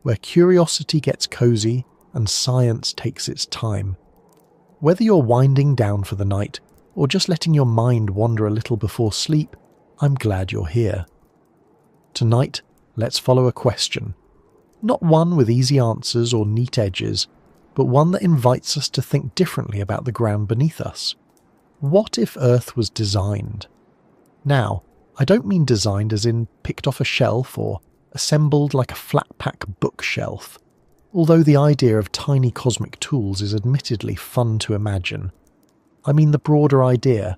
where curiosity gets cozy and science takes its time. Whether you're winding down for the night or just letting your mind wander a little before sleep, I'm glad you're here. Tonight, let's follow a question. Not one with easy answers or neat edges, but one that invites us to think differently about the ground beneath us. What if Earth was designed? Now, I don't mean designed as in picked off a shelf or assembled like a flat-pack bookshelf, although the idea of tiny cosmic tools is admittedly fun to imagine. I mean the broader idea.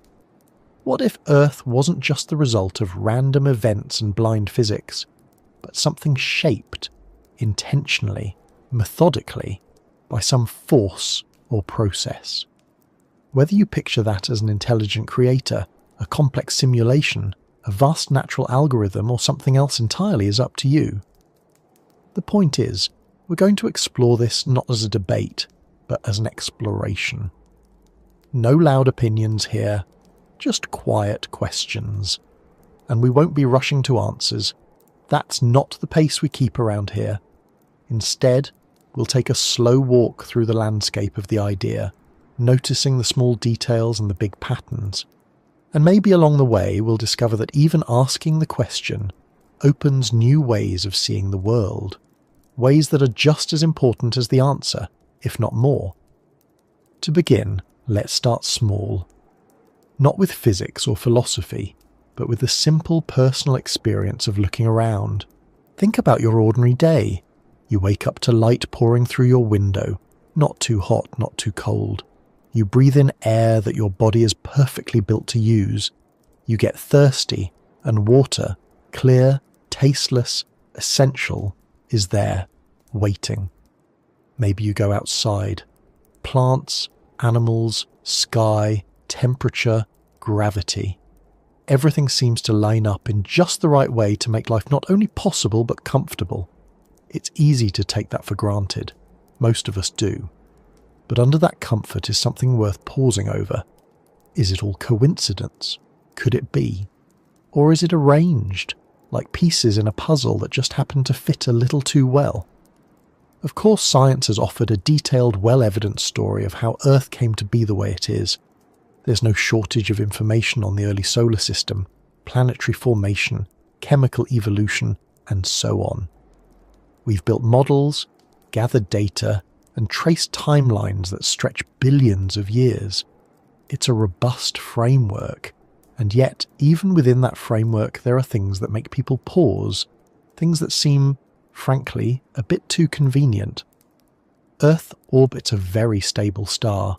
What if Earth wasn't just the result of random events and blind physics, but something shaped, intentionally, methodically, by some force or process? Whether you picture that as an intelligent creator, a complex simulation, a vast natural algorithm, or something else entirely is up to you. The point is, we're going to explore this not as a debate, but as an exploration. No loud opinions here, just quiet questions. And we won't be rushing to answers. That's not the pace we keep around here. Instead, we'll take a slow walk through the landscape of the idea, noticing the small details and the big patterns. And maybe along the way we'll discover that even asking the question opens new ways of seeing the world, ways that are just as important as the answer, if not more. To begin, let's start small. Not with physics or philosophy, but with the simple personal experience of looking around. Think about your ordinary day. You wake up to light pouring through your window, not too hot, not too cold. You breathe in air that your body is perfectly built to use. You get thirsty, and water, clear, tasteless, essential, is there, waiting. Maybe you go outside. Plants, animals, sky, temperature, gravity. Everything seems to line up in just the right way to make life not only possible but comfortable. It's easy to take that for granted. Most of us do. But under that comfort is something worth pausing over. Is it all coincidence? Could it be? Or is it arranged, like pieces in a puzzle that just happen to fit a little too well? Of course, science has offered a detailed, well-evidenced story of how Earth came to be the way it is. There's no shortage of information on the early solar system, planetary formation, chemical evolution, and so on. We've built models, gathered data, and traced timelines that stretch billions of years. It's a robust framework, and yet, even within that framework, there are things that make people pause, things that seem, frankly, a bit too convenient. Earth orbits a very stable star.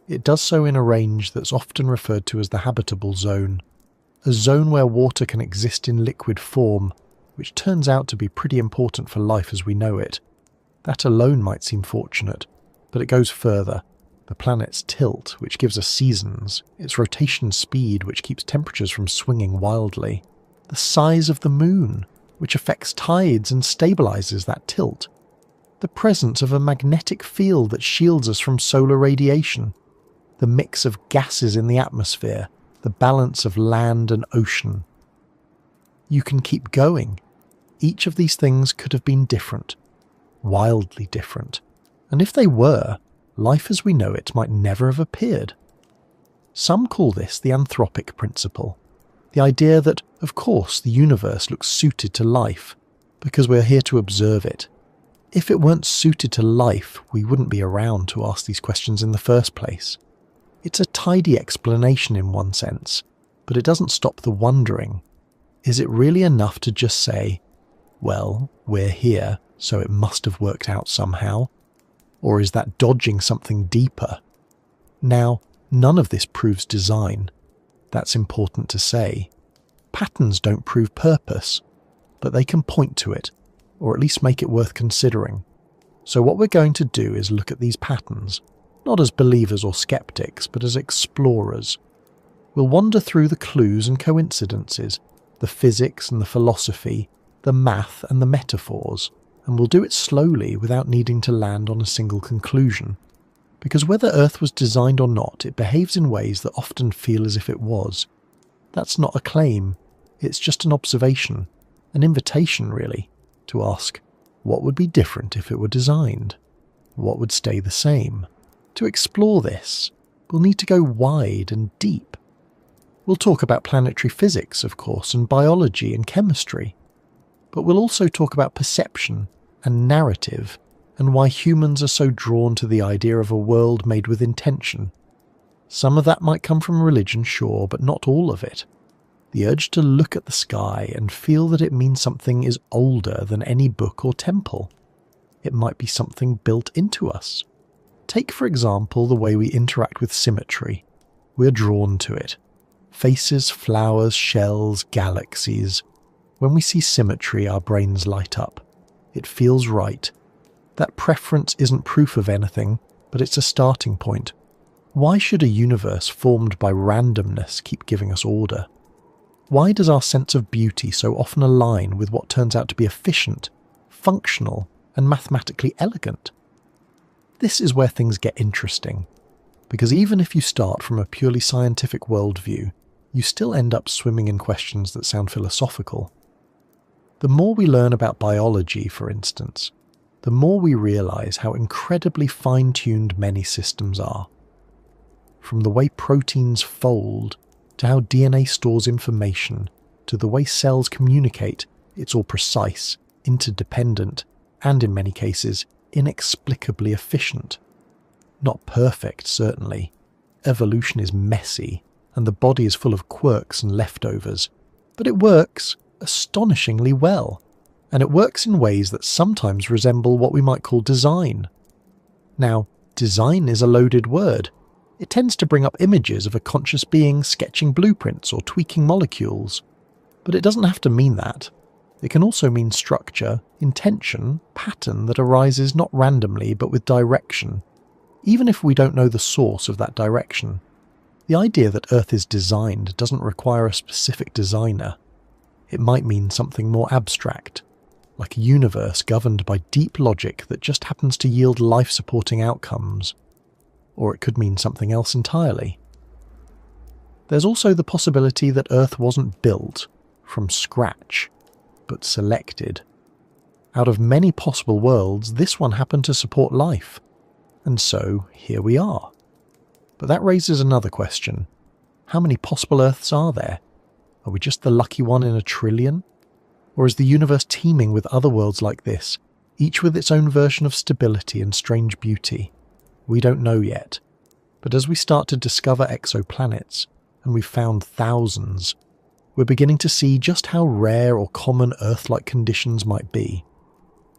It does so in a range that's often referred to as the habitable zone, a zone where water can exist in liquid form, which turns out to be pretty important for life as we know it. That alone might seem fortunate, but it goes further. The planet's tilt, which gives us seasons, its rotation speed, which keeps temperatures from swinging wildly, the size of the moon, which affects tides and stabilizes that tilt, the presence of a magnetic field that shields us from solar radiation, the mix of gases in the atmosphere, the balance of land and ocean. You can keep going. Each of these things could have been different. Wildly different, and if they were, life as we know it might never have appeared. Some call this the anthropic principle, the idea that, of course, the universe looks suited to life, because we're here to observe it. If it weren't suited to life, we wouldn't be around to ask these questions in the first place. It's a tidy explanation in one sense, but it doesn't stop the wondering. Is it really enough to just say, well, we're here, so it must have worked out somehow? Or is that dodging something deeper? Now, none of this proves design. That's important to say. Patterns don't prove purpose, but they can point to it, or at least make it worth considering. So what we're going to do is look at these patterns, not as believers or skeptics, but as explorers. We'll wander through the clues and coincidences, the physics and the philosophy, the math and the metaphors, and we'll do it slowly without needing to land on a single conclusion. Because whether Earth was designed or not, it behaves in ways that often feel as if it was. That's not a claim, it's just an observation, an invitation really, to ask, What would be different if it were designed? What would stay the same? To explore this, we'll need to go wide and deep. We'll talk about planetary physics, of course, and biology and chemistry. But we'll also talk about perception and narrative and why humans are so drawn to the idea of a world made with intention. Some of that might come from religion, sure, but not all of it. The urge to look at the sky and feel that it means something is older than any book or temple. It might be something built into us. Take, for example, the way we interact with symmetry. We're drawn to it. Faces, flowers, shells, galaxies. When we see symmetry, our brains light up. It feels right. That preference isn't proof of anything, but it's a starting point. Why should a universe formed by randomness keep giving us order? Why does our sense of beauty so often align with what turns out to be efficient, functional, and mathematically elegant? This is where things get interesting, because even if you start from a purely scientific worldview, you still end up swimming in questions that sound philosophical. The more we learn about biology, for instance, the more we realize how incredibly fine-tuned many systems are. From the way proteins fold, to how DNA stores information, to the way cells communicate, it's all precise, interdependent, and in many cases, inexplicably efficient. Not perfect, certainly. Evolution is messy, and the body is full of quirks and leftovers. But it works astonishingly well, and it works in ways that sometimes resemble what we might call design. Now, design is a loaded word. It tends to bring up images of a conscious being sketching blueprints or tweaking molecules. But it doesn't have to mean that. It can also mean structure, intention, pattern that arises not randomly but with direction, even if we don't know the source of that direction. The idea that Earth is designed doesn't require a specific designer. It might mean something more abstract, like a universe governed by deep logic that just happens to yield life-supporting outcomes. Or it could mean something else entirely. There's also the possibility that Earth wasn't built from scratch, but selected. Out of many possible worlds, this one happened to support life. And so, here we are. But that raises another question. How many possible Earths are there? Are we just the lucky one in a trillion? Or is the universe teeming with other worlds like this, each with its own version of stability and strange beauty? We don't know yet. But as we start to discover exoplanets, and we've found thousands, we're beginning to see just how rare or common Earth-like conditions might be.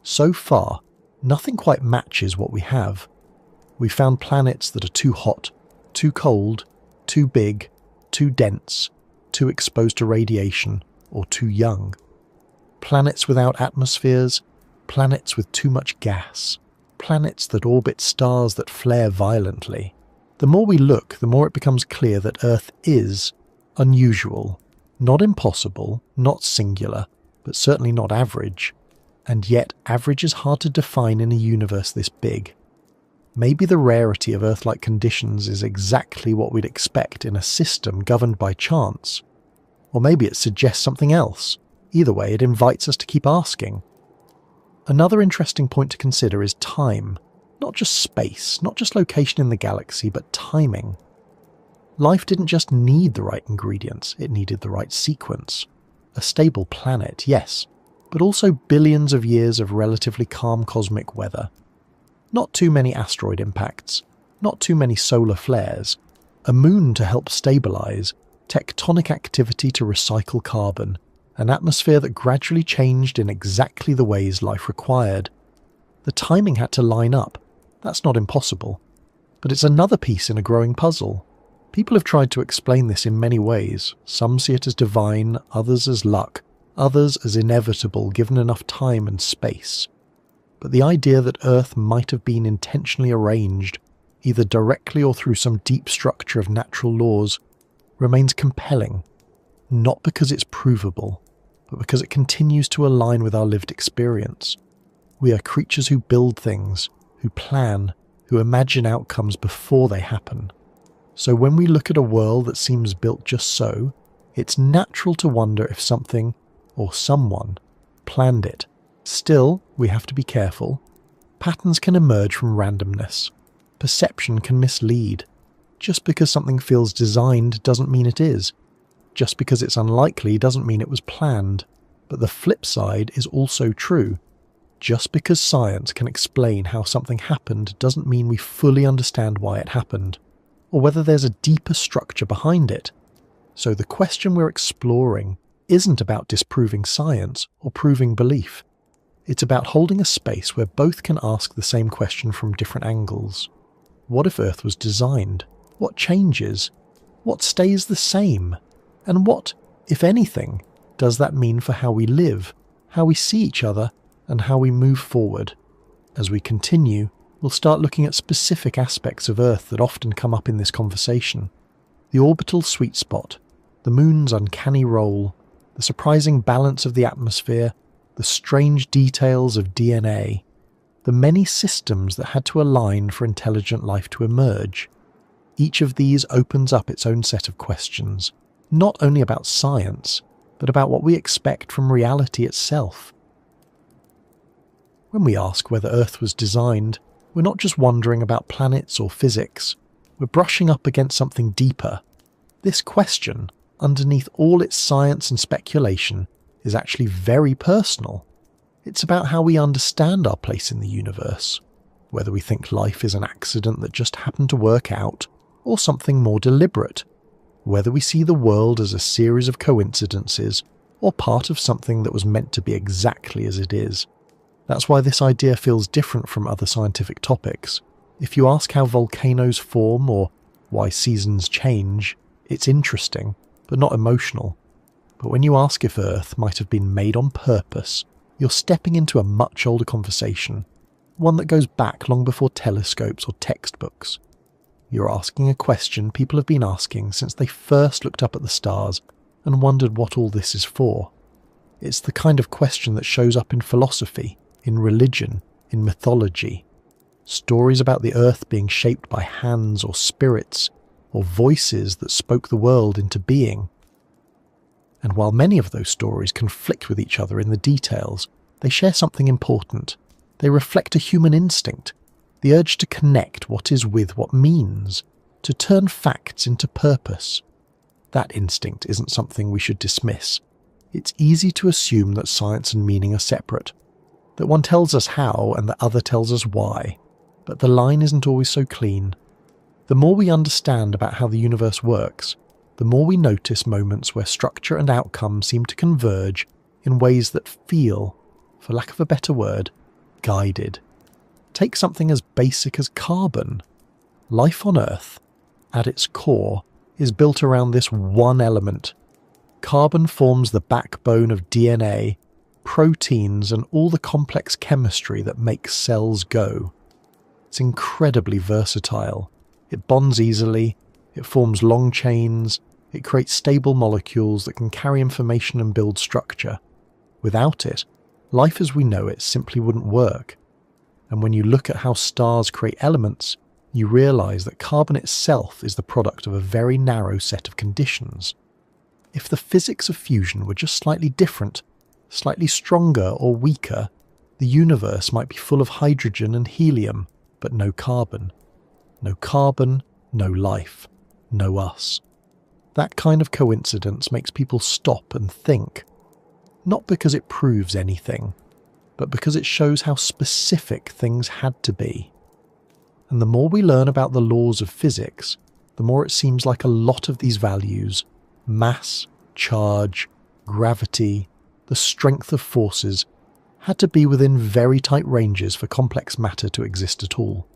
So far, nothing quite matches what we have. We've found planets that are too hot, too cold, too big, too dense, too exposed to radiation, or too young. Planets without atmospheres, planets with too much gas, planets that orbit stars that flare violently. The more we look, the more it becomes clear that Earth is unusual, not impossible, not singular, but certainly not average. And yet, average is hard to define in a universe this big. Maybe the rarity of Earth-like conditions is exactly what we'd expect in a system governed by chance. Or maybe it suggests something else. Either way, it invites us to keep asking. Another interesting point to consider is time. Not just space, not just location in the galaxy, but timing. Life didn't just need the right ingredients, it needed the right sequence. A stable planet, yes, but also billions of years of relatively calm cosmic weather. Not too many asteroid impacts, not too many solar flares, a moon to help stabilize, tectonic activity to recycle carbon, an atmosphere that gradually changed in exactly the ways life required. The timing had to line up. That's not impossible. But it's another piece in a growing puzzle. People have tried to explain this in many ways. Some see it as divine, others as luck, others as inevitable given enough time and space. But the idea that Earth might have been intentionally arranged, either directly or through some deep structure of natural laws, remains compelling, not because it's provable, but because it continues to align with our lived experience. We are creatures who build things, who plan, who imagine outcomes before they happen. So when we look at a world that seems built just so, it's natural to wonder if something, or someone, planned it, Still, we have to be careful. Patterns can emerge from randomness. Perception can mislead. Just because something feels designed doesn't mean it is. Just because it's unlikely doesn't mean it was planned. But the flip side is also true. Just because science can explain how something happened doesn't mean we fully understand why it happened, or whether there's a deeper structure behind it. So the question we're exploring isn't about disproving science or proving belief. It's about holding a space where both can ask the same question from different angles. What if Earth was designed? What changes? What stays the same? And what, if anything, does that mean for how we live, how we see each other, and how we move forward? As we continue, we'll start looking at specific aspects of Earth that often come up in this conversation. The orbital sweet spot, the moon's uncanny role, the surprising balance of the atmosphere, the strange details of DNA, the many systems that had to align for intelligent life to emerge. Each of these opens up its own set of questions, not only about science, but about what we expect from reality itself. When we ask whether Earth was designed, we're not just wondering about planets or physics. We're brushing up against something deeper. This question, underneath all its science and speculation, is actually very personal. It's about how we understand our place in the universe, whether we think life is an accident that just happened to work out, or something more deliberate, whether we see the world as a series of coincidences, or part of something that was meant to be exactly as it is. That's why this idea feels different from other scientific topics. If you ask how volcanoes form or why seasons change, it's interesting, but not emotional. But when you ask if Earth might have been made on purpose, you're stepping into a much older conversation, one that goes back long before telescopes or textbooks. You're asking a question people have been asking since they first looked up at the stars and wondered what all this is for. It's the kind of question that shows up in philosophy, in religion, in mythology. Stories about the Earth being shaped by hands or spirits, or voices that spoke the world into being. And while many of those stories conflict with each other in the details, they share something important. They reflect a human instinct, the urge to connect what is with what means, to turn facts into purpose. That instinct isn't something we should dismiss. It's easy to assume that science and meaning are separate, that one tells us how and the other tells us why, but the line isn't always so clean. The more we understand about how the universe works, the more we notice moments where structure and outcome seem to converge in ways that feel, for lack of a better word, guided. Take something as basic as carbon. Life on Earth, at its core, is built around this one element. Carbon forms the backbone of DNA, proteins, and all the complex chemistry that makes cells go. It's incredibly versatile. It bonds easily, it forms long chains, it creates stable molecules that can carry information and build structure. Without it, life as we know it simply wouldn't work. And when you look at how stars create elements, you realise that carbon itself is the product of a very narrow set of conditions. If the physics of fusion were just slightly different, slightly stronger or weaker, the universe might be full of hydrogen and helium, but no carbon. No carbon, no life, no us. That kind of coincidence makes people stop and think. Not because it proves anything, but because it shows how specific things had to be. And the more we learn about the laws of physics, the more it seems like a lot of these values, mass, charge, gravity, the strength of forces, had to be within very tight ranges for complex matter to exist at all.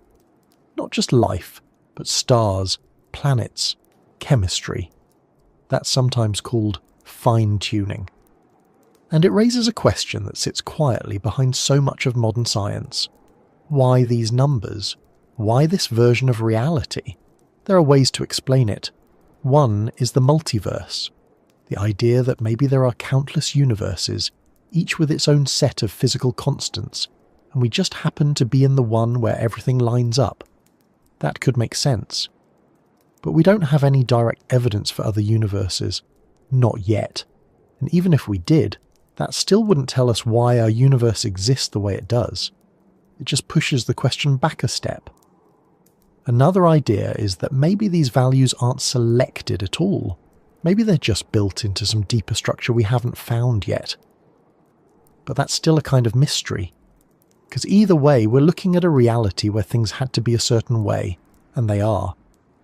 Not just life, but stars, planets, chemistry. That's sometimes called fine-tuning. And it raises a question that sits quietly behind so much of modern science. Why these numbers? Why this version of reality? There are ways to explain it. One is the multiverse. The idea that maybe there are countless universes, each with its own set of physical constants, and we just happen to be in the one where everything lines up. That could make sense. But we don't have any direct evidence for other universes. Not yet. And even if we did, That still wouldn't tell us why our universe exists the way it does. It just pushes the question back a step. Another idea is that maybe these values aren't selected at all. Maybe they're just built into some deeper structure we haven't found yet. But that's still a kind of mystery. Because either way, we're looking at a reality where things had to be a certain way, and they are.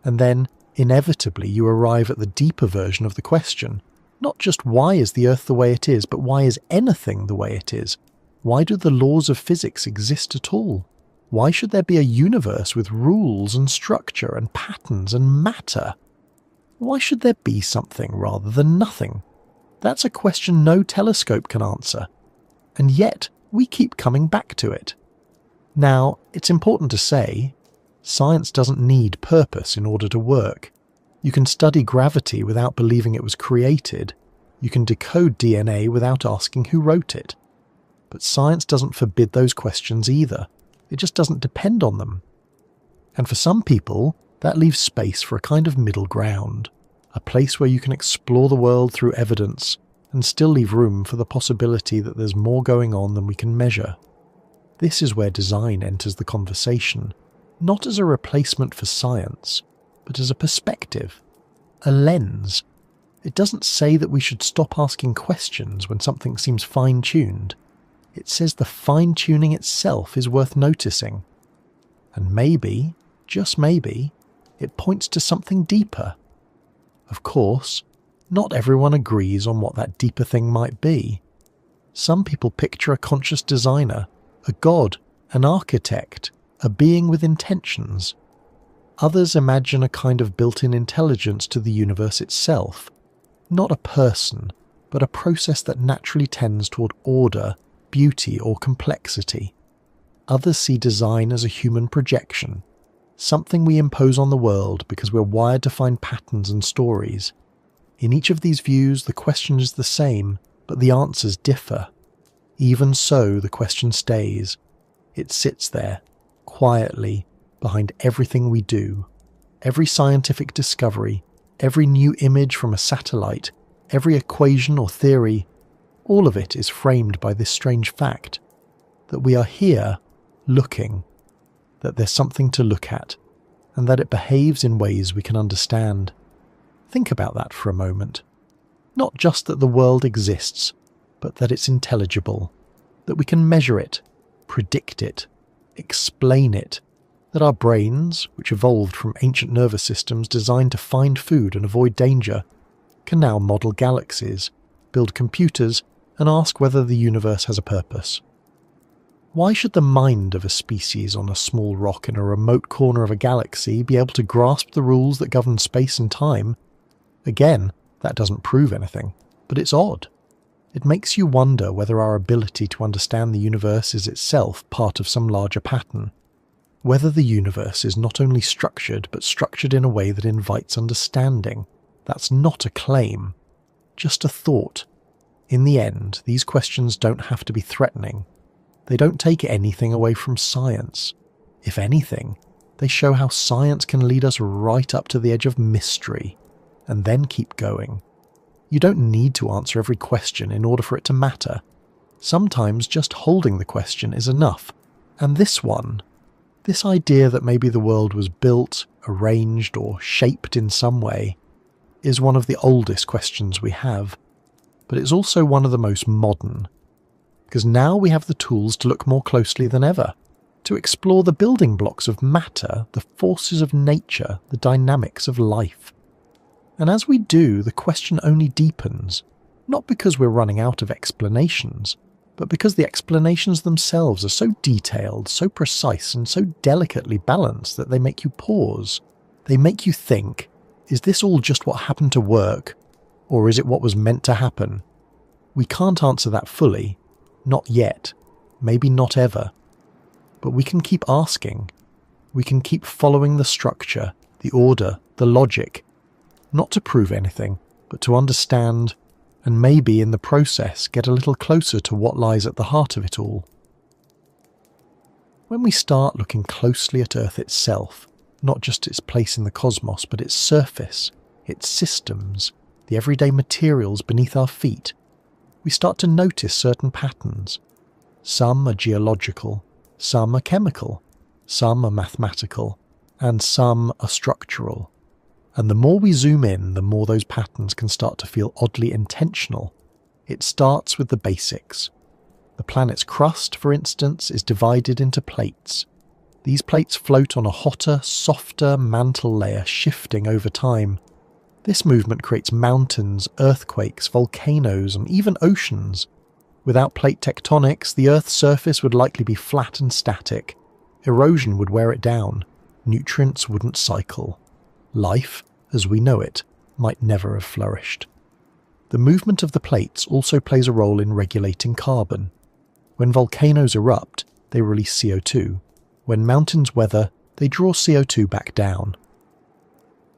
And then, inevitably, you arrive at the deeper version of the question. Not just why is the Earth the way it is, but why is anything the way it is? Why do the laws of physics exist at all? Why should there be a universe with rules and structure and patterns and matter? Why should there be something rather than nothing? That's a question no telescope can answer. And yet, we keep coming back to it. Now, it's important to say, science doesn't need purpose in order to work. You can study gravity without believing it was created. You can decode DNA without asking who wrote it. But science doesn't forbid those questions either. It just doesn't depend on them. And for some people, that leaves space for a kind of middle ground, a place where you can explore the world through evidence and still leave room for the possibility that there's more going on than we can measure. This is where design enters the conversation, not as a replacement for science, but as a perspective, a lens. It doesn't say that we should stop asking questions when something seems fine-tuned. It says the fine-tuning itself is worth noticing. And maybe, just maybe, it points to something deeper. Of course, not everyone agrees on what that deeper thing might be. Some people picture a conscious designer, a god, an architect, a being with intentions. Others imagine a kind of built-in intelligence to the universe itself, not a person, but a process that naturally tends toward order, beauty, or complexity. Others see design as a human projection, something we impose on the world because we're wired to find patterns and stories. In each of these views, the question is the same, but the answers differ. Even so, the question stays. It sits there, quietly, behind everything we do. Every scientific discovery, every new image from a satellite, every equation or theory, all of it is framed by this strange fact, that we are here, looking, that there's something to look at, and that it behaves in ways we can understand. Think about that for a moment. Not just that the world exists, but that it's intelligible, that we can measure it, predict it, explain it, that our brains, which evolved from ancient nervous systems designed to find food and avoid danger, can now model galaxies, build computers, and ask whether the universe has a purpose. Why should the mind of a species on a small rock in a remote corner of a galaxy be able to grasp the rules that govern space and time? Again, that doesn't prove anything, but it's odd. It makes you wonder whether our ability to understand the universe is itself part of some larger pattern. Whether the universe is not only structured, but structured in a way that invites understanding. That's not a claim, just a thought. In the end, these questions don't have to be threatening. They don't take anything away from science. If anything, they show how science can lead us right up to the edge of mystery, and then keep going. You don't need to answer every question in order for it to matter. Sometimes just holding the question is enough. And this one, this idea that maybe the world was built, arranged, or shaped in some way, is one of the oldest questions we have. But it's also one of the most modern. Because now we have the tools to look more closely than ever, to explore the building blocks of matter, the forces of nature, the dynamics of life. And as we do, the question only deepens, not because we're running out of explanations, but because the explanations themselves are so detailed, so precise, and so delicately balanced that they make you pause. They make you think, is this all just what happened to work, or is it what was meant to happen? We can't answer that fully, not yet, maybe not ever. But we can keep asking. We can keep following the structure, the order, the logic, not to prove anything, but to understand, and maybe in the process get a little closer to what lies at the heart of it all. When we start looking closely at Earth itself, not just its place in the cosmos, but its surface, its systems, the everyday materials beneath our feet, we start to notice certain patterns. Some are geological, some are chemical, some are mathematical, and some are structural. And the more we zoom in, the more those patterns can start to feel oddly intentional. It starts with the basics. The planet's crust, for instance, is divided into plates. These plates float on a hotter, softer mantle layer, shifting over time. This movement creates mountains, earthquakes, volcanoes, and even oceans. Without plate tectonics, the Earth's surface would likely be flat and static. Erosion would wear it down. Nutrients wouldn't cycle. Life, as we know it, might never have flourished. The movement of the plates also plays a role in regulating carbon. When volcanoes erupt, they release CO2. When mountains weather, they draw CO2 back down.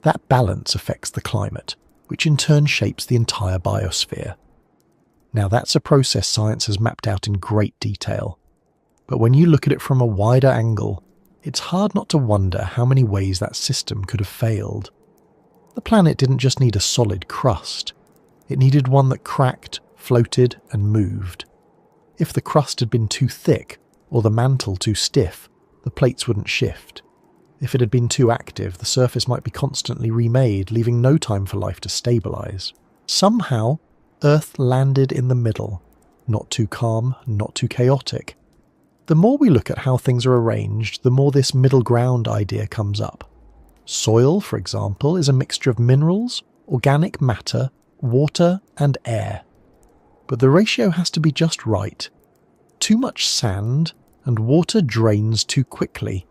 That balance affects the climate, which in turn shapes the entire biosphere. Now that's a process science has mapped out in great detail. But when you look at it from a wider angle, it's hard not to wonder how many ways that system could have failed. The planet didn't just need a solid crust. It needed one that cracked, floated, and moved. If the crust had been too thick, or the mantle too stiff, the plates wouldn't shift. If it had been too active, the surface might be constantly remade, leaving no time for life to stabilize. Somehow, Earth landed in the middle, not too calm, not too chaotic. The more we look at how things are arranged, the more this middle ground idea comes up. Soil, for example, is a mixture of minerals, organic matter, water, and air. But the ratio has to be just right. Too much sand, and water drains too quickly.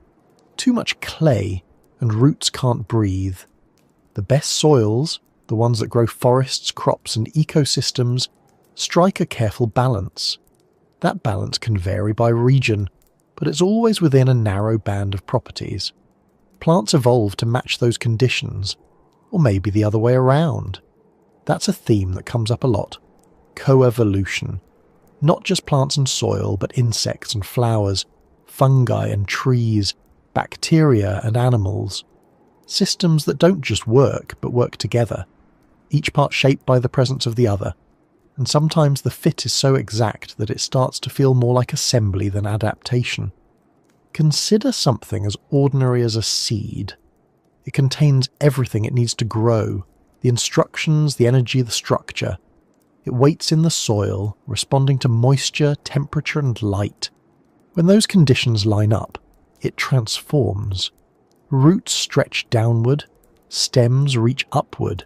Too much clay, and roots can't breathe. The best soils, the ones that grow forests, crops, and ecosystems, strike a careful balance. That balance can vary by region, but it's always within a narrow band of properties. Plants evolve to match those conditions, or maybe the other way around. That's a theme that comes up a lot. Coevolution. Not just plants and soil, but insects and flowers, fungi and trees, bacteria and animals. Systems that don't just work, but work together, each part shaped by the presence of the other. And sometimes the fit is so exact that it starts to feel more like assembly than adaptation. Consider something as ordinary as a seed. It contains everything it needs to grow, the instructions, the energy, the structure. It waits in the soil, responding to moisture, temperature, and light. When those conditions line up, it transforms. Roots stretch downward, stems reach upward.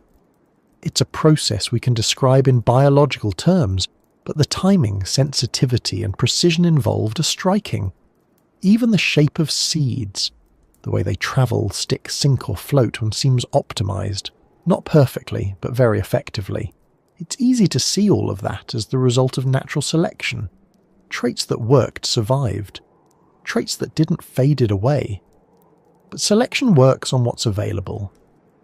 It's a process we can describe in biological terms, but the timing, sensitivity, and precision involved are striking. Even the shape of seeds, the way they travel, stick, sink, or float, seems optimized. Not perfectly, but very effectively. It's easy to see all of that as the result of natural selection. Traits that worked survived. Traits that didn't faded away. But selection works on what's available.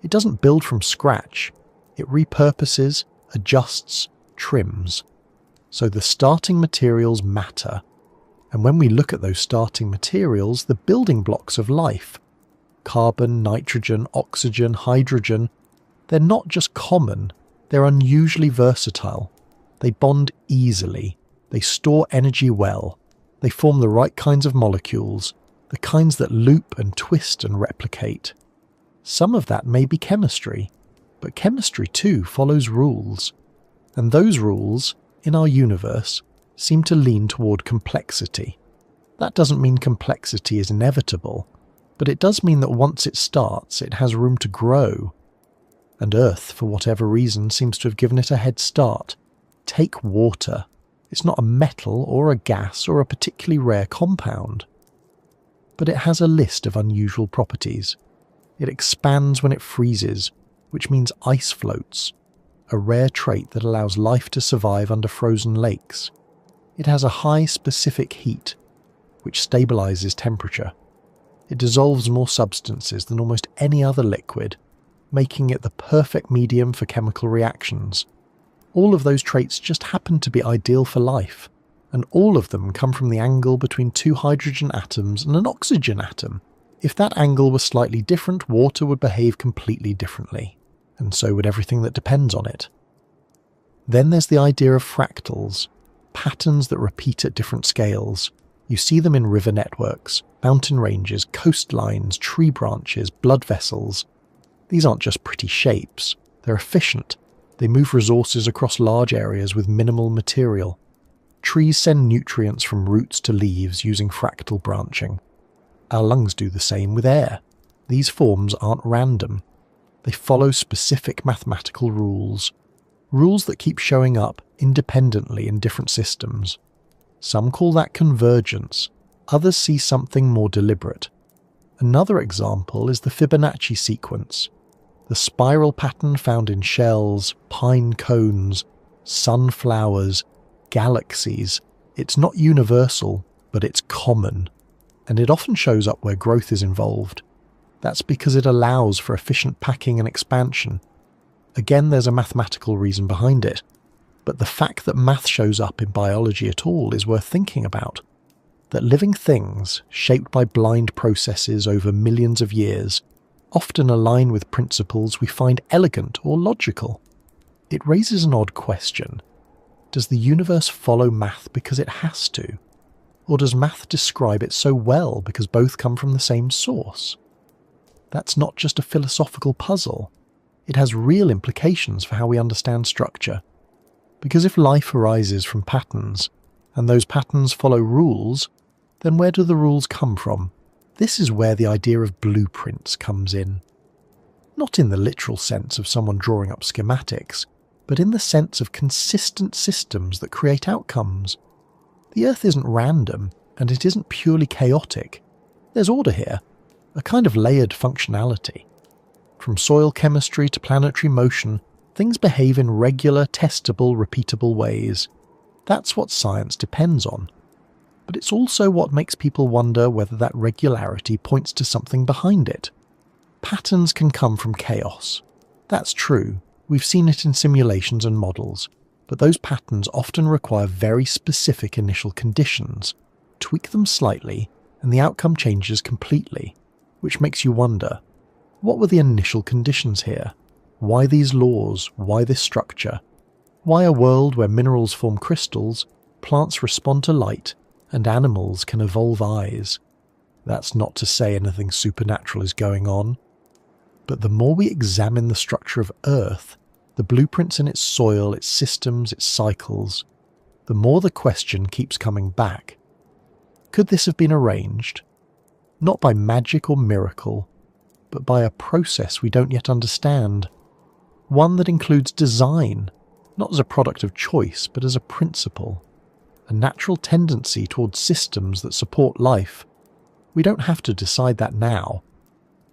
It doesn't build from scratch. It repurposes, adjusts, trims. So the starting materials matter. And when we look at those starting materials, the building blocks of life, carbon, nitrogen, oxygen, hydrogen, they're not just common, they're unusually versatile. They bond easily, they store energy well, they form the right kinds of molecules, the kinds that loop and twist and replicate. Some of that may be chemistry, but chemistry too follows rules. And those rules, in our universe, seem to lean toward complexity. That doesn't mean complexity is inevitable, but it does mean that once it starts, it has room to grow. And Earth, for whatever reason, seems to have given it a head start. Take water. It's not a metal or a gas or a particularly rare compound. But it has a list of unusual properties. It expands when it freezes, which means ice floats, a rare trait that allows life to survive under frozen lakes. It has a high specific heat, which stabilizes temperature. It dissolves more substances than almost any other liquid, making it the perfect medium for chemical reactions. All of those traits just happen to be ideal for life, and all of them come from the angle between two hydrogen atoms and an oxygen atom. If that angle was slightly different, water would behave completely differently, and so would everything that depends on it. Then there's the idea of fractals, patterns that repeat at different scales. You see them in river networks, mountain ranges, coastlines, tree branches, blood vessels. These aren't just pretty shapes, they're efficient. They move resources across large areas with minimal material. Trees send nutrients from roots to leaves using fractal branching. Our lungs do the same with air. These forms aren't random. They follow specific mathematical rules. Rules that keep showing up independently in different systems. Some call that convergence. Others see something more deliberate. Another example is the Fibonacci sequence. The spiral pattern found in shells, pine cones, sunflowers, galaxies. It's not universal, but it's common. And it often shows up where growth is involved. That's because it allows for efficient packing and expansion. Again, there's a mathematical reason behind it. But the fact that math shows up in biology at all is worth thinking about. That living things, shaped by blind processes over millions of years, often align with principles we find elegant or logical. It raises an odd question. Does the universe follow math because it has to? Or does math describe it so well because both come from the same source? That's not just a philosophical puzzle. It has real implications for how we understand structure. Because if life arises from patterns, and those patterns follow rules, then where do the rules come from? This is where the idea of blueprints comes in. Not in the literal sense of someone drawing up schematics, but in the sense of consistent systems that create outcomes. The Earth isn't random, and it isn't purely chaotic. There's order here, a kind of layered functionality. From soil chemistry to planetary motion, things behave in regular, testable, repeatable ways. That's what science depends on. But it's also what makes people wonder whether that regularity points to something behind it. Patterns can come from chaos. That's true. We've seen it in simulations and models. But those patterns often require very specific initial conditions. Tweak them slightly, and the outcome changes completely. Which makes you wonder, what were the initial conditions here? Why these laws? Why this structure? Why a world where minerals form crystals, plants respond to light, and animals can evolve eyes? That's not to say anything supernatural is going on. But the more we examine the structure of Earth, the blueprints in its soil, its systems, its cycles, the more the question keeps coming back. Could this have been arranged? Not by magic or miracle, but by a process we don't yet understand. One that includes design, not as a product of choice, but as a principle. A natural tendency towards systems that support life. We don't have to decide that now.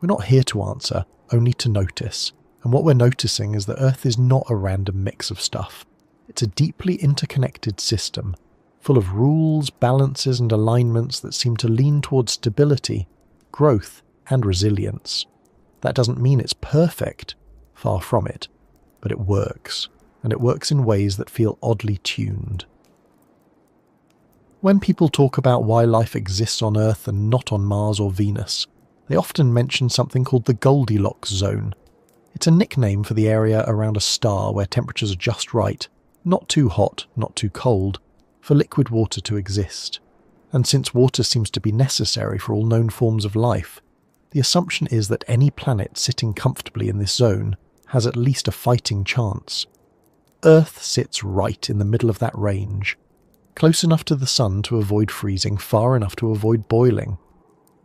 We're not here to answer, only to notice. And what we're noticing is that Earth is not a random mix of stuff. It's a deeply interconnected system, full of rules, balances and alignments that seem to lean towards stability, growth and resilience. That doesn't mean it's perfect, far from it, but it works, and it works in ways that feel oddly tuned. When people talk about why life exists on Earth and not on Mars or Venus, they often mention something called the Goldilocks zone. It's a nickname for the area around a star where temperatures are just right, not too hot, not too cold, for liquid water to exist. And since water seems to be necessary for all known forms of life, the assumption is that any planet sitting comfortably in this zone has at least a fighting chance. Earth sits right in the middle of that range, close enough to the sun to avoid freezing, far enough to avoid boiling.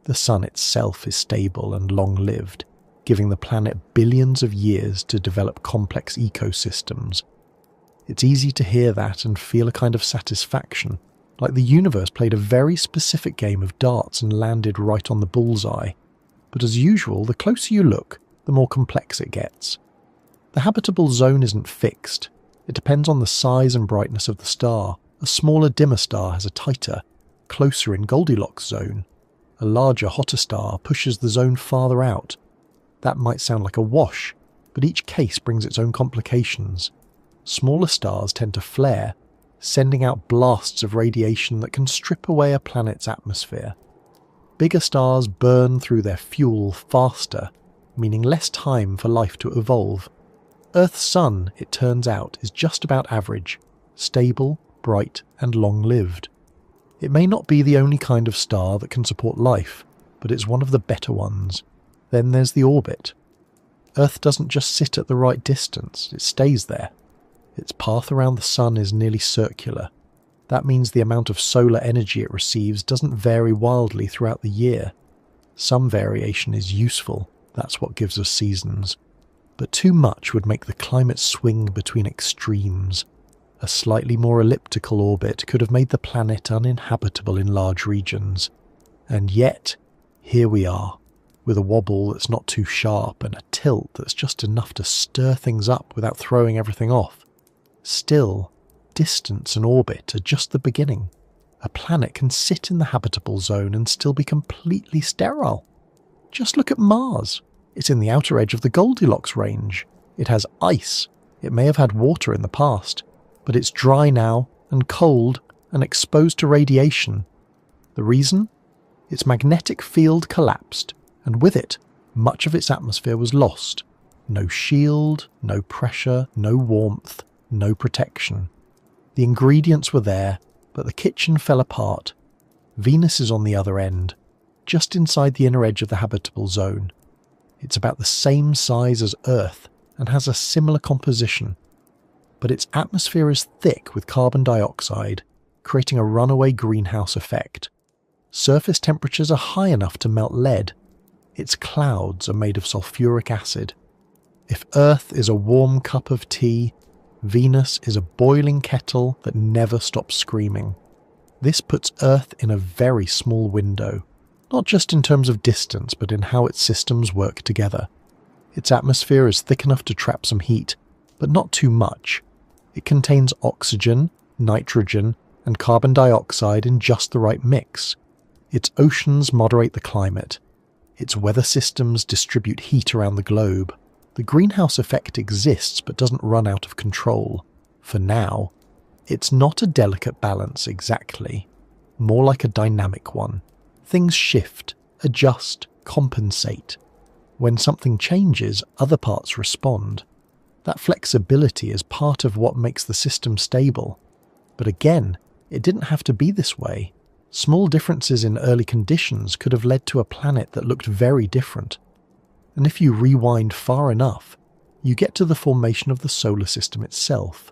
The sun itself is stable and long-lived, giving the planet billions of years to develop complex ecosystems. It's easy to hear that and feel a kind of satisfaction, like the universe played a very specific game of darts and landed right on the bullseye. But as usual, the closer you look, the more complex it gets. The habitable zone isn't fixed. It depends on the size and brightness of the star. A smaller, dimmer star has a tighter, closer in Goldilocks zone. A larger, hotter star pushes the zone farther out. That might sound like a wash, but each case brings its own complications. Smaller stars tend to flare, sending out blasts of radiation that can strip away a planet's atmosphere. Bigger stars burn through their fuel faster, meaning less time for life to evolve. Earth's sun, it turns out, is just about average, stable, bright, and long-lived. It may not be the only kind of star that can support life, but it's one of the better ones. Then there's the orbit. Earth doesn't just sit at the right distance, it stays there. Its path around the sun is nearly circular. That means the amount of solar energy it receives doesn't vary wildly throughout the year. Some variation is useful, that's what gives us seasons. But too much would make the climate swing between extremes. A slightly more elliptical orbit could have made the planet uninhabitable in large regions. And yet, here we are, with a wobble that's not too sharp and a tilt that's just enough to stir things up without throwing everything off. Still, distance and orbit are just the beginning. A planet can sit in the habitable zone and still be completely sterile. Just look at Mars. It's in the outer edge of the Goldilocks range. It has ice. It may have had water in the past, but it's dry now and cold and exposed to radiation. The reason? Its magnetic field collapsed, and with it, much of its atmosphere was lost. No shield, no pressure, no warmth, no protection. The ingredients were there, but the kitchen fell apart. Venus is on the other end, just inside the inner edge of the habitable zone. It's about the same size as Earth and has a similar composition. But its atmosphere is thick with carbon dioxide, creating a runaway greenhouse effect. Surface temperatures are high enough to melt lead. Its clouds are made of sulfuric acid. If Earth is a warm cup of tea, Venus is a boiling kettle that never stops screaming. This puts Earth in a very small window, not just in terms of distance, but in how its systems work together. Its atmosphere is thick enough to trap some heat, but not too much. It contains oxygen, nitrogen, and carbon dioxide in just the right mix. Its oceans moderate the climate. Its weather systems distribute heat around the globe. The greenhouse effect exists but doesn't run out of control. For now, it's not a delicate balance exactly, more like a dynamic one. Things shift, adjust, compensate. When something changes, other parts respond. That flexibility is part of what makes the system stable. But again, it didn't have to be this way. Small differences in early conditions could have led to a planet that looked very different. And if you rewind far enough, you get to the formation of the solar system itself,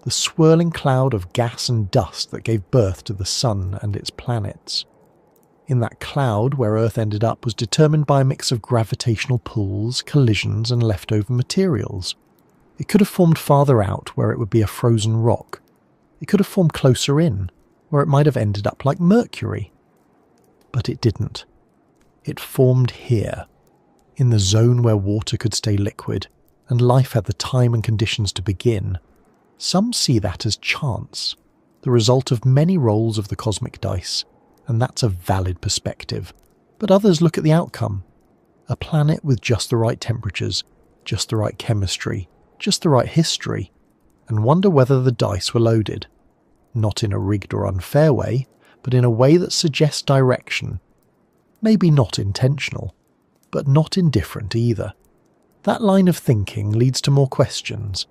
the swirling cloud of gas and dust that gave birth to the sun and its planets. In that cloud, where Earth ended up was determined by a mix of gravitational pulls, collisions, and leftover materials. It could have formed farther out, where it would be a frozen rock. It could have formed closer in, where it might have ended up like Mercury. But it didn't. It formed here, in the zone where water could stay liquid, and life had the time and conditions to begin. Some see that as chance, the result of many rolls of the cosmic dice, and that's a valid perspective. But others look at the outcome. A planet with just the right temperatures, just the right chemistry, just the right history, and wonder whether the dice were loaded. Not in a rigged or unfair way, but in a way that suggests direction. Maybe not intentional, but not indifferent either. That line of thinking leads to more questions.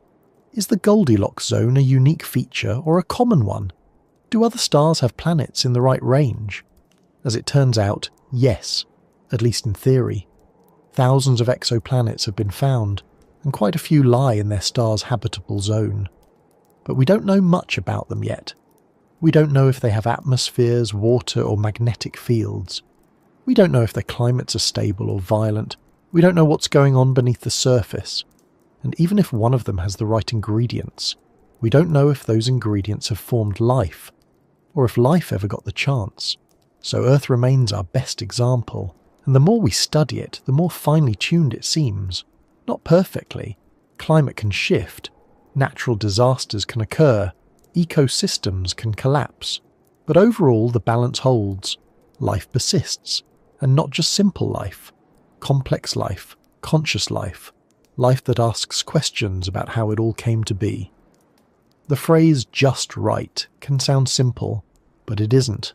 Is the Goldilocks zone a unique feature or a common one? Do other stars have planets in the right range? As it turns out, yes, at least in theory. Thousands of exoplanets have been found, and quite a few lie in their star's habitable zone. But we don't know much about them yet. We don't know if they have atmospheres, water, or magnetic fields. We don't know if their climates are stable or violent. We don't know what's going on beneath the surface. And even if one of them has the right ingredients, we don't know if those ingredients have formed life, or if life ever got the chance. So Earth remains our best example, and the more we study it, the more finely tuned it seems. Not perfectly. Climate can shift, natural disasters can occur, ecosystems can collapse. But overall the balance holds. Life persists, and not just simple life. Complex life, conscious life, life that asks questions about how it all came to be. The phrase just right can sound simple, but it isn't.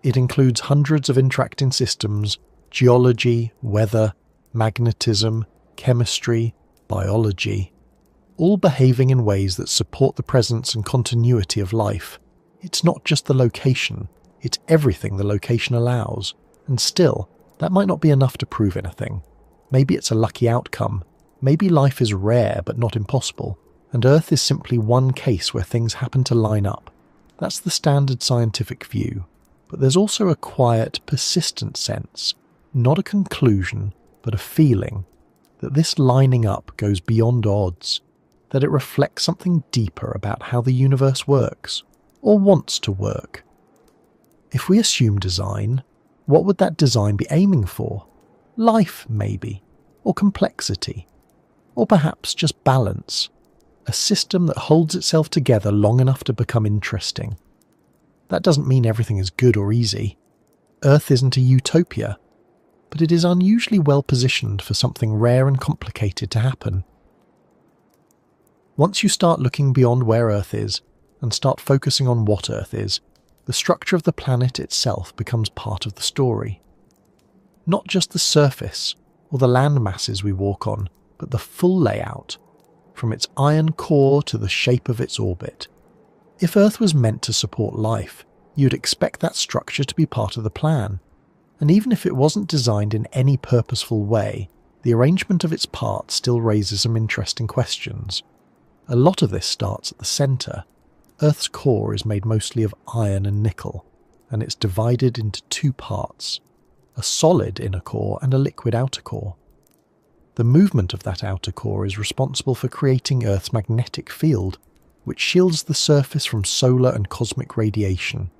It includes hundreds of interacting systems, geology, weather, magnetism, chemistry, biology. all behaving in ways that support the presence and continuity of life. It's not just the location, it's everything the location allows. And still, that might not be enough to prove anything. Maybe it's a lucky outcome. Maybe life is rare but not impossible, and Earth is simply one case where things happen to line up. That's the standard scientific view. But there's also a quiet, persistent sense, not a conclusion, but a feeling, that this lining up goes beyond odds, that it reflects something deeper about how the universe works, or wants to work. If we assume design, what would that design be aiming for? Life, maybe, or complexity, or perhaps just balance, a system that holds itself together long enough to become interesting. That doesn't mean everything is good or easy. Earth isn't a utopia, but it is unusually well positioned for something rare and complicated to happen. Once you start looking beyond where Earth is, and start focusing on what Earth is, the structure of the planet itself becomes part of the story. Not just the surface or the land masses we walk on, but the full layout, from its iron core to the shape of its orbit. If Earth was meant to support life, you'd expect that structure to be part of the plan. And even if it wasn't designed in any purposeful way, the arrangement of its parts still raises some interesting questions. A lot of this starts at the centre. Earth's core is made mostly of iron and nickel, and it's divided into two parts, a solid inner core and a liquid outer core. The movement of that outer core is responsible for creating Earth's magnetic field, which shields the surface from solar and cosmic radiation.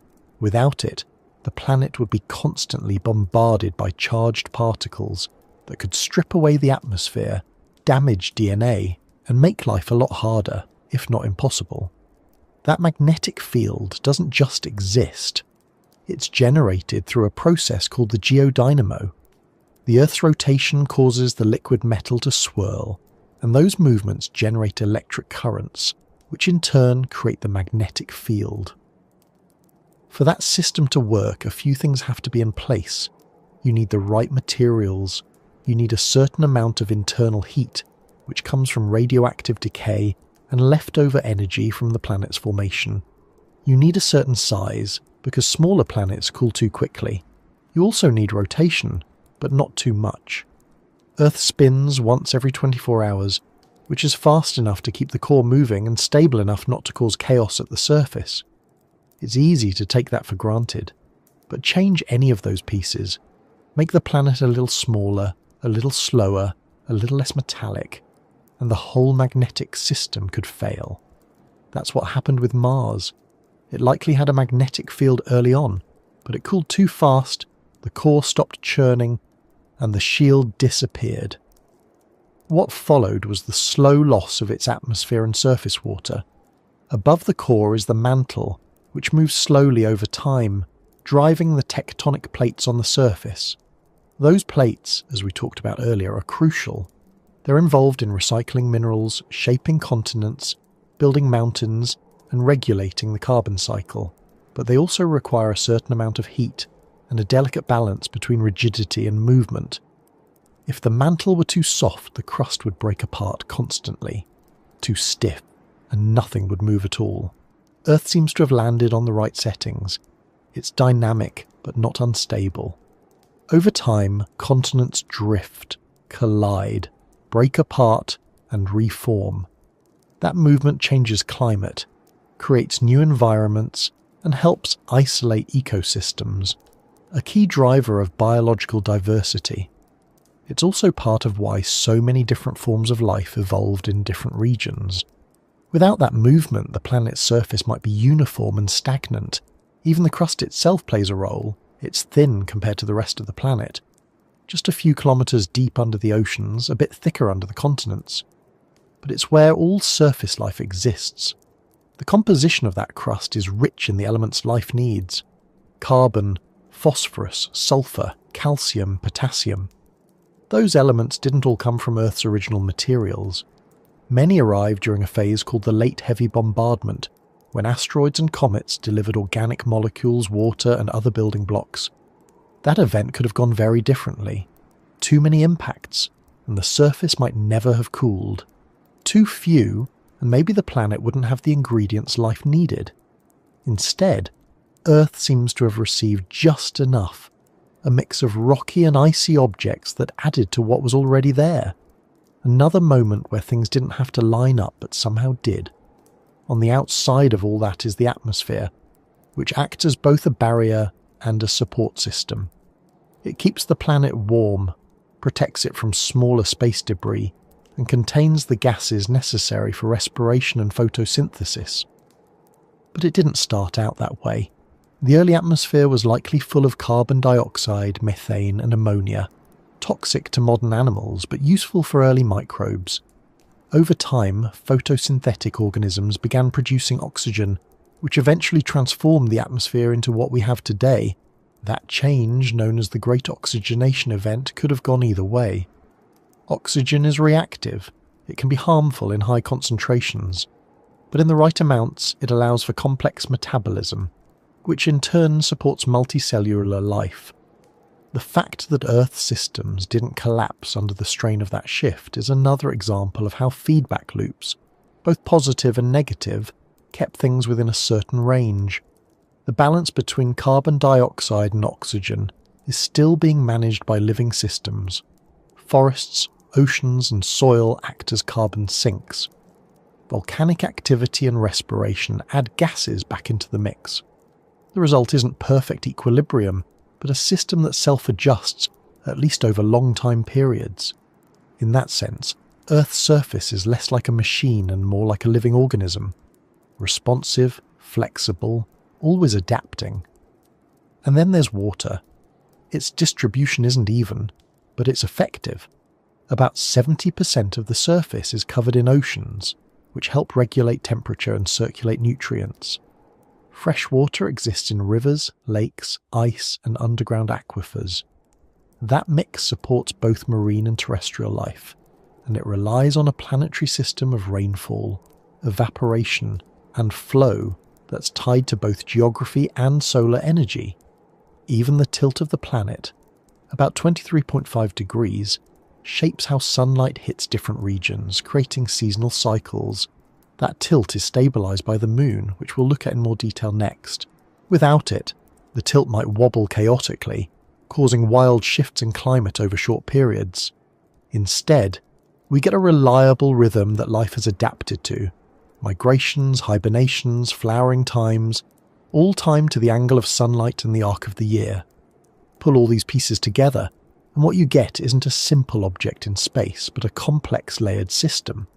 Without it, the planet would be constantly bombarded by charged particles that could strip away the atmosphere, damage DNA, and make life a lot harder, if not impossible. That magnetic field doesn't just exist. It's generated through a process called the geodynamo. The Earth's rotation causes the liquid metal to swirl, and those movements generate electric currents, which in turn create the magnetic field. For that system to work, a few things have to be in place. You need the right materials. You need a certain amount of internal heat, which comes from radioactive decay and leftover energy from the planet's formation. You need a certain size, because smaller planets cool too quickly. You also need rotation, but not too much. Earth spins once every 24 hours, which is fast enough to keep the core moving and stable enough not to cause chaos at the surface. It's easy to take that for granted, but change any of those pieces. Make the planet a little smaller, a little slower, a little less metallic, and the whole magnetic system could fail. That's what happened with Mars. It likely had a magnetic field early on, but it cooled too fast, the core stopped churning, and the shield disappeared. What followed was the slow loss of its atmosphere and surface water. Above the core is the mantle, which moves slowly over time, driving the tectonic plates on the surface. Those plates, as we talked about earlier, are crucial. They're involved in recycling minerals, shaping continents, building mountains, and regulating the carbon cycle, but they also require a certain amount of heat and a delicate balance between rigidity and movement. If the mantle were too soft, the crust would break apart constantly. Too stiff, and nothing would move at all. Earth seems to have landed on the right settings. It's dynamic, but not unstable. Over time, continents drift, collide, break apart, and reform. That movement changes climate, creates new environments, and helps isolate ecosystems, a key driver of biological diversity. It's also part of why so many different forms of life evolved in different regions. Without that movement, the planet's surface might be uniform and stagnant. Even the crust itself plays a role. It's thin compared to the rest of the planet. Just a few kilometers deep under the oceans, a bit thicker under the continents. But it's where all surface life exists. The composition of that crust is rich in the elements life needs. Carbon, phosphorus, sulfur, calcium, potassium. Those elements didn't all come from Earth's original materials. Many arrived during a phase called the Late Heavy Bombardment, when asteroids and comets delivered organic molecules, water, and other building blocks. That event could have gone very differently. Too many impacts, and the surface might never have cooled. Too few, and maybe the planet wouldn't have the ingredients life needed. Instead, Earth seems to have received just enough, a mix of rocky and icy objects that added to what was already there. Another moment where things didn't have to line up but somehow did. On the outside of all that is the atmosphere, which acts as both a barrier and a support system. It keeps the planet warm, protects it from smaller space debris, and contains the gases necessary for respiration and photosynthesis. But it didn't start out that way. The early atmosphere was likely full of carbon dioxide, methane, and ammonia, toxic to modern animals but useful for early microbes. Over time, photosynthetic organisms began producing oxygen, which eventually transformed the atmosphere into what we have today. That change, known as the Great Oxygenation Event, could have gone either way. Oxygen is reactive. It can be harmful in high concentrations, but in the right amounts it allows for complex metabolism, which in turn supports multicellular life. The fact that Earth's systems didn't collapse under the strain of that shift is another example of how feedback loops, both positive and negative, kept things within a certain range. The balance between carbon dioxide and oxygen is still being managed by living systems. Forests, oceans, and soil act as carbon sinks. Volcanic activity and respiration add gases back into the mix. The result isn't perfect equilibrium, but a system that self-adjusts, at least over long time periods. In that sense, Earth's surface is less like a machine and more like a living organism. Responsive, flexible, always adapting. And then there's water. Its distribution isn't even, but it's effective. About 70% of the surface is covered in oceans, which help regulate temperature and circulate nutrients. Fresh water exists in rivers, lakes, ice, and underground aquifers. That mix supports both marine and terrestrial life, and it relies on a planetary system of rainfall, evaporation, and flow that's tied to both geography and solar energy. Even the tilt of the planet, about 23.5 degrees, shapes how sunlight hits different regions, creating seasonal cycles. That tilt is stabilised by the moon, which we'll look at in more detail next. Without it, the tilt might wobble chaotically, causing wild shifts in climate over short periods. Instead, we get a reliable rhythm that life has adapted to. Migrations, hibernations, flowering times, all timed to the angle of sunlight and the arc of the year. Pull all these pieces together, and what you get isn't a simple object in space, but a complex layered system.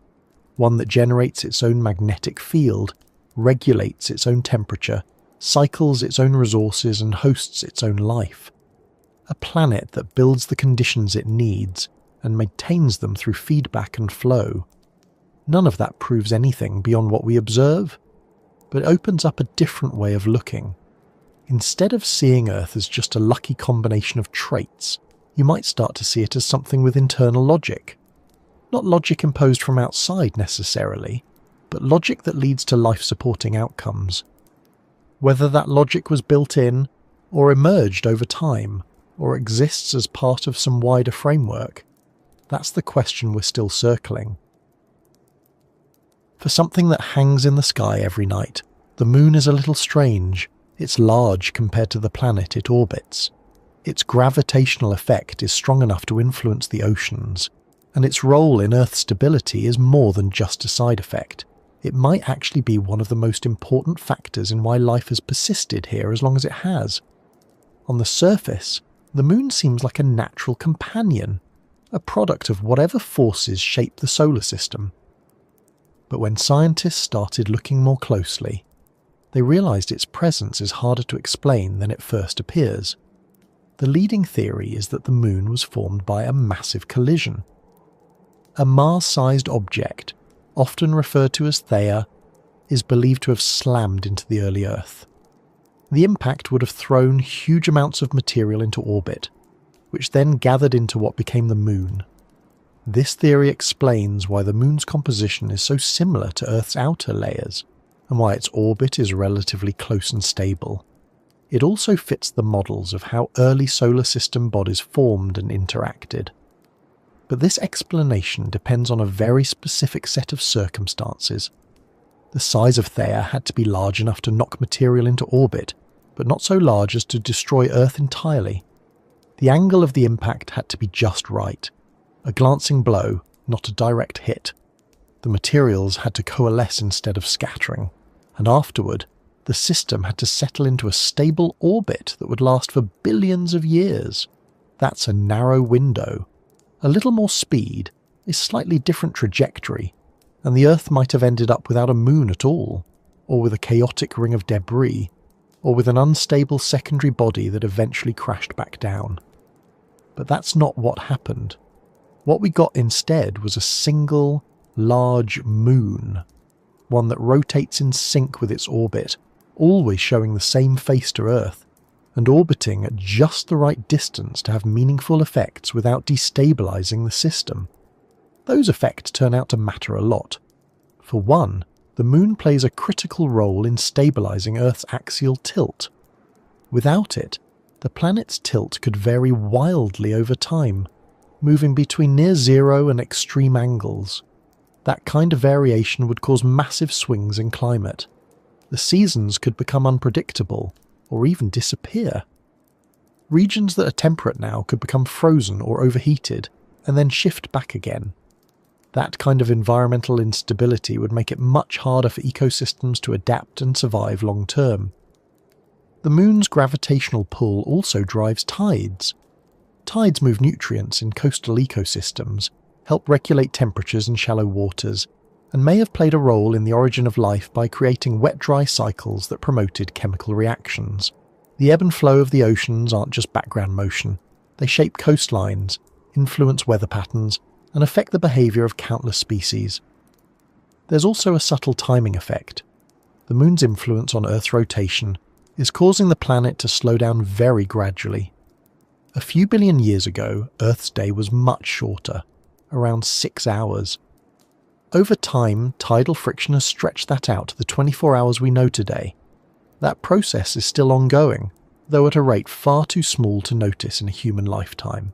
One that generates its own magnetic field, regulates its own temperature, cycles its own resources, and hosts its own life. A planet that builds the conditions it needs and maintains them through feedback and flow. None of that proves anything beyond what we observe, but it opens up a different way of looking. Instead of seeing Earth as just a lucky combination of traits, you might start to see it as something with internal logic. Not logic imposed from outside necessarily, but logic that leads to life-supporting outcomes. Whether that logic was built in, or emerged over time, or exists as part of some wider framework, that's the question we're still circling. For something that hangs in the sky every night, the moon is a little strange. It's large compared to the planet it orbits. Its gravitational effect is strong enough to influence the oceans, and its role in Earth's stability is more than just a side effect. It might actually be one of the most important factors in why life has persisted here as long as it has. On the surface, the moon seems like a natural companion, a product of whatever forces shape the solar system. But when scientists started looking more closely, they realised its presence is harder to explain than it first appears. The leading theory is that the moon was formed by a massive collision. A Mars-sized object, often referred to as Theia, is believed to have slammed into the early Earth. The impact would have thrown huge amounts of material into orbit, which then gathered into what became the moon. This theory explains why the moon's composition is so similar to Earth's outer layers, and why its orbit is relatively close and stable. It also fits the models of how early solar system bodies formed and interacted. But this explanation depends on a very specific set of circumstances. The size of Theia had to be large enough to knock material into orbit, but not so large as to destroy Earth entirely. The angle of the impact had to be just right. A glancing blow, not a direct hit. The materials had to coalesce instead of scattering, and afterward, the system had to settle into a stable orbit that would last for billions of years. That's a narrow window. A little more speed, a slightly different trajectory, and the Earth might have ended up without a moon at all, or with a chaotic ring of debris, or with an unstable secondary body that eventually crashed back down. But that's not what happened. What we got instead was a single, large moon, one that rotates in sync with its orbit, always showing the same face to Earth, and orbiting at just the right distance to have meaningful effects without destabilizing the system. Those effects turn out to matter a lot. For one, the moon plays a critical role in stabilizing Earth's axial tilt. Without it, the planet's tilt could vary wildly over time, moving between near zero and extreme angles. That kind of variation would cause massive swings in climate. The seasons could become unpredictable, or even disappear. Regions that are temperate now could become frozen or overheated, and then shift back again. That kind of environmental instability would make it much harder for ecosystems to adapt and survive long term. The moon's gravitational pull also drives tides. Tides move nutrients in coastal ecosystems, help regulate temperatures in shallow waters, and may have played a role in the origin of life by creating wet-dry cycles that promoted chemical reactions. The ebb and flow of the oceans aren't just background motion. They shape coastlines, influence weather patterns, and affect the behaviour of countless species. There's also a subtle timing effect. The moon's influence on Earth's rotation is causing the planet to slow down very gradually. A few billion years ago, Earth's day was much shorter, around 6 hours. Over time, tidal friction has stretched that out to the 24 hours we know today. That process is still ongoing, though at a rate far too small to notice in a human lifetime.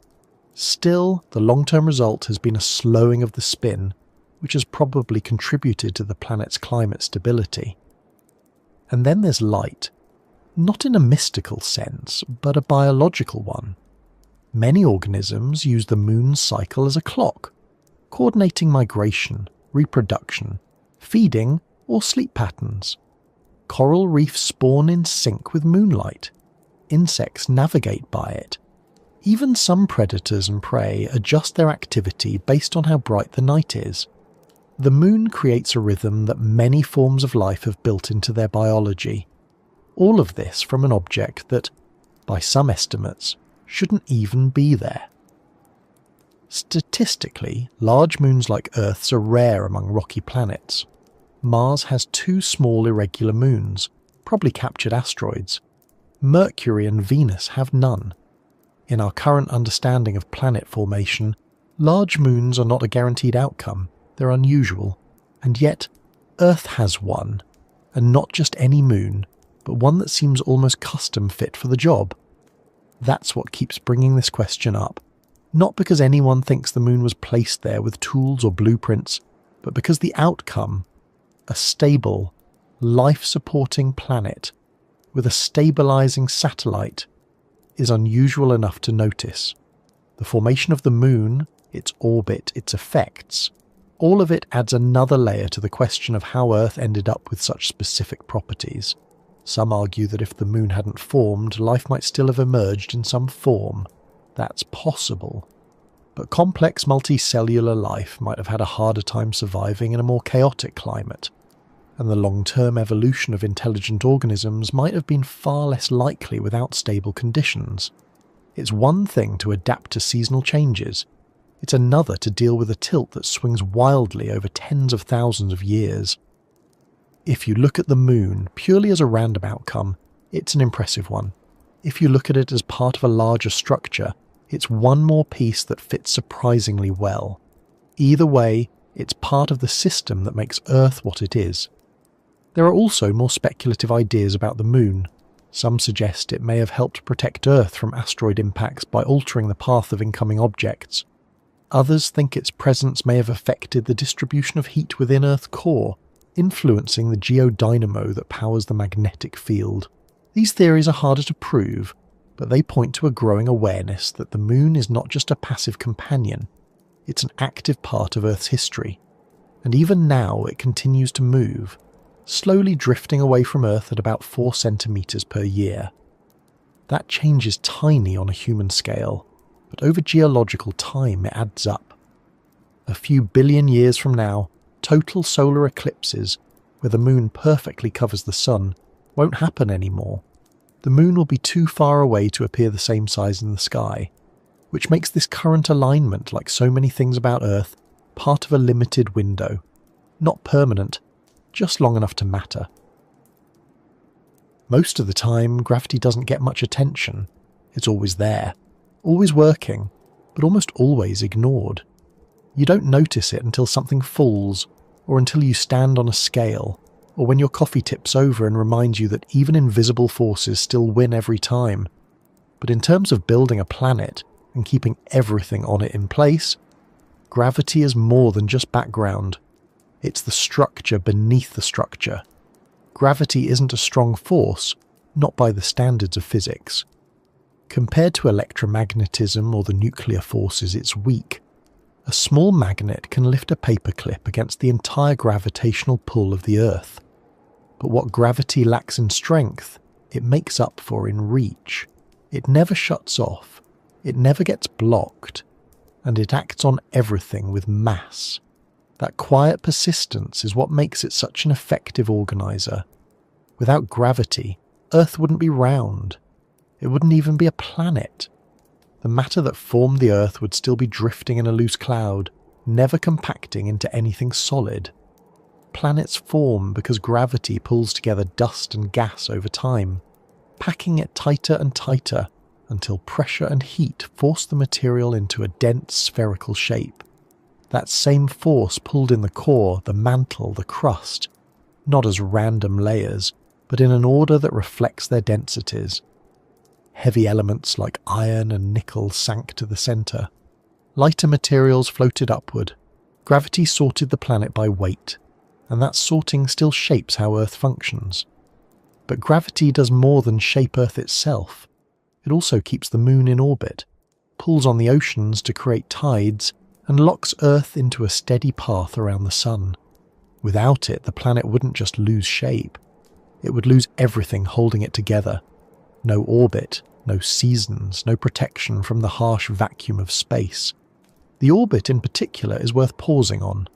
Still, the long-term result has been a slowing of the spin, which has probably contributed to the planet's climate stability. And then there's light. Not in a mystical sense, but a biological one. Many organisms use the moon's cycle as a clock, coordinating migration, reproduction, feeding, or sleep patterns. Coral reefs spawn in sync with moonlight. Insects navigate by it. Even some predators and prey adjust their activity based on how bright the night is. The moon creates a rhythm that many forms of life have built into their biology. All of this from an object that, by some estimates, shouldn't even be there. Statistically, large moons like Earth's are rare among rocky planets. Mars has 2 small irregular moons, probably captured asteroids. Mercury and Venus have none. In our current understanding of planet formation, large moons are not a guaranteed outcome, they're unusual. And yet, Earth has one, and not just any moon, but one that seems almost custom fit for the job. That's what keeps bringing this question up, not because anyone thinks the moon was placed there with tools or blueprints, but because the outcome, a stable, life-supporting planet with a stabilizing satellite, is unusual enough to notice. The formation of the moon, its orbit, its effects, all of it adds another layer to the question of how Earth ended up with such specific properties. Some argue that if the moon hadn't formed, life might still have emerged in some form. That's possible. But complex multicellular life might have had a harder time surviving in a more chaotic climate, and the long-term evolution of intelligent organisms might have been far less likely without stable conditions. It's one thing to adapt to seasonal changes. It's another to deal with a tilt that swings wildly over tens of thousands of years. If you look at the moon purely as a random outcome, it's an impressive one. If you look at it as part of a larger structure, it's one more piece that fits surprisingly well. Either way, it's part of the system that makes Earth what it is. There are also more speculative ideas about the moon. Some suggest it may have helped protect Earth from asteroid impacts by altering the path of incoming objects. Others think its presence may have affected the distribution of heat within Earth's core, influencing the geodynamo that powers the magnetic field. These theories are harder to prove, but they point to a growing awareness that the Moon is not just a passive companion, it's an active part of Earth's history. And even now it continues to move, slowly drifting away from Earth at about 4 centimeters per year. That change is tiny on a human scale, but over geological time it adds up. A few billion years from now, total solar eclipses, where the Moon perfectly covers the Sun, won't happen anymore. The Moon will be too far away to appear the same size in the sky, which makes this current alignment, like so many things about Earth, part of a limited window. Not permanent, just long enough to matter. Most of the time, gravity doesn't get much attention. It's always there, always working, but almost always ignored. You don't notice it until something falls, or until you stand on a scale, or when your coffee tips over and reminds you that even invisible forces still win every time. But in terms of building a planet and keeping everything on it in place, gravity is more than just background. It's the structure beneath the structure. Gravity isn't a strong force, not by the standards of physics. Compared to electromagnetism or the nuclear forces, it's weak. A small magnet can lift a paperclip against the entire gravitational pull of the Earth. But what gravity lacks in strength, it makes up for in reach. It never shuts off, it never gets blocked, and it acts on everything with mass. That quiet persistence is what makes it such an effective organizer. Without gravity, Earth wouldn't be round. It wouldn't even be a planet. The matter that formed the Earth would still be drifting in a loose cloud, never compacting into anything solid. Planets form because gravity pulls together dust and gas over time, packing it tighter and tighter until pressure and heat force the material into a dense spherical shape. That same force pulled in the core, the mantle, the crust, not as random layers, but in an order that reflects their densities. Heavy elements like iron and nickel sank to the centre. Lighter materials floated upward. Gravity sorted the planet by weight, and that sorting still shapes how Earth functions. But gravity does more than shape Earth itself. It also keeps the Moon in orbit, pulls on the oceans to create tides, and locks Earth into a steady path around the Sun. Without it, the planet wouldn't just lose shape. It would lose everything holding it together. No orbit, no seasons, no protection from the harsh vacuum of space. The orbit in particular is worth pausing on.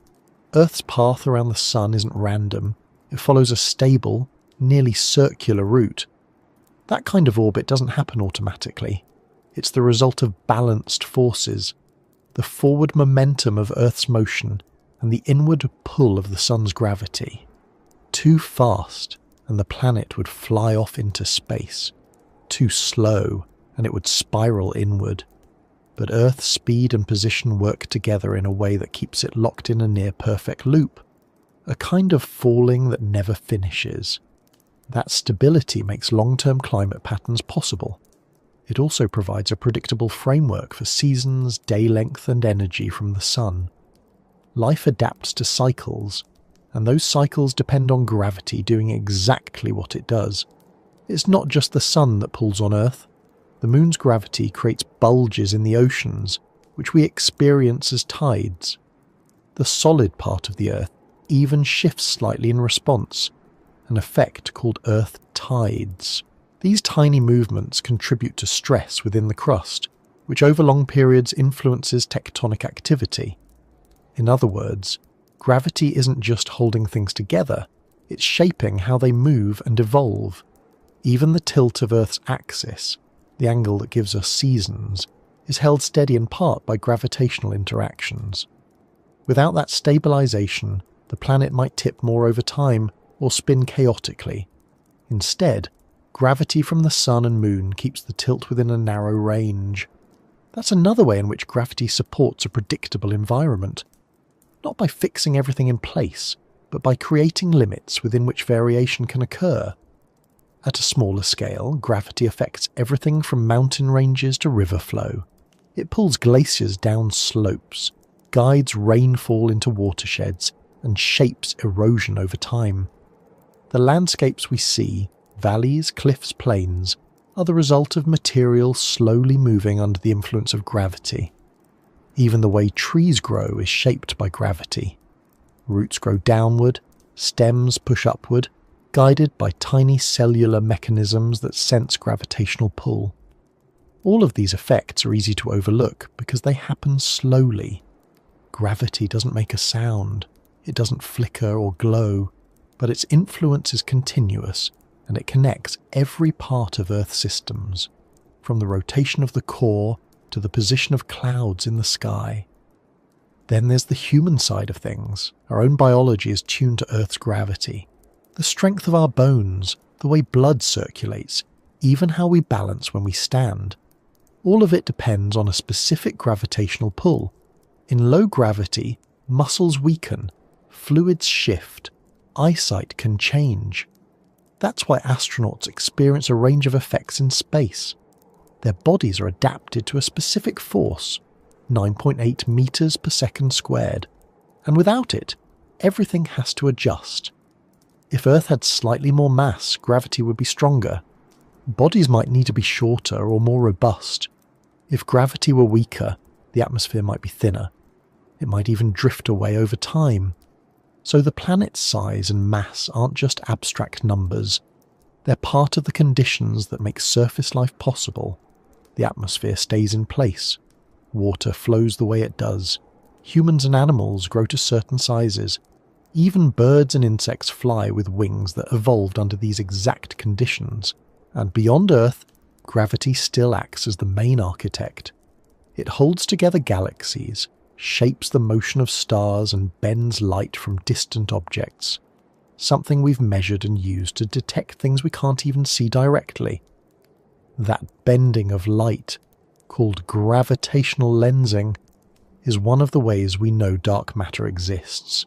Earth's path around the Sun isn't random. It follows a stable, nearly circular route. That kind of orbit doesn't happen automatically. It's the result of balanced forces, the forward momentum of Earth's motion and the inward pull of the Sun's gravity. Too fast, and the planet would fly off into space. Too slow, and it would spiral inward. But Earth's speed and position work together in a way that keeps it locked in a near-perfect loop, a kind of falling that never finishes. That stability makes long-term climate patterns possible. It also provides a predictable framework for seasons, day length, and energy from the Sun. Life adapts to cycles, and those cycles depend on gravity doing exactly what it does. It's not just the Sun that pulls on Earth. The Moon's gravity creates bulges in the oceans, which we experience as tides. The solid part of the Earth even shifts slightly in response, an effect called Earth tides. These tiny movements contribute to stress within the crust, which over long periods influences tectonic activity. In other words, gravity isn't just holding things together, it's shaping how they move and evolve. Even the tilt of Earth's axis, the angle that gives us seasons, is held steady in part by gravitational interactions. Without that stabilization, the planet might tip more over time or spin chaotically. Instead, gravity from the Sun and Moon keeps the tilt within a narrow range. That's another way in which gravity supports a predictable environment. Not by fixing everything in place, but by creating limits within which variation can occur. At a smaller scale, gravity affects everything from mountain ranges to river flow. It pulls glaciers down slopes, guides rainfall into watersheds, and shapes erosion over time. The landscapes we see, valleys, cliffs, plains, are the result of material slowly moving under the influence of gravity. Even the way trees grow is shaped by gravity. Roots grow downward, stems push upward, guided by tiny cellular mechanisms that sense gravitational pull. All of these effects are easy to overlook because they happen slowly. Gravity doesn't make a sound, it doesn't flicker or glow, but its influence is continuous and it connects every part of Earth's systems, from the rotation of the core to the position of clouds in the sky. Then there's the human side of things. Our own biology is tuned to Earth's gravity. The strength of our bones, the way blood circulates, even how we balance when we stand. All of it depends on a specific gravitational pull. In low gravity, muscles weaken, fluids shift, eyesight can change. That's why astronauts experience a range of effects in space. Their bodies are adapted to a specific force, 9.8 meters per second squared, and without it, everything has to adjust. If Earth had slightly more mass, gravity would be stronger. Bodies might need to be shorter or more robust. If gravity were weaker, the atmosphere might be thinner. It might even drift away over time. So the planet's size and mass aren't just abstract numbers. They're part of the conditions that make surface life possible. The atmosphere stays in place. Water flows the way it does. Humans and animals grow to certain sizes. Even birds and insects fly with wings that evolved under these exact conditions. And beyond Earth, gravity still acts as the main architect. It holds together galaxies, shapes the motion of stars, and bends light from distant objects. Something we've measured and used to detect things we can't even see directly. That bending of light, called gravitational lensing, is one of the ways we know dark matter exists.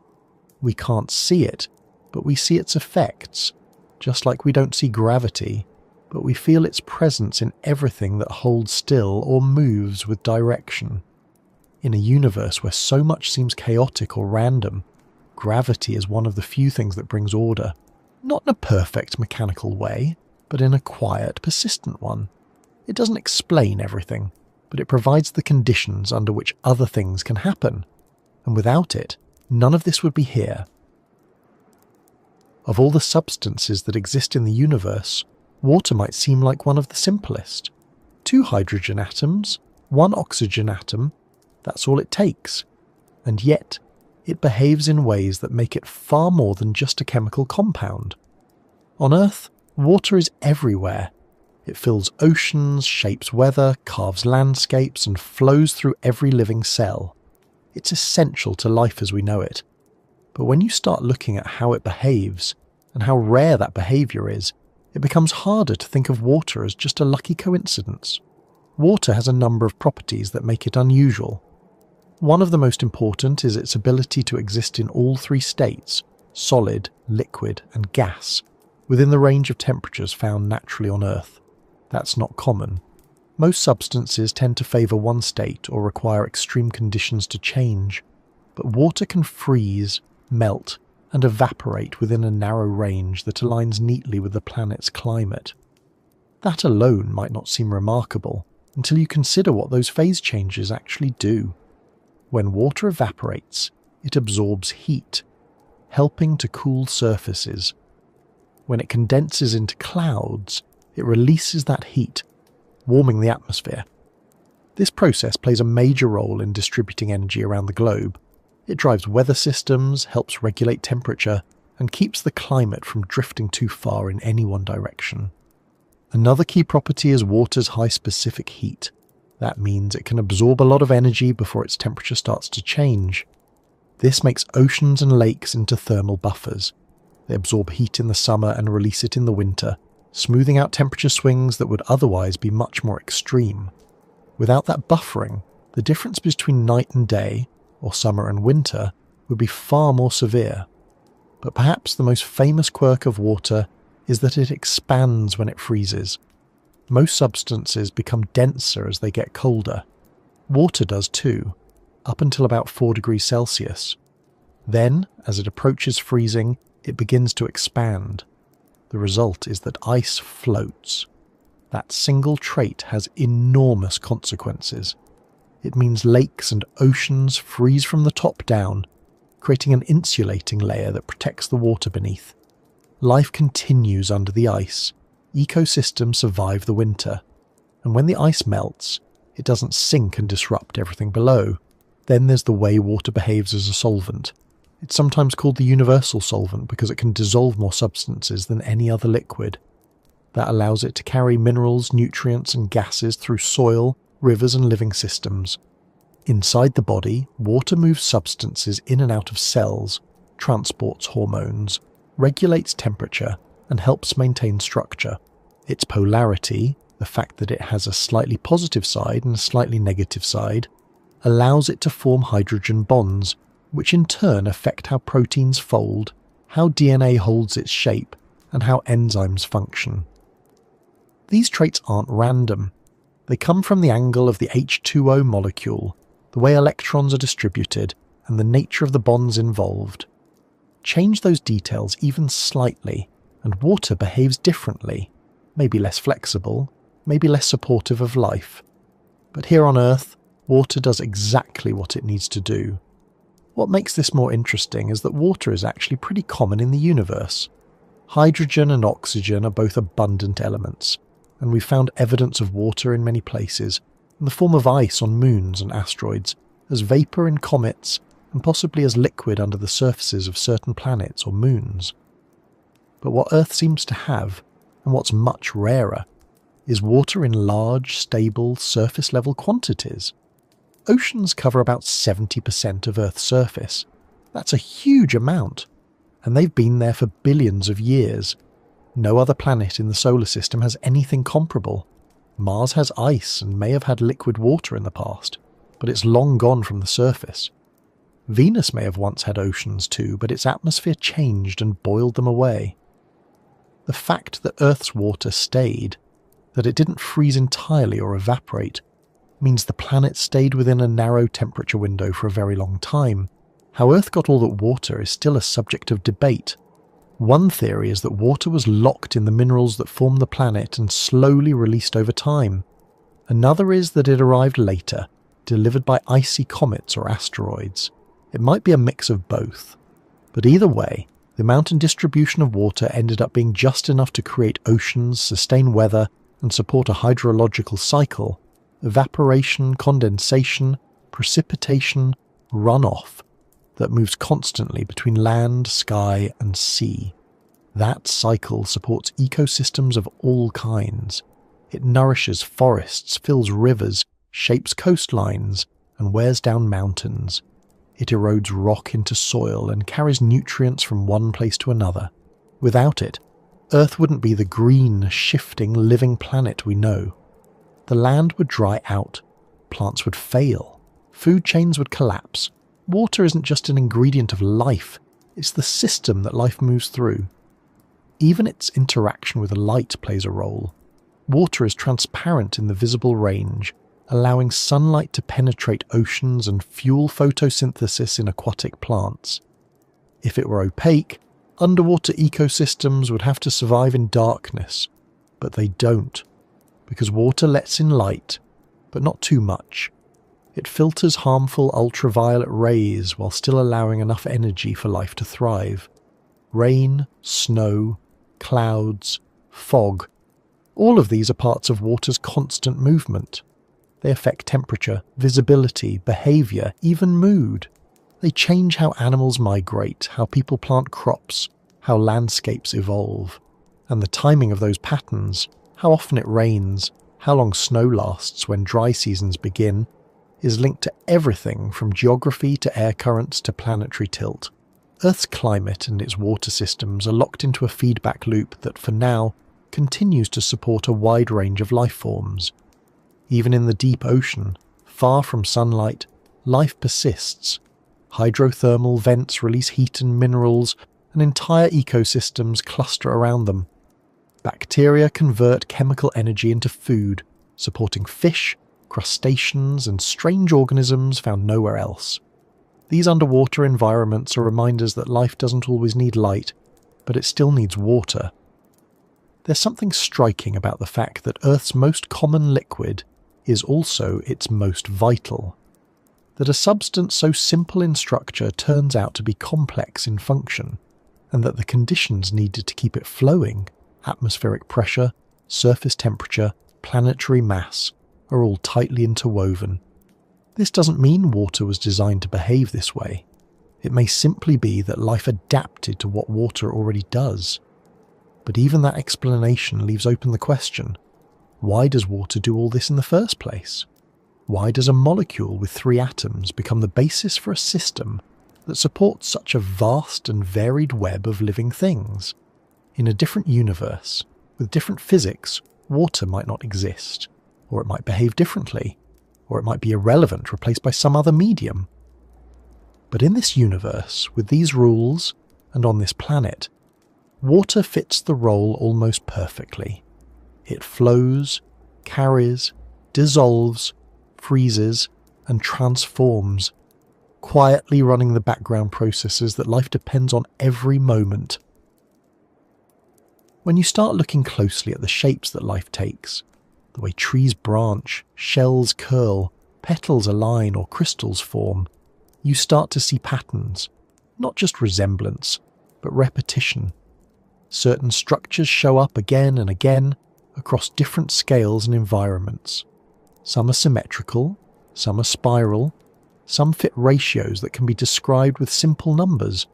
We can't see it, but we see its effects, just like we don't see gravity, but we feel its presence in everything that holds still or moves with direction. In a universe where so much seems chaotic or random, gravity is one of the few things that brings order, not in a perfect mechanical way, but in a quiet, persistent one. It doesn't explain everything, but it provides the conditions under which other things can happen, and without it, none of this would be here. Of all the substances that exist in the universe, water might seem like one of the simplest. 2 hydrogen atoms, 1 oxygen atom, that's all it takes. And yet, it behaves in ways that make it far more than just a chemical compound. On Earth, water is everywhere. It fills oceans, shapes weather, carves landscapes, and flows through every living cell. It's essential to life as we know it. But when you start looking at how it behaves, and how rare that behaviour is, it becomes harder to think of water as just a lucky coincidence. Water has a number of properties that make it unusual. One of the most important is its ability to exist in all 3 states, solid, liquid, and gas, within the range of temperatures found naturally on Earth. That's not common. Most substances tend to favour one state or require extreme conditions to change, but water can freeze, melt, and evaporate within a narrow range that aligns neatly with the planet's climate. That alone might not seem remarkable until you consider what those phase changes actually do. When water evaporates, it absorbs heat, helping to cool surfaces. When it condenses into clouds, it releases that heat, warming the atmosphere. This process plays a major role in distributing energy around the globe. It drives weather systems, helps regulate temperature, and keeps the climate from drifting too far in any one direction. Another key property is water's high specific heat. That means it can absorb a lot of energy before its temperature starts to change. This makes oceans and lakes into thermal buffers. They absorb heat in the summer and release it in the winter, smoothing out temperature swings that would otherwise be much more extreme. Without that buffering, the difference between night and day, or summer and winter, would be far more severe. But perhaps the most famous quirk of water is that it expands when it freezes. Most substances become denser as they get colder. Water does too, up until about 4 degrees Celsius. Then, as it approaches freezing, it begins to expand. The result is that ice floats. That single trait has enormous consequences. It means lakes and oceans freeze from the top down, creating an insulating layer that protects the water beneath. Life continues under the ice. Ecosystems survive the winter. And when the ice melts, it doesn't sink and disrupt everything below. Then there's the way water behaves as a solvent. It's sometimes called the universal solvent because it can dissolve more substances than any other liquid. That allows it to carry minerals, nutrients and gases through soil, rivers and living systems. Inside the body, water moves substances in and out of cells, transports hormones, regulates temperature, and helps maintain structure. Its polarity, the fact that it has a slightly positive side and a slightly negative side, allows it to form hydrogen bonds, which in turn affect how proteins fold, how DNA holds its shape, and how enzymes function. These traits aren't random. They come from the angle of the H2O molecule, the way electrons are distributed, and the nature of the bonds involved. Change those details even slightly, and water behaves differently, maybe less flexible, maybe less supportive of life. But here on Earth, water does exactly what it needs to do. What makes this more interesting is that water is actually pretty common in the universe. Hydrogen and oxygen are both abundant elements, and we've found evidence of water in many places, in the form of ice on moons and asteroids, as vapour in comets, and possibly as liquid under the surfaces of certain planets or moons. But what Earth seems to have, and what's much rarer, is water in large, stable, surface-level quantities. Oceans cover about 70% of Earth's surface. That's a huge amount, and they've been there for billions of years. No other planet in the solar system has anything comparable. Mars has ice and may have had liquid water in the past, but it's long gone from the surface. Venus may have once had oceans too, but its atmosphere changed and boiled them away. The fact that Earth's water stayed, that it didn't freeze entirely or evaporate, means the planet stayed within a narrow temperature window for a very long time. How Earth got all that water is still a subject of debate. One theory is that water was locked in the minerals that form the planet and slowly released over time. Another is that it arrived later, delivered by icy comets or asteroids. It might be a mix of both. But either way, the amount and distribution of water ended up being just enough to create oceans, sustain weather, and support a hydrological cycle: evaporation, condensation, precipitation, runoff, that moves constantly between land, sky, and sea. That cycle supports ecosystems of all kinds. It nourishes forests, fills rivers, shapes coastlines, and wears down mountains. It erodes rock into soil and carries nutrients from one place to another. Without it, Earth wouldn't be the green, shifting, living planet we know. The land would dry out, plants would fail, food chains would collapse. Water isn't just an ingredient of life, it's the system that life moves through. Even its interaction with light plays a role. Water is transparent in the visible range, allowing sunlight to penetrate oceans and fuel photosynthesis in aquatic plants. If it were opaque, underwater ecosystems would have to survive in darkness, but they don't, because water lets in light, but not too much. It filters harmful ultraviolet rays while still allowing enough energy for life to thrive. Rain, snow, clouds, fog, all of these are parts of water's constant movement. They affect temperature, visibility, behaviour, even mood. They change how animals migrate, how people plant crops, how landscapes evolve. And the timing of those patterns, how often it rains, how long snow lasts when dry seasons begin, is linked to everything from geography to air currents to planetary tilt. Earth's climate and its water systems are locked into a feedback loop that, for now, continues to support a wide range of life forms. Even in the deep ocean, far from sunlight, life persists. Hydrothermal vents release heat and minerals, and entire ecosystems cluster around them. Bacteria convert chemical energy into food, supporting fish, crustaceans, and strange organisms found nowhere else. These underwater environments are reminders that life doesn't always need light, but it still needs water. There's something striking about the fact that Earth's most common liquid is also its most vital. That a substance so simple in structure turns out to be complex in function, and that the conditions needed to keep it flowing, atmospheric pressure, surface temperature, planetary mass, are all tightly interwoven. This doesn't mean water was designed to behave this way. It may simply be that life adapted to what water already does. But even that explanation leaves open the question, why does water do all this in the first place? Why does a molecule with 3 atoms become the basis for a system that supports such a vast and varied web of living things? In a different universe, with different physics, water might not exist, or it might behave differently, or it might be irrelevant, replaced by some other medium. But in this universe, with these rules, and on this planet, water fits the role almost perfectly. It flows, carries, dissolves, freezes, and transforms, quietly running the background processes that life depends on every moment. When you start looking closely at the shapes that life takes, the way trees branch, shells curl, petals align, or crystals form, you start to see patterns, not just resemblance, but repetition. Certain structures show up again and again across different scales and environments. Some are symmetrical, some are spiral, some fit ratios that can be described with simple numbers.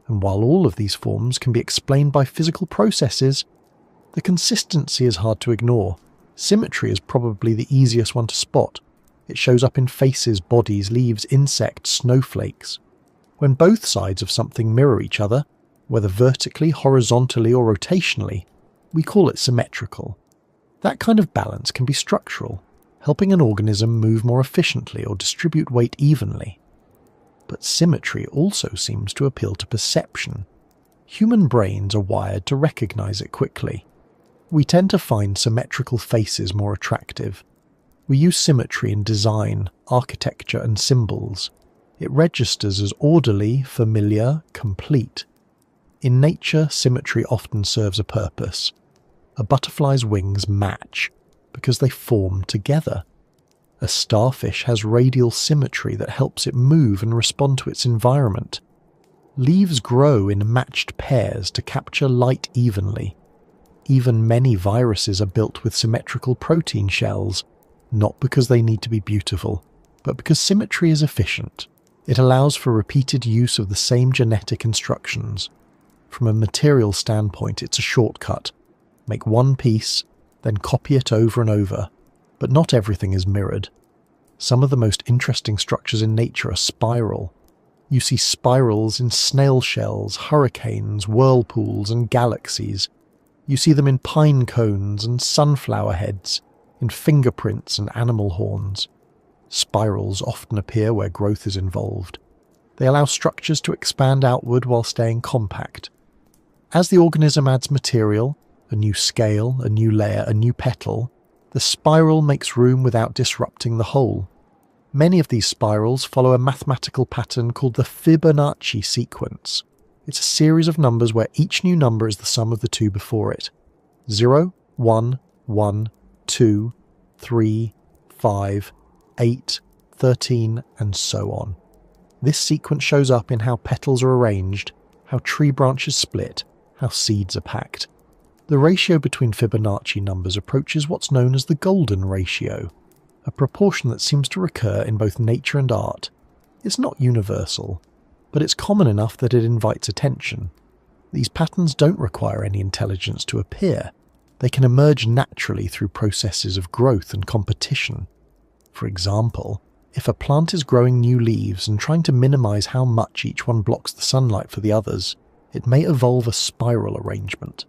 And while all of these forms can be explained by physical processes, the consistency is hard to ignore. Symmetry is probably the easiest one to spot. It shows up in faces, bodies, leaves, insects, snowflakes. When both sides of something mirror each other, whether vertically, horizontally, or rotationally, we call it symmetrical. That kind of balance can be structural, helping an organism move more efficiently or distribute weight evenly. But symmetry also seems to appeal to perception. Human brains are wired to recognize it quickly. We tend to find symmetrical faces more attractive. We use symmetry in design, architecture, and symbols. It registers as orderly, familiar, complete. In nature, symmetry often serves a purpose. A butterfly's wings match because they form together. A starfish has radial symmetry that helps it move and respond to its environment. Leaves grow in matched pairs to capture light evenly. Even many viruses are built with symmetrical protein shells, not because they need to be beautiful, but because symmetry is efficient. It allows for repeated use of the same genetic instructions. From a material standpoint, it's a shortcut. Make one piece, then copy it over and over. But not everything is mirrored. Some of the most interesting structures in nature are spiral. You see spirals in snail shells, hurricanes, whirlpools, and galaxies. You see them in pine cones and sunflower heads, in fingerprints and animal horns. Spirals often appear where growth is involved. They allow structures to expand outward while staying compact. As the organism adds material, a new scale, a new layer, a new petal, the spiral makes room without disrupting the whole. Many of these spirals follow a mathematical pattern called the Fibonacci sequence. It's a series of numbers where each new number is the sum of the two before it. 0, 1, 1, 2, 3, 5, 8, 13, and so on. This sequence shows up in how petals are arranged, how tree branches split, how seeds are packed. The ratio between Fibonacci numbers approaches what's known as the golden ratio, a proportion that seems to recur in both nature and art. It's not universal, but it's common enough that it invites attention. These patterns don't require any intelligence to appear. They can emerge naturally through processes of growth and competition. For example, if a plant is growing new leaves and trying to minimize how much each one blocks the sunlight for the others, it may evolve a spiral arrangement.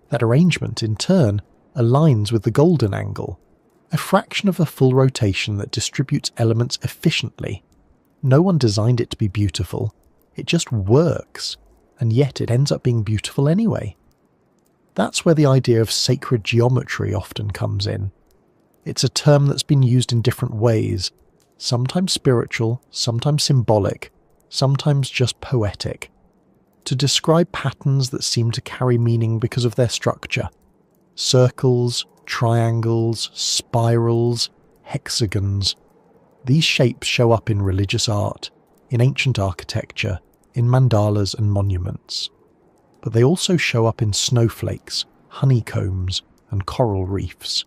That arrangement, in turn, aligns with the golden angle, a fraction of a full rotation that distributes elements efficiently. No one designed it to be beautiful. It just works, and yet it ends up being beautiful anyway. That's where the idea of sacred geometry often comes in. It's a term that's been used in different ways, sometimes spiritual, sometimes symbolic, sometimes just poetic, to describe patterns that seem to carry meaning because of their structure. Circles, triangles, spirals, hexagons. These shapes show up in religious art, in ancient architecture, in mandalas and monuments. But they also show up in snowflakes, honeycombs, and coral reefs.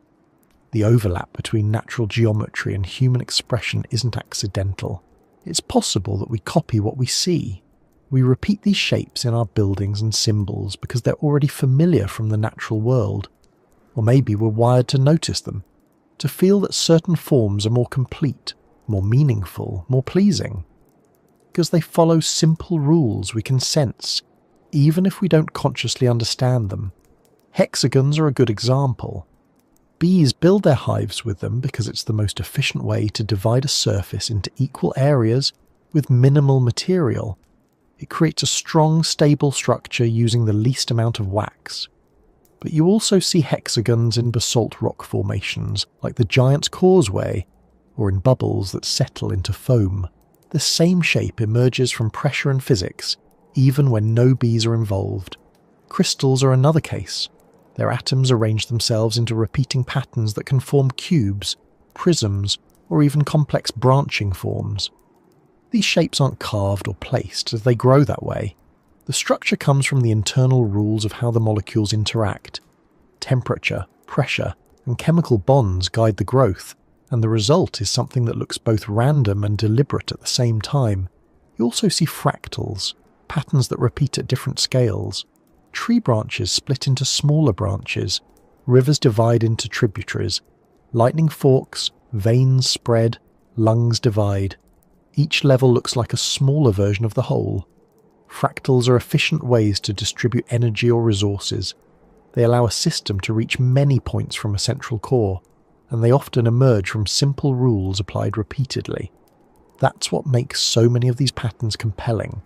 The overlap between natural geometry and human expression isn't accidental. It's possible that we copy what we see. We repeat these shapes in our buildings and symbols because they're already familiar from the natural world. Or maybe we're wired to notice them, to feel that certain forms are more complete, more meaningful, more pleasing. Because they follow simple rules we can sense, even if we don't consciously understand them. Hexagons are a good example. Bees build their hives with them because it's the most efficient way to divide a surface into equal areas with minimal material. It creates a strong, stable structure using the least amount of wax. But you also see hexagons in basalt rock formations, like the Giant's Causeway, or in bubbles that settle into foam. The same shape emerges from pressure and physics, even when no bees are involved. Crystals are another case. Their atoms arrange themselves into repeating patterns that can form cubes, prisms, or even complex branching forms. These shapes aren't carved or placed as they grow that way. The structure comes from the internal rules of how the molecules interact. Temperature, pressure, and chemical bonds guide the growth, and the result is something that looks both random and deliberate at the same time. You also see fractals, patterns that repeat at different scales. Tree branches split into smaller branches, rivers divide into tributaries, lightning forks, veins spread, lungs divide. Each level looks like a smaller version of the whole. Fractals are efficient ways to distribute energy or resources. They allow a system to reach many points from a central core, and they often emerge from simple rules applied repeatedly. That's what makes so many of these patterns compelling.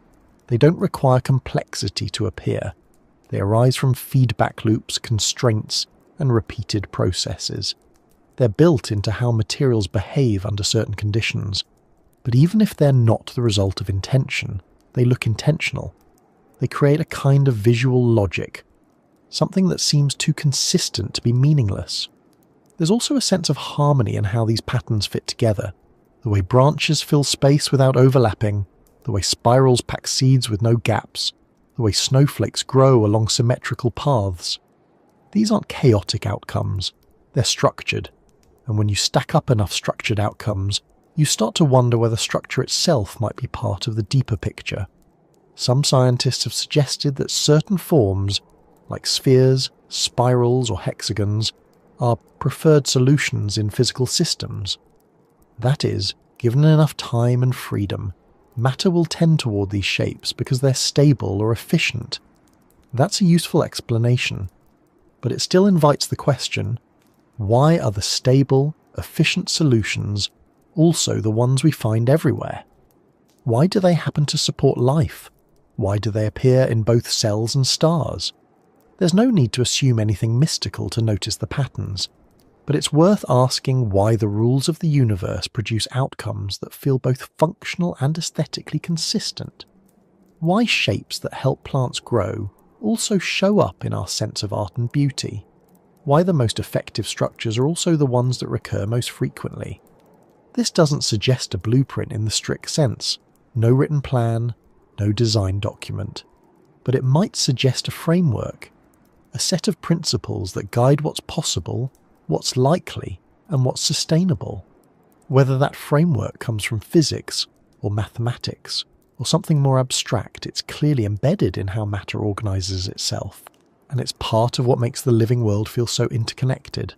They don't require complexity to appear. They arise from feedback loops, constraints, and repeated processes. They're built into how materials behave under certain conditions. But even if they're not the result of intention, they look intentional. They create a kind of visual logic, something that seems too consistent to be meaningless. There's also a sense of harmony in how these patterns fit together. The way branches fill space without overlapping, the way spirals pack seeds with no gaps, the way snowflakes grow along symmetrical paths. These aren't chaotic outcomes, they're structured, and when you stack up enough structured outcomes, you start to wonder whether structure itself might be part of the deeper picture. Some scientists have suggested that certain forms, like spheres, spirals, or hexagons, are preferred solutions in physical systems. That is, given enough time and freedom, matter will tend toward these shapes because they're stable or efficient. That's a useful explanation, but it still invites the question, why are the stable, efficient solutions also the ones we find everywhere? Why do they happen to support life? Why do they appear in both cells and stars? There's no need to assume anything mystical to notice the patterns, but it's worth asking why the rules of the universe produce outcomes that feel both functional and aesthetically consistent. Why shapes that help plants grow also show up in our sense of art and beauty. Why the most effective structures are also the ones that recur most frequently. This doesn't suggest a blueprint in the strict sense, no written plan, no design document, but it might suggest a framework, a set of principles that guide what's possible, what's likely, and what's sustainable. Whether that framework comes from physics or mathematics or something more abstract, it's clearly embedded in how matter organizes itself, and it's part of what makes the living world feel so interconnected.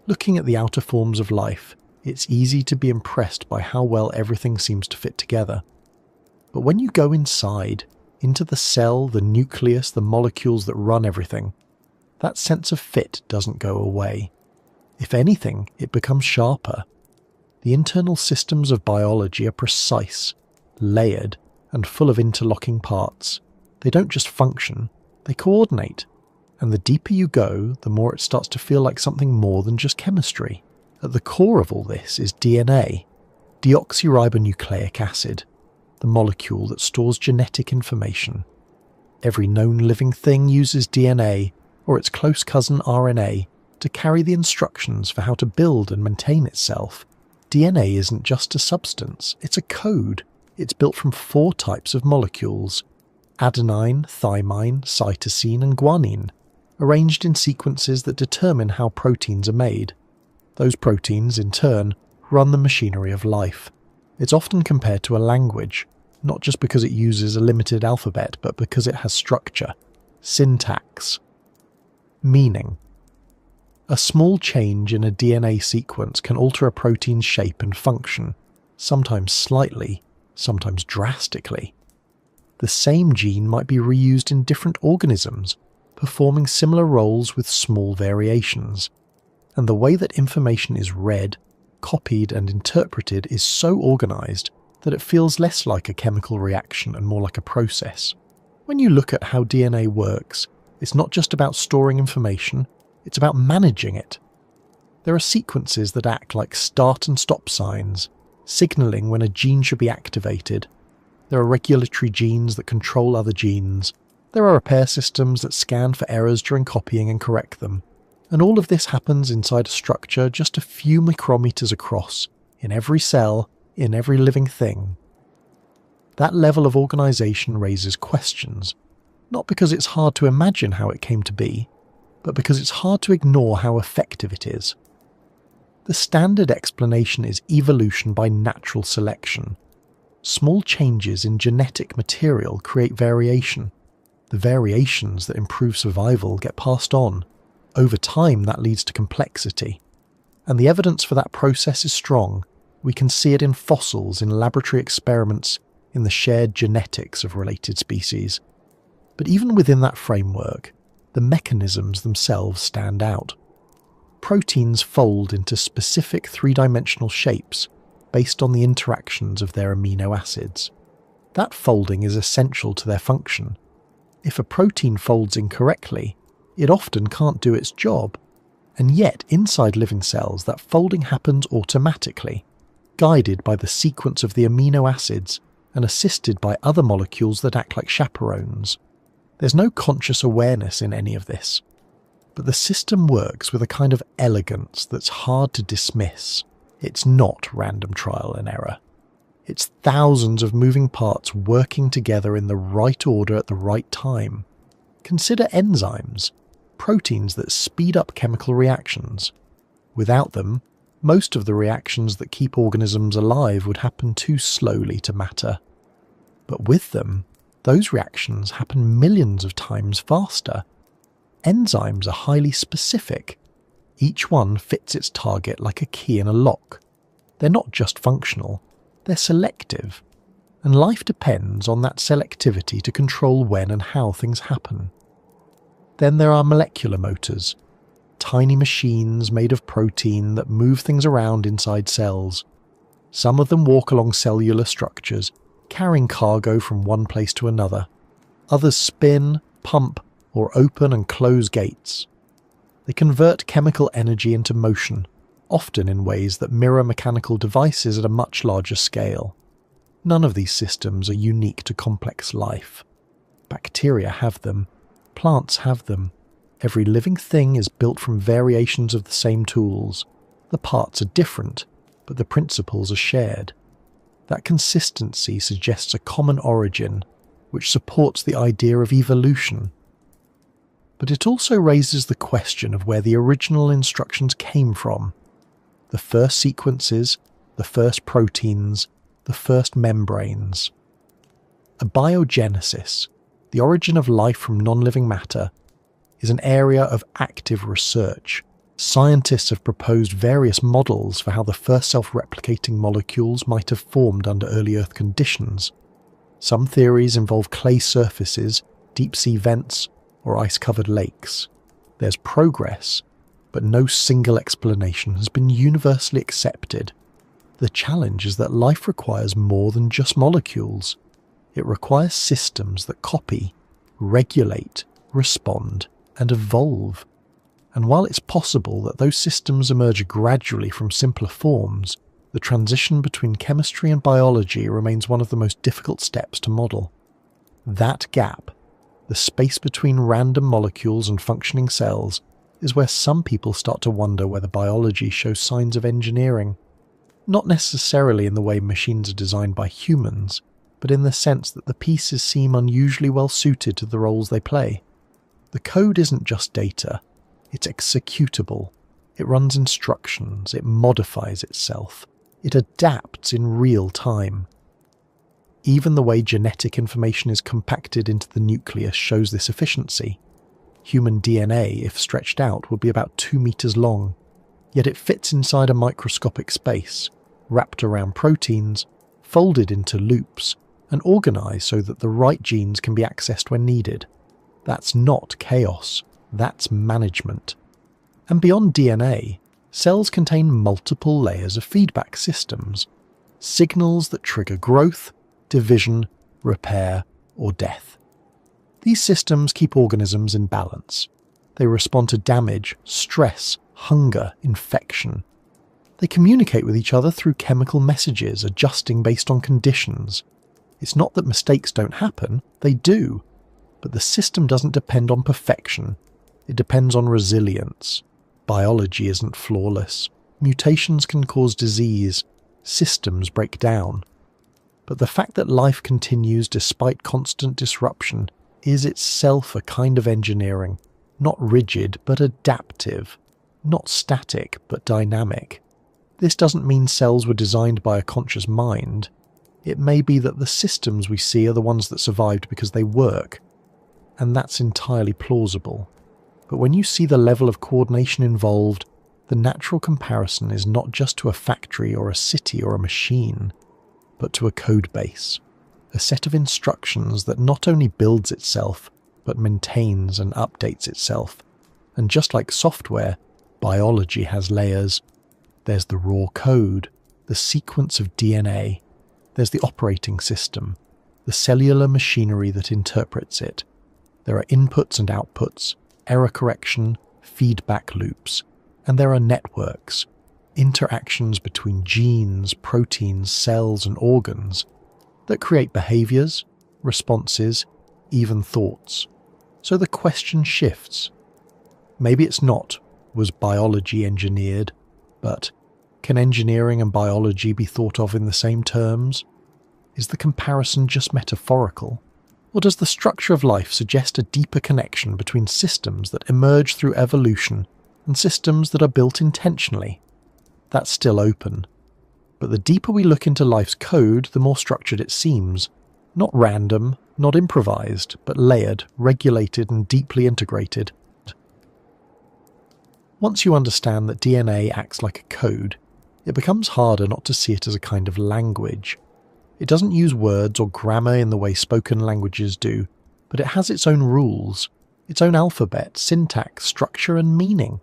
Looking at the outer forms of life, it's easy to be impressed by how well everything seems to fit together. But when you go inside, into the cell, the nucleus, the molecules that run everything, that sense of fit doesn't go away. If anything, it becomes sharper. The internal systems of biology are precise, layered, and full of interlocking parts. They don't just function, they coordinate. And the deeper you go, the more it starts to feel like something more than just chemistry. At the core of all this is DNA, deoxyribonucleic acid, the molecule that stores genetic information. Every known living thing uses DNA, or its close cousin RNA, to carry the instructions for how to build and maintain itself. DNA isn't just a substance, it's a code. It's built from 4 types of molecules: adenine, thymine, cytosine, and guanine, arranged in sequences that determine how proteins are made. Those proteins, in turn, run the machinery of life. It's often compared to a language, not just because it uses a limited alphabet, but because it has structure, syntax, meaning. A small change in a DNA sequence can alter a protein's shape and function, sometimes slightly, sometimes drastically. The same gene might be reused in different organisms, performing similar roles with small variations. And the way that information is read, copied, and interpreted is so organized that it feels less like a chemical reaction and more like a process. When you look at how DNA works, it's not just about storing information, it's about managing it. There are sequences that act like start and stop signs, signaling when a gene should be activated. There are regulatory genes that control other genes. There are repair systems that scan for errors during copying and correct them. And all of this happens inside a structure just a few micrometers across, in every cell, in every living thing. That level of organization raises questions, not because it's hard to imagine how it came to be, but because it's hard to ignore how effective it is. The standard explanation is evolution by natural selection. Small changes in genetic material create variation. The variations that improve survival get passed on. Over time, that leads to complexity. And the evidence for that process is strong. We can see it in fossils, in laboratory experiments, in the shared genetics of related species. But even within that framework, the mechanisms themselves stand out. Proteins fold into specific 3-dimensional shapes based on the interactions of their amino acids. That folding is essential to their function. If a protein folds incorrectly, it often can't do its job. And yet, inside living cells, that folding happens automatically, guided by the sequence of the amino acids and assisted by other molecules that act like chaperones. There's no conscious awareness in any of this, but the system works with a kind of elegance that's hard to dismiss. It's not random trial and error. It's thousands of moving parts working together in the right order at the right time. Consider enzymes, proteins that speed up chemical reactions. Without them, most of the reactions that keep organisms alive would happen too slowly to matter. But with them, those reactions happen millions of times faster. Enzymes are highly specific. Each one fits its target like a key in a lock. They're not just functional, they're selective. And life depends on that selectivity to control when and how things happen. Then there are molecular motors, tiny machines made of protein that move things around inside cells. Some of them walk along cellular structures, carrying cargo from one place to another. Others spin, pump, or open and close gates. They convert chemical energy into motion, often in ways that mirror mechanical devices at a much larger scale. None of these systems are unique to complex life. Bacteria have them. Plants have them. Every living thing is built from variations of the same tools. The parts are different, but the principles are shared. That consistency suggests a common origin, which supports the idea of evolution. But it also raises the question of where the original instructions came from. The first sequences, the first proteins, the first membranes. Abiogenesis, the origin of life from non-living matter, is an area of active research. Scientists have proposed various models for how the first self-replicating molecules might have formed under early Earth conditions. Some theories involve clay surfaces, deep-sea vents, or ice-covered lakes. There's progress, but no single explanation has been universally accepted. The challenge is that life requires more than just molecules. It requires systems that copy, regulate, respond, and evolve. And while it's possible that those systems emerge gradually from simpler forms, the transition between chemistry and biology remains one of the most difficult steps to model. That gap, the space between random molecules and functioning cells, is where some people start to wonder whether biology shows signs of engineering. Not necessarily in the way machines are designed by humans, but in the sense that the pieces seem unusually well suited to the roles they play. The code isn't just data, it's executable. It runs instructions, it modifies itself, it adapts in real time. Even the way genetic information is compacted into the nucleus shows this efficiency. Human DNA, if stretched out, would be about 2 meters long, yet it fits inside a microscopic space, wrapped around proteins, folded into loops, and organized so that the right genes can be accessed when needed. That's not chaos, that's management. And beyond DNA, cells contain multiple layers of feedback systems, signals that trigger growth, division, repair, or death. These systems keep organisms in balance. They respond to damage, stress, hunger, infection. They communicate with each other through chemical messages, adjusting based on conditions. It's not that mistakes don't happen, they do. But the system doesn't depend on perfection. It depends on resilience. Biology isn't flawless. Mutations can cause disease. Systems break down. But the fact that life continues despite constant disruption is itself a kind of engineering, not rigid but adaptive, not static but dynamic. This doesn't mean cells were designed by a conscious mind. It may be that the systems we see are the ones that survived because they work, and that's entirely plausible. But when you see the level of coordination involved, the natural comparison is not just to a factory or a city or a machine, but to a code base, a set of instructions that not only builds itself, but maintains and updates itself. And just like software, biology has layers. There's the raw code, the sequence of DNA. There's the operating system, the cellular machinery that interprets it. There are inputs and outputs, error correction, feedback loops, and there are networks, interactions between genes, proteins, cells, and organs that create behaviors, responses, even thoughts. So the question shifts. Maybe it's not, was biology engineered, but can engineering and biology be thought of in the same terms? Is the comparison just metaphorical? Or does the structure of life suggest a deeper connection between systems that emerge through evolution and systems that are built intentionally? That's still open. But the deeper we look into life's code, the more structured it seems. Not random, not improvised, but layered, regulated, and deeply integrated. Once you understand that DNA acts like a code, it becomes harder not to see it as a kind of language. It doesn't use words or grammar in the way spoken languages do, but it has its own rules, its own alphabet, syntax, structure, and meaning.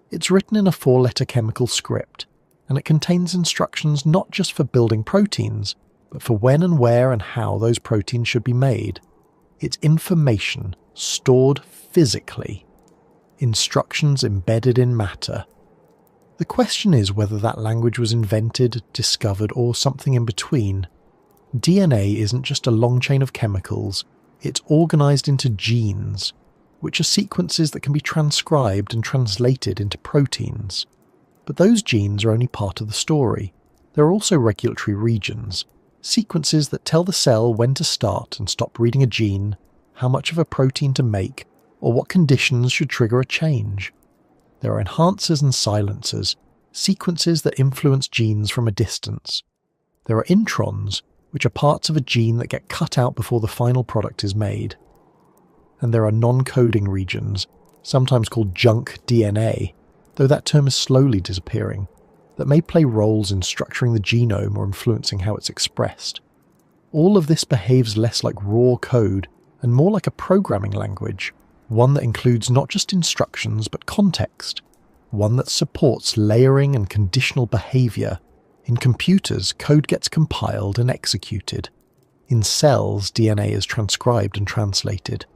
It's written in a 4-letter chemical script, and it contains instructions not just for building proteins, but for when and where and how those proteins should be made. It's information stored physically, instructions embedded in matter. The question is whether that language was invented, discovered, or something in between. DNA isn't just a long chain of chemicals, it's organised into genes, which are sequences that can be transcribed and translated into proteins. But those genes are only part of the story. There are also regulatory regions, sequences that tell the cell when to start and stop reading a gene, how much of a protein to make, or what conditions should trigger a change. There are enhancers and silencers, sequences that influence genes from a distance. There are introns, which are parts of a gene that get cut out before the final product is made. And there are non-coding regions, sometimes called junk DNA, though that term is slowly disappearing, that may play roles in structuring the genome or influencing how it's expressed. All of this behaves less like raw code and more like a programming language, one that includes not just instructions but context, one that supports layering and conditional behavior. In computers, code gets compiled and executed. In cells, DNA is transcribed and translated.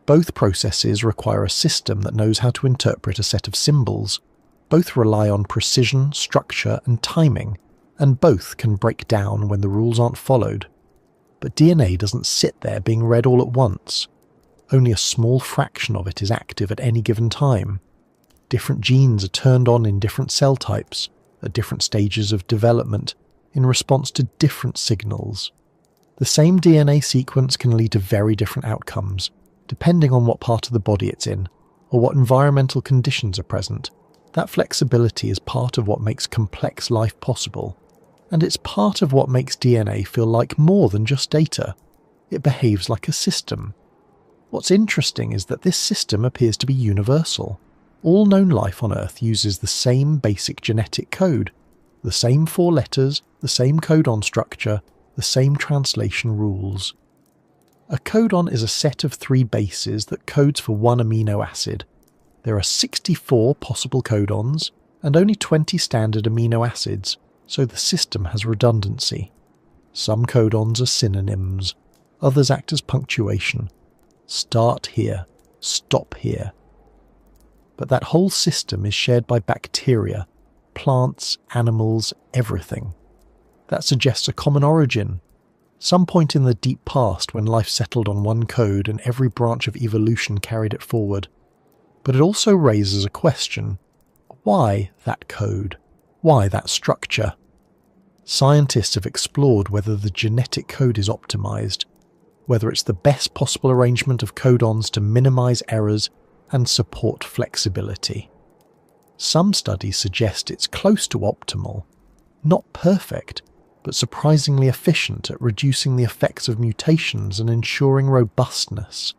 Both processes require a system that knows how to interpret a set of symbols. Both rely on precision, structure, and timing, and both can break down when the rules aren't followed. But DNA doesn't sit there being read all at once. Only a small fraction of it is active at any given time. Different genes are turned on in different cell types, at different stages of development, in response to different signals. The same DNA sequence can lead to very different outcomes, depending on what part of the body it's in, or what environmental conditions are present. That flexibility is part of what makes complex life possible, and it's part of what makes DNA feel like more than just data. It behaves like a system. What's interesting is that this system appears to be universal. All known life on Earth uses the same basic genetic code, the same 4 letters, the same codon structure, the same translation rules. A codon is a set of 3 bases that codes for one amino acid. There are 64 possible codons and only 20 standard amino acids, so the system has redundancy. Some codons are synonyms, others act as punctuation. Start here, stop here. But that whole system is shared by bacteria, plants, animals, everything. That suggests a common origin. Some point in the deep past when life settled on one code and every branch of evolution carried it forward. But it also raises a question. Why that code? Why that structure? Scientists have explored whether the genetic code is optimized, whether it's the best possible arrangement of codons to minimize errors and support flexibility. Some studies suggest it's close to optimal, not perfect, but surprisingly efficient at reducing the effects of mutations and ensuring robustness.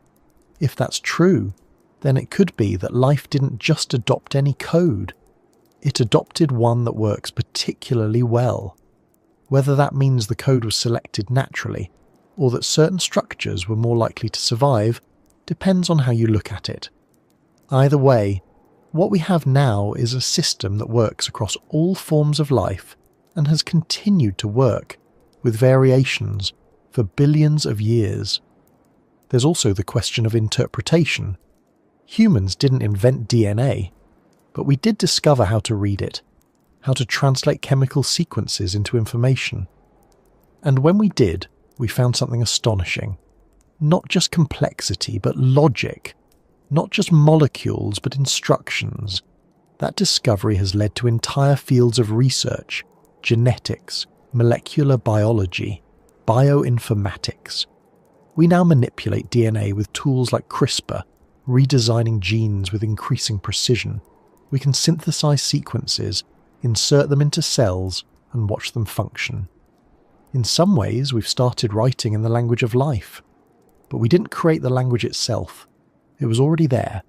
If that's true, then it could be that life didn't just adopt any code. It adopted one that works particularly well. Whether that means the code was selected naturally, or that certain structures were more likely to survive, depends on how you look at it. Either way, what we have now is a system that works across all forms of life and has continued to work, with variations, for billions of years. There's also the question of interpretation. Humans didn't invent DNA, but we did discover how to read it, how to translate chemical sequences into information. And when we did, we found something astonishing. Not just complexity, but logic. Not just molecules, but instructions. That discovery has led to entire fields of research: genetics, molecular biology, bioinformatics. We now manipulate DNA with tools like CRISPR, redesigning genes with increasing precision. We can synthesize sequences, insert them into cells, and watch them function. In some ways, we've started writing in the language of life. But we didn't create the language itself. It was already there.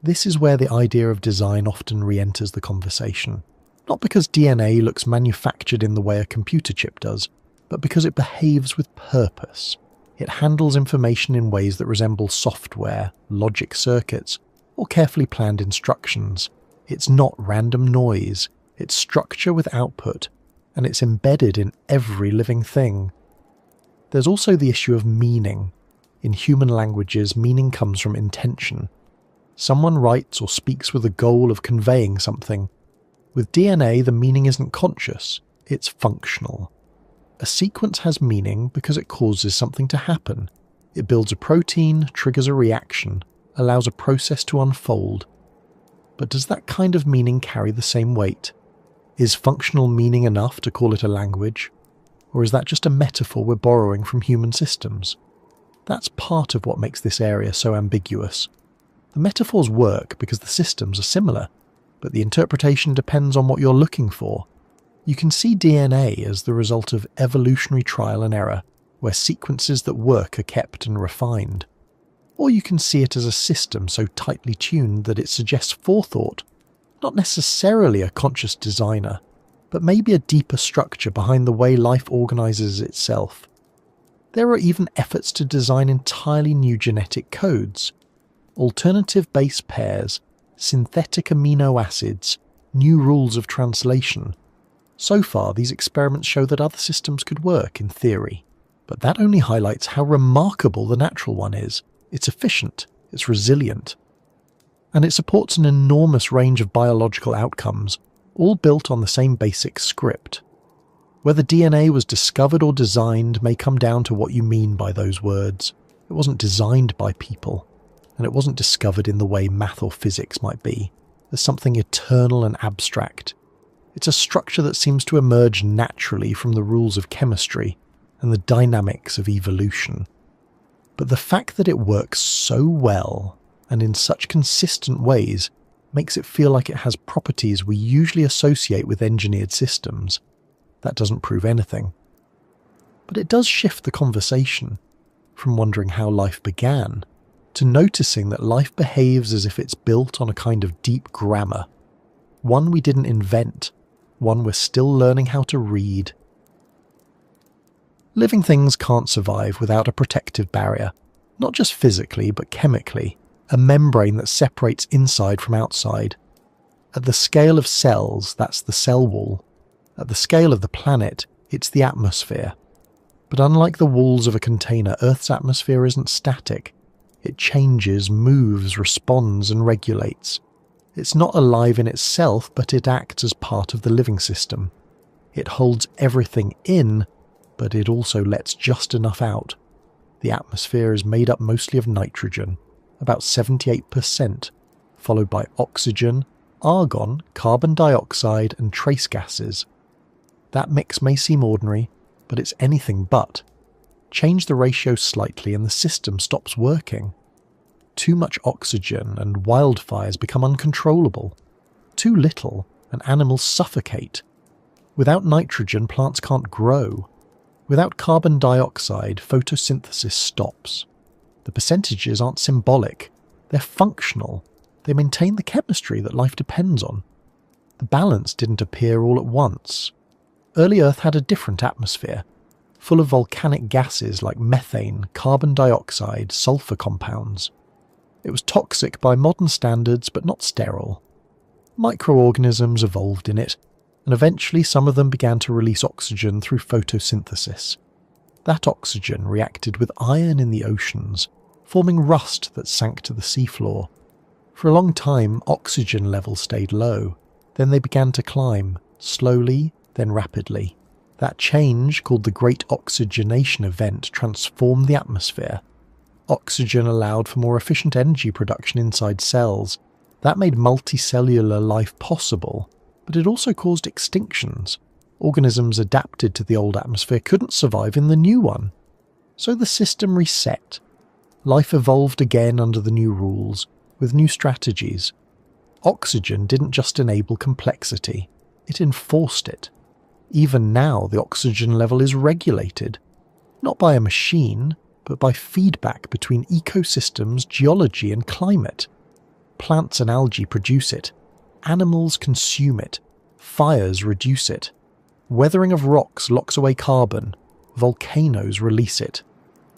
This is where the idea of design often re-enters the conversation. Not because DNA looks manufactured in the way a computer chip does, but because it behaves with purpose. It handles information in ways that resemble software, logic circuits, or carefully planned instructions. It's not random noise, it's structure with output, and it's embedded in every living thing. There's also the issue of meaning. In human languages, meaning comes from intention. Someone writes or speaks with a goal of conveying something. With DNA, the meaning isn't conscious, it's functional. A sequence has meaning because it causes something to happen. It builds a protein, triggers a reaction, allows a process to unfold. But does that kind of meaning carry the same weight? Is functional meaning enough to call it a language? Or is that just a metaphor we're borrowing from human systems? That's part of what makes this area so ambiguous. The metaphors work because the systems are similar, but the interpretation depends on what you're looking for. You can see DNA as the result of evolutionary trial and error, where sequences that work are kept and refined. Or you can see it as a system so tightly tuned that it suggests forethought, not necessarily a conscious designer, but maybe a deeper structure behind the way life organizes itself. There are even efforts to design entirely new genetic codes, alternative base pairs, synthetic amino acids, new rules of translation. So far, these experiments show that other systems could work in theory, but that only highlights how remarkable the natural one is. It's efficient, it's resilient. And it supports an enormous range of biological outcomes, all built on the same basic script. Whether DNA was discovered or designed may come down to what you mean by those words. It wasn't designed by people, and it wasn't discovered in the way math or physics might be, as something eternal and abstract. It's a structure that seems to emerge naturally from the rules of chemistry and the dynamics of evolution. But the fact that it works so well and in such consistent ways makes it feel like it has properties we usually associate with engineered systems. That doesn't prove anything. But it does shift the conversation from wondering how life began to noticing that life behaves as if it's built on a kind of deep grammar, one we didn't invent, one we're still learning how to read. Living things can't survive without a protective barrier, not just physically but chemically, a membrane that separates inside from outside. At the scale of cells, that's the cell wall. At the scale of the planet, it's the atmosphere. But unlike the walls of a container, Earth's atmosphere isn't static. It changes, moves, responds, and regulates. It's not alive in itself, but it acts as part of the living system. It holds everything in, but it also lets just enough out. The atmosphere is made up mostly of nitrogen, about 78%, followed by oxygen, argon, carbon dioxide, and trace gases. That mix may seem ordinary, but it's anything but. Change the ratio slightly and the system stops working. Too much oxygen and wildfires become uncontrollable. Too little and animals suffocate. Without nitrogen, plants can't grow. Without carbon dioxide, photosynthesis stops. The percentages aren't symbolic. They're functional. They maintain the chemistry that life depends on. The balance didn't appear all at once. Early Earth had a different atmosphere, full of volcanic gases like methane, carbon dioxide, sulfur compounds. It was toxic by modern standards, but not sterile. Microorganisms evolved in it, and eventually some of them began to release oxygen through photosynthesis. That oxygen reacted with iron in the oceans, forming rust that sank to the seafloor. For a long time, oxygen levels stayed low. Then they began to climb, slowly, then rapidly. That change, called the Great Oxygenation Event, transformed the atmosphere. Oxygen allowed for more efficient energy production inside cells. That made multicellular life possible, but it also caused extinctions. Organisms adapted to the old atmosphere couldn't survive in the new one. So the system reset. Life evolved again under the new rules, with new strategies. Oxygen didn't just enable complexity, it enforced it. Even now, the oxygen level is regulated, not by a machine, but by feedback between ecosystems, geology, and climate. Plants and algae produce it. Animals consume it. Fires reduce it. Weathering of rocks locks away carbon. Volcanoes release it.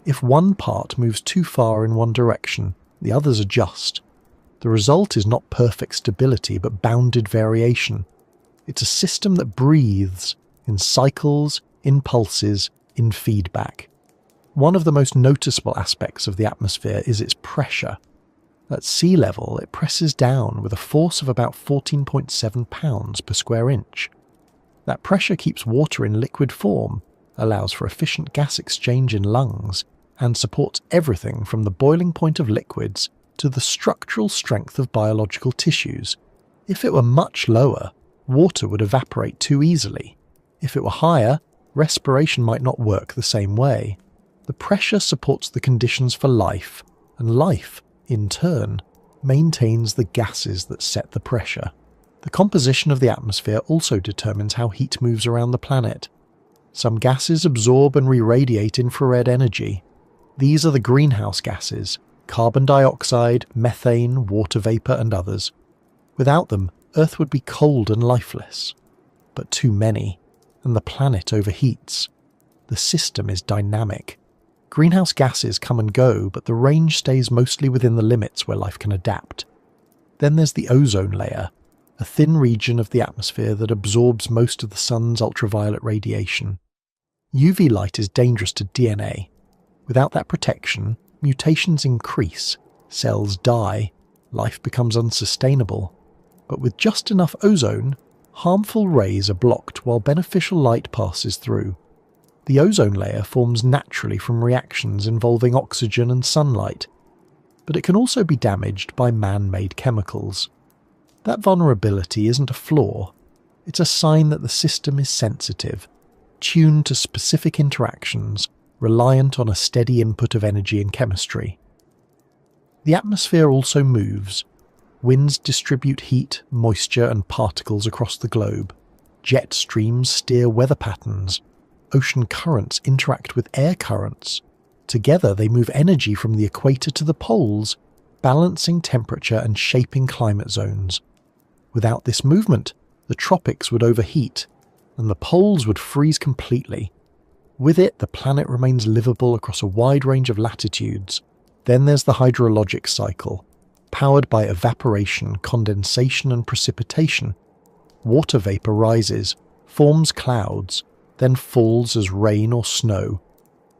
If one part moves too far in one direction, the others adjust. The result is not perfect stability, but bounded variation. It's a system that breathes in cycles, in pulses, in feedback. One of the most noticeable aspects of the atmosphere is its pressure. At sea level, it presses down with a force of about 14.7 pounds per square inch. That pressure keeps water in liquid form, allows for efficient gas exchange in lungs, and supports everything from the boiling point of liquids to the structural strength of biological tissues. If it were much lower, water would evaporate too easily. If it were higher, respiration might not work the same way. The pressure supports the conditions for life, and life, in turn, maintains the gases that set the pressure. The composition of the atmosphere also determines how heat moves around the planet. Some gases absorb and re-radiate infrared energy. These are the greenhouse gases: carbon dioxide, methane, water vapour, and others. Without them, Earth would be cold and lifeless. But too many, and the planet overheats. The system is dynamic. Greenhouse gases come and go, but the range stays mostly within the limits where life can adapt. Then there's the ozone layer, a thin region of the atmosphere that absorbs most of the sun's ultraviolet radiation. UV light is dangerous to DNA. Without that protection, mutations increase, cells die, life becomes unsustainable. But with just enough ozone, harmful rays are blocked while beneficial light passes through. The ozone layer forms naturally from reactions involving oxygen and sunlight, but it can also be damaged by man-made chemicals. That vulnerability isn't a flaw, it's a sign that the system is sensitive, tuned to specific interactions, reliant on a steady input of energy and chemistry. The atmosphere also moves. Winds distribute heat, moisture and particles across the globe. Jet streams steer weather patterns. Ocean currents interact with air currents. Together they move energy from the equator to the poles, balancing temperature and shaping climate zones. Without this movement, the tropics would overheat, and the poles would freeze completely. With it, the planet remains livable across a wide range of latitudes. Then there's the hydrologic cycle, powered by evaporation, condensation and precipitation. Water vapor rises, forms clouds, then falls as rain or snow.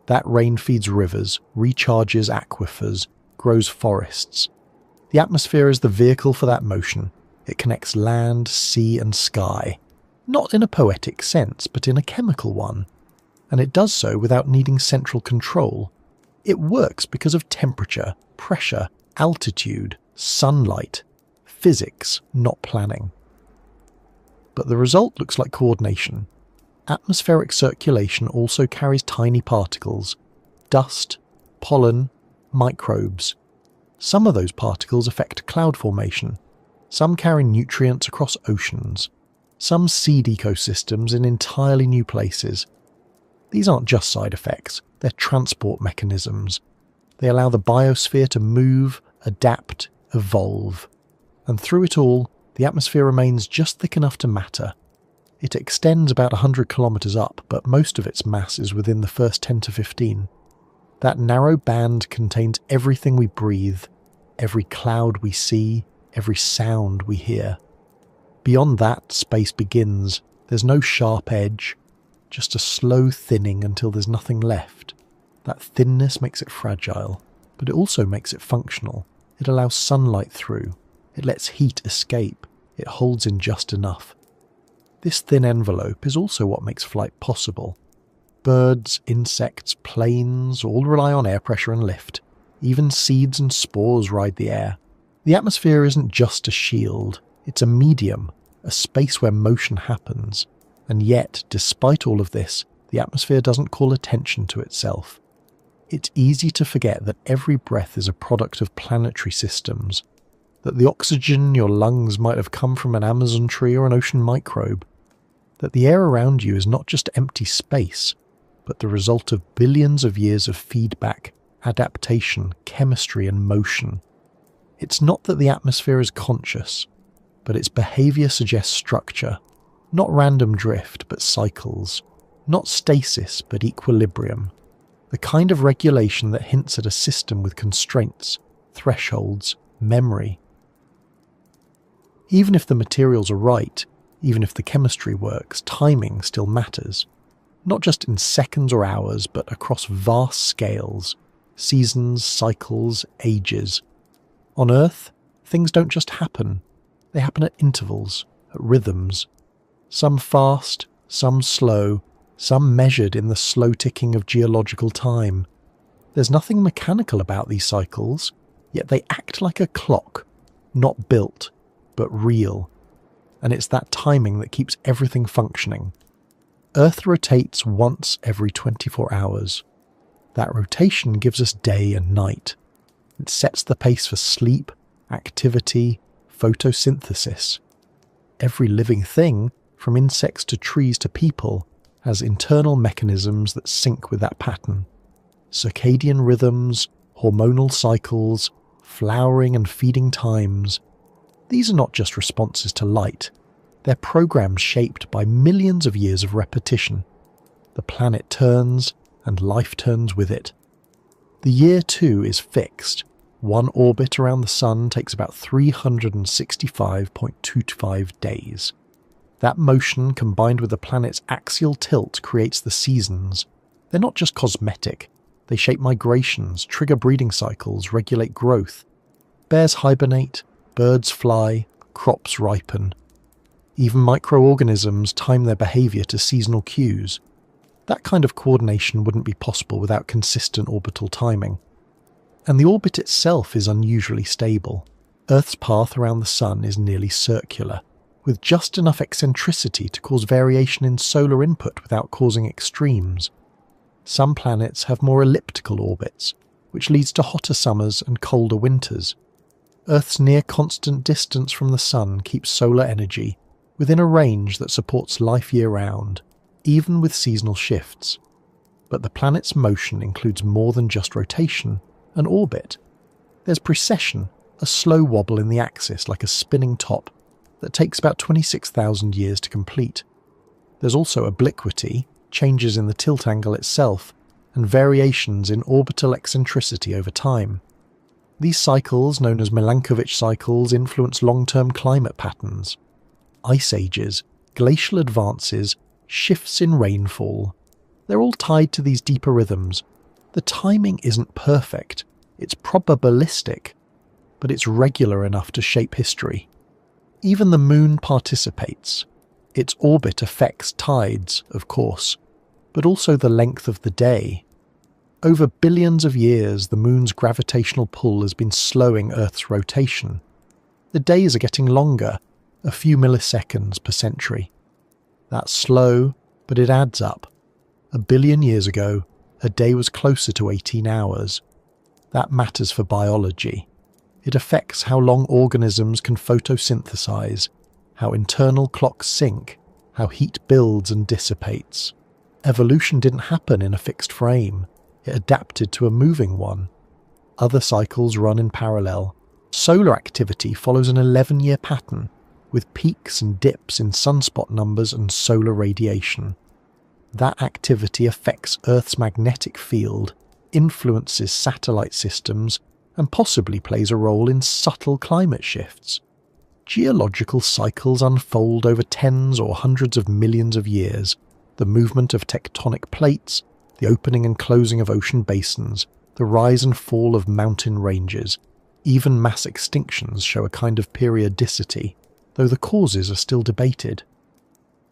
That rain feeds rivers, recharges aquifers, grows forests. The atmosphere is the vehicle for that motion. It connects land, sea and sky. Not in a poetic sense, but in a chemical one. And it does so without needing central control. It works because of temperature, pressure, altitude, sunlight, physics, not planning. But the result looks like coordination. Atmospheric circulation also carries tiny particles, dust, pollen, microbes. Some of those particles affect cloud formation. Some carry nutrients across oceans. Some seed ecosystems in entirely new places. These aren't just side effects, they're transport mechanisms. They allow the biosphere to move, adapt, evolve. And through it all, the atmosphere remains just thick enough to matter. It extends about 100 kilometers up, but most of its mass is within the first 10 to 15. That narrow band contains everything we breathe, every cloud we see, every sound we hear. Beyond that, space begins. There's no sharp edge, just a slow thinning until there's nothing left. That thinness makes it fragile, but it also makes it functional. It allows sunlight through. It lets heat escape. It holds in just enough. This thin envelope is also what makes flight possible. Birds, insects, planes all rely on air pressure and lift. Even seeds and spores ride the air. The atmosphere isn't just a shield. It's a medium, a space where motion happens. And yet, despite all of this, the atmosphere doesn't call attention to itself. It's easy to forget that every breath is a product of planetary systems, that the oxygen in your lungs might have come from an Amazon tree or an ocean microbe, that the air around you is not just empty space, but the result of billions of years of feedback, adaptation, chemistry and motion. It's not that the atmosphere is conscious, but its behavior suggests structure. Not random drift, but cycles. Not stasis, but equilibrium. The kind of regulation that hints at a system with constraints, thresholds, memory. Even if the materials are right, even if the chemistry works, timing still matters. Not just in seconds or hours, but across vast scales. Seasons, cycles, ages. On Earth, things don't just happen. They happen at intervals, at rhythms. Some fast, some slow, some measured in the slow ticking of geological time. There's nothing mechanical about these cycles, yet they act like a clock, not built, but real. And it's that timing that keeps everything functioning. Earth rotates once every 24 hours. That rotation gives us day and night. It sets the pace for sleep, activity, photosynthesis. Every living thing, from insects to trees to people, has internal mechanisms that sync with that pattern. Circadian rhythms, hormonal cycles, flowering and feeding times. These are not just responses to light. They're programs shaped by millions of years of repetition. The planet turns, and life turns with it. The year too is fixed. One orbit around the Sun takes about 365.25 days. That motion, combined with the planet's axial tilt, creates the seasons. They're not just cosmetic. They shape migrations, trigger breeding cycles, regulate growth. Bears hibernate, birds fly, crops ripen. Even microorganisms time their behaviour to seasonal cues. That kind of coordination wouldn't be possible without consistent orbital timing. And the orbit itself is unusually stable. Earth's path around the Sun is nearly circular, with just enough eccentricity to cause variation in solar input without causing extremes. Some planets have more elliptical orbits, which leads to hotter summers and colder winters. Earth's near constant distance from the Sun keeps solar energy within a range that supports life year-round, even with seasonal shifts. But the planet's motion includes more than just rotation and orbit. There's precession, a slow wobble in the axis like a spinning top that takes about 26,000 years to complete. There's also obliquity, changes in the tilt angle itself, and variations in orbital eccentricity over time. These cycles, known as Milankovitch cycles, influence long-term climate patterns. Ice ages, glacial advances, shifts in rainfall. They're all tied to these deeper rhythms. The timing isn't perfect, it's probabilistic, but it's regular enough to shape history. Even the Moon participates. Its orbit affects tides, of course, but also the length of the day. Over billions of years, the Moon's gravitational pull has been slowing Earth's rotation. The days are getting longer, a few milliseconds per century. That's slow, but it adds up. A billion years ago, a day was closer to 18 hours. That matters for biology. It affects how long organisms can photosynthesize, how internal clocks sync, how heat builds and dissipates. Evolution didn't happen in a fixed frame. It adapted to a moving one. Other cycles run in parallel. Solar activity follows an 11-year pattern, with peaks and dips in sunspot numbers and solar radiation. That activity affects Earth's magnetic field, influences satellite systems, and possibly plays a role in subtle climate shifts. Geological cycles unfold over tens or hundreds of millions of years. The movement of tectonic plates, the opening and closing of ocean basins, the rise and fall of mountain ranges, even mass extinctions show a kind of periodicity, though the causes are still debated.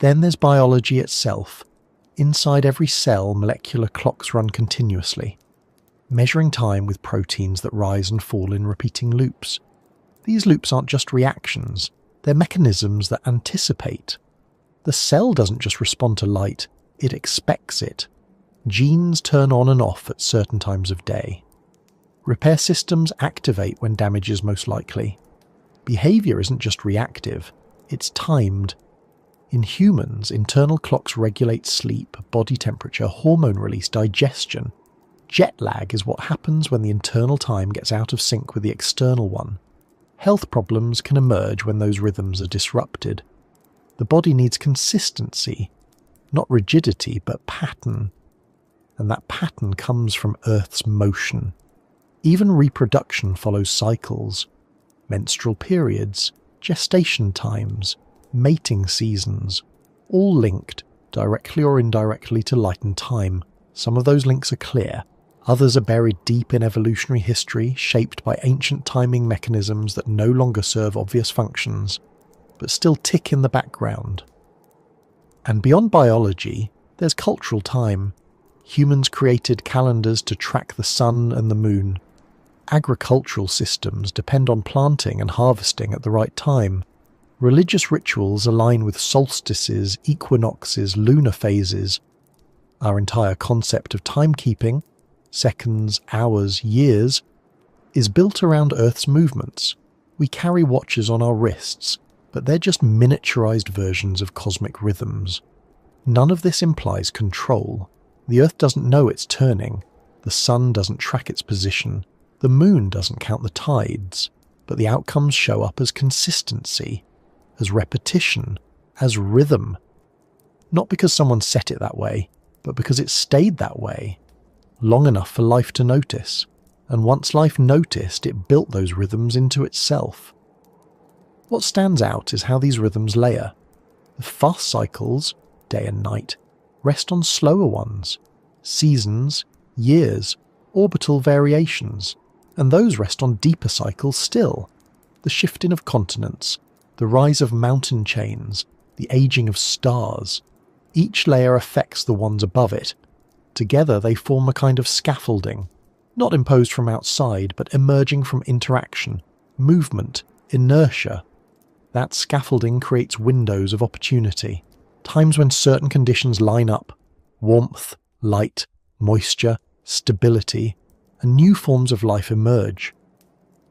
Then there's biology itself. Inside every cell, molecular clocks run continuously, measuring time with proteins that rise and fall in repeating loops. These loops aren't just reactions, they're mechanisms that anticipate. The cell doesn't just respond to light, it expects it. Genes turn on and off at certain times of day. Repair systems activate when damage is most likely. Behavior isn't just reactive, it's timed. In humans, internal clocks regulate sleep, body temperature, hormone release, digestion. Jet lag is what happens when the internal time gets out of sync with the external one. Health problems can emerge when those rhythms are disrupted. The body needs consistency, not rigidity, but pattern. And that pattern comes from Earth's motion. Even reproduction follows cycles. Menstrual periods, gestation times, mating seasons, all linked, directly or indirectly, to light and time. Some of those links are clear. Others are buried deep in evolutionary history, shaped by ancient timing mechanisms that no longer serve obvious functions, but still tick in the background. And beyond biology, there's cultural time. Humans created calendars to track the sun and the moon. Agricultural systems depend on planting and harvesting at the right time. Religious rituals align with solstices, equinoxes, lunar phases. Our entire concept of timekeeping, seconds, hours, years, is built around Earth's movements. We carry watches on our wrists, but they're just miniaturized versions of cosmic rhythms. None of this implies control. The Earth doesn't know it's turning. The sun doesn't track its position. The moon doesn't count the tides. But the outcomes show up as consistency, as repetition, as rhythm. Not because someone set it that way, but because it stayed that way, long enough for life to notice. And once life noticed, it built those rhythms into itself. What stands out is how these rhythms layer. The fast cycles, day and night, rest on slower ones, seasons, years, orbital variations. And those rest on deeper cycles still. The shifting of continents, the rise of mountain chains, the aging of stars. Each layer affects the ones above it. Together they form a kind of scaffolding, not imposed from outside, but emerging from interaction, movement, inertia. That scaffolding creates windows of opportunity, times when certain conditions line up: warmth, light, moisture, stability, and new forms of life emerge.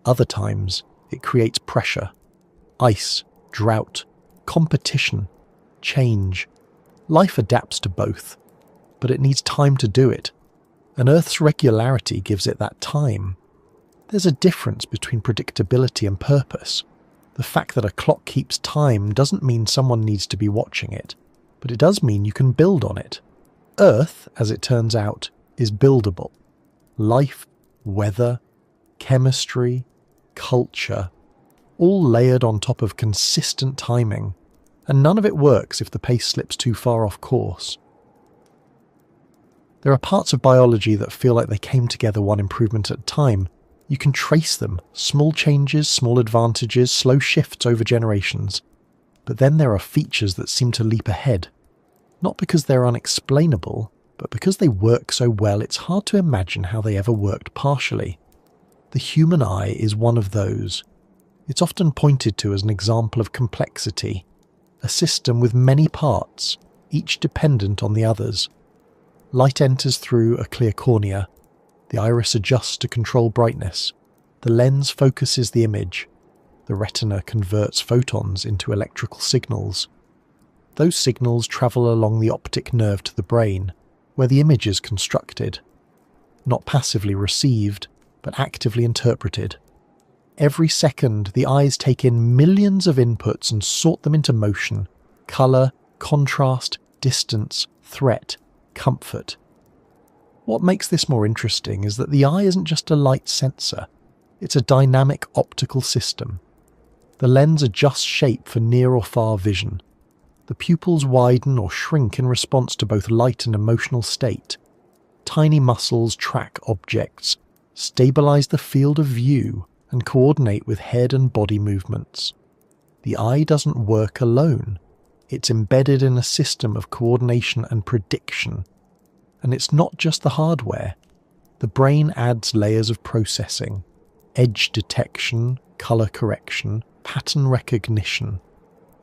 Other times, it creates pressure, ice, drought, competition, change. Life adapts to both, but it needs time to do it, and Earth's regularity gives it that time. There's a difference between predictability and purpose. The fact that a clock keeps time doesn't mean someone needs to be watching it, but it does mean you can build on it. Earth, as it turns out, is buildable. Life, weather, chemistry, culture, all layered on top of consistent timing, and none of it works if the pace slips too far off course. There are parts of biology that feel like they came together one improvement at a time. You can trace them, small changes, small advantages, slow shifts over generations. But then there are features that seem to leap ahead. Not because they're unexplainable, but because they work so well it's hard to imagine how they ever worked partially. The human eye is one of those. It's often pointed to as an example of complexity, a system with many parts, each dependent on the others. Light enters through a clear cornea. The iris adjusts to control brightness. The lens focuses the image. The retina converts photons into electrical signals. Those signals travel along the optic nerve to the brain, where the image is constructed. Not passively received, but actively interpreted. Every second, the eyes take in millions of inputs and sort them into motion, colour, contrast, distance, threat, comfort. What makes this more interesting is that the eye isn't just a light sensor, it's a dynamic optical system. The lens adjusts shape for near or far vision. The pupils widen or shrink in response to both light and emotional state. Tiny muscles track objects, stabilize the field of view, and coordinate with head and body movements. The eye doesn't work alone. It's embedded in a system of coordination and prediction. And it's not just the hardware. The brain adds layers of processing, edge detection, color correction, pattern recognition.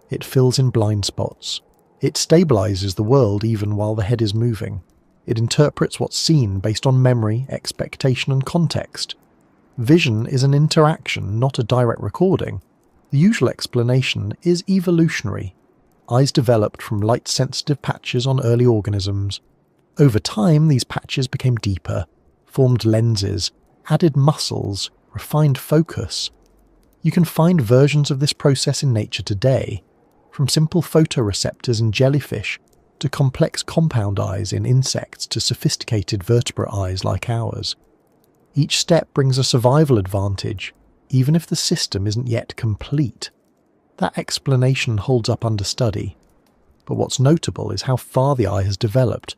It fills in blind spots. It stabilizes the world even while the head is moving. It interprets what's seen based on memory, expectation, and context. Vision is an interaction, not a direct recording. The usual explanation is evolutionary. Eyes developed from light-sensitive patches on early organisms. Over time, these patches became deeper, formed lenses, added muscles, refined focus. You can find versions of this process in nature today, from simple photoreceptors in jellyfish to complex compound eyes in insects to sophisticated vertebrate eyes like ours. Each step brings a survival advantage, even if the system isn't yet complete. That explanation holds up under study. But what's notable is how far the eye has developed,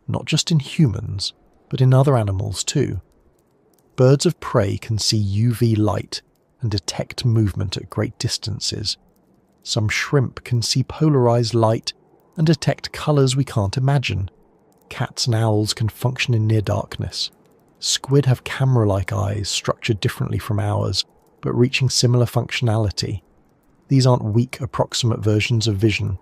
not just in humans, but in other animals too. Birds of prey can see UV light and detect movement at great distances. Some shrimp can see polarized light and detect colors we can't imagine. Cats and owls can function in near darkness. Squid have camera-like eyes structured differently from ours, but reaching similar functionality. These aren't weak, approximate versions of vision.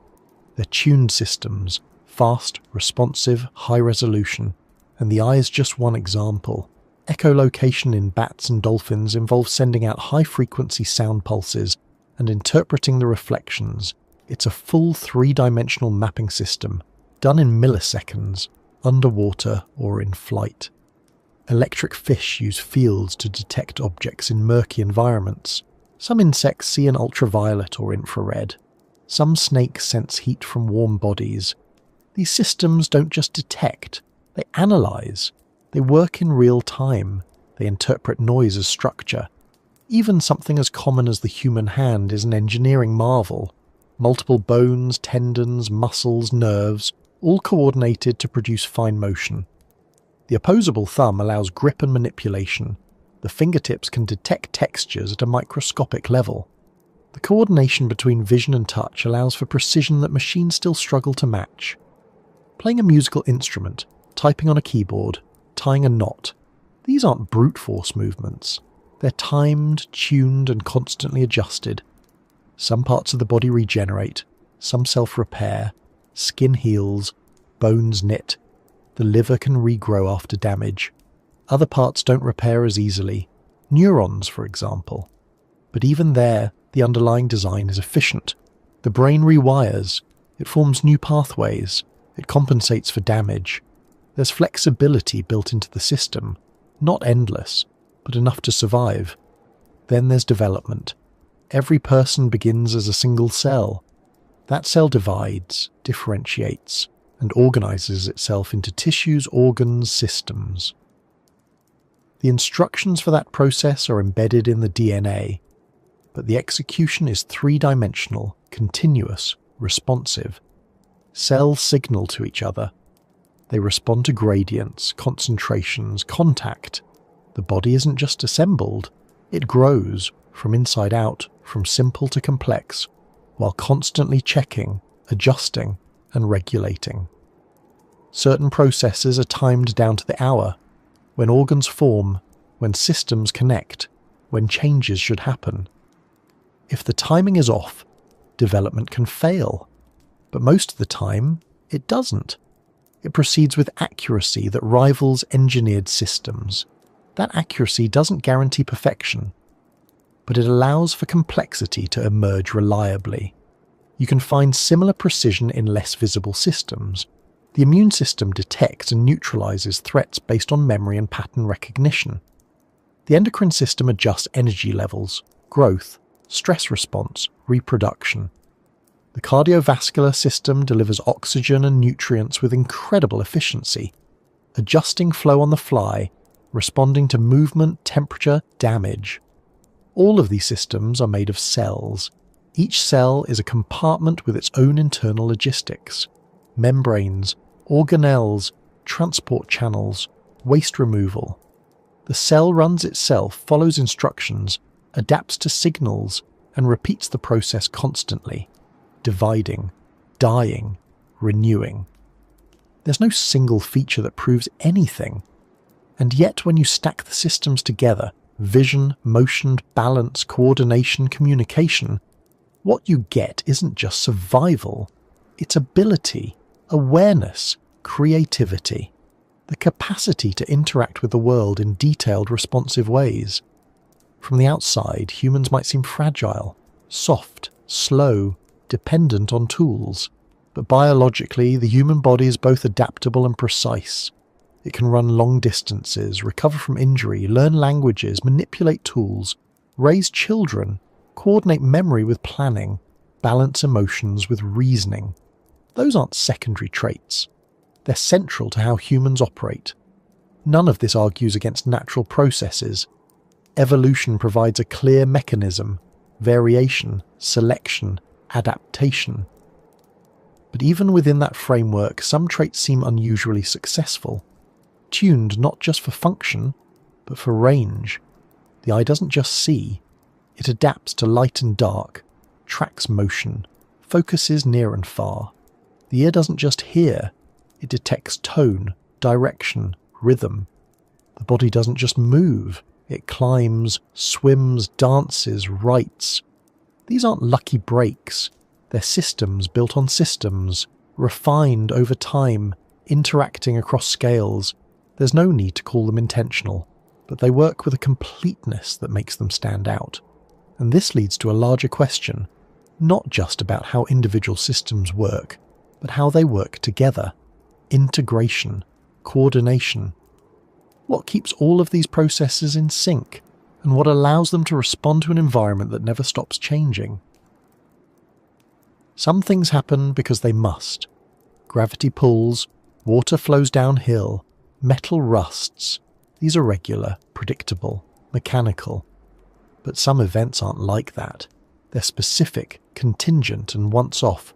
They're tuned systems, fast, responsive, high resolution. And the eye is just one example. Echolocation in bats and dolphins involves sending out high-frequency sound pulses and interpreting the reflections. It's a full three-dimensional mapping system, done in milliseconds, underwater or in flight. Electric fish use fields to detect objects in murky environments. Some insects see in ultraviolet or infrared. Some snakes sense heat from warm bodies. These systems don't just detect, they analyze. They work in real time. They interpret noise as structure. Even something as common as the human hand is an engineering marvel. Multiple bones, tendons, muscles, nerves, all coordinated to produce fine motion. The opposable thumb allows grip and manipulation. The the fingertips can detect textures at a microscopic level. The coordination between vision and touch allows for precision that machines still struggle to match. Playing a musical instrument, typing on a keyboard, tying a knot, these aren't brute force movements. They're timed, tuned, and constantly adjusted. Some parts of the body regenerate, some self-repair, skin heals, bones knit, the liver can regrow after damage. Other parts don't repair as easily, neurons for example. But even there, the underlying design is efficient. The brain rewires, it forms new pathways, it compensates for damage. There's flexibility built into the system, not endless, but enough to survive. Then there's development. Every person begins as a single cell. That cell divides, differentiates, and organizes itself into tissues, organs, systems. The instructions for that process are embedded in the DNA, but the execution is three-dimensional, continuous, responsive. Cells signal to each other. They respond to gradients, concentrations, contact. The body isn't just assembled, it grows, from inside out, from simple to complex, while constantly checking, adjusting, and regulating. Certain processes are timed down to the hour, when organs form, when systems connect, when changes should happen. If the timing is off, development can fail, but most of the time, it doesn't. It proceeds with accuracy that rivals engineered systems. That accuracy doesn't guarantee perfection, but it allows for complexity to emerge reliably. You can find similar precision in less visible systems. The immune system detects and neutralizes threats based on memory and pattern recognition. The endocrine system adjusts energy levels, growth, stress response, reproduction. The cardiovascular system delivers oxygen and nutrients with incredible efficiency, adjusting flow on the fly, responding to movement, temperature, damage. All of these systems are made of cells. Each cell is a compartment with its own internal logistics. Membranes, organelles, transport channels, waste removal. The cell runs itself, follows instructions, adapts to signals, and repeats the process constantly, dividing, dying, renewing. There's no single feature that proves anything. And yet when you stack the systems together, vision, motion, balance, coordination, communication, what you get isn't just survival, it's ability, awareness, creativity, the capacity to interact with the world in detailed, responsive ways. From the outside, humans might seem fragile, soft, slow, dependent on tools, but biologically, the human body is both adaptable and precise. It can run long distances, recover from injury, learn languages, manipulate tools, raise children, coordinate memory with planning, balance emotions with reasoning. Those aren't secondary traits. They're central to how humans operate. None of this argues against natural processes. Evolution provides a clear mechanism: variation, selection, adaptation. But even within that framework, some traits seem unusually successful, tuned not just for function, but for range. The eye doesn't just see, it adapts to light and dark, tracks motion, focuses near and far. The ear doesn't just hear, it detects tone, direction, rhythm. The body doesn't just move, it climbs, swims, dances, writes. These aren't lucky breaks, they're systems built on systems, refined over time, interacting across scales. There's no need to call them intentional, but they work with a completeness that makes them stand out. And this leads to a larger question, not just about how individual systems work, but how they work together. Integration, coordination. What keeps all of these processes in sync, and what allows them to respond to an environment that never stops changing? Some things happen because they must. Gravity pulls, water flows downhill, metal rusts. These are regular, predictable, mechanical. But some events aren't like that. They're specific, contingent, and once-off.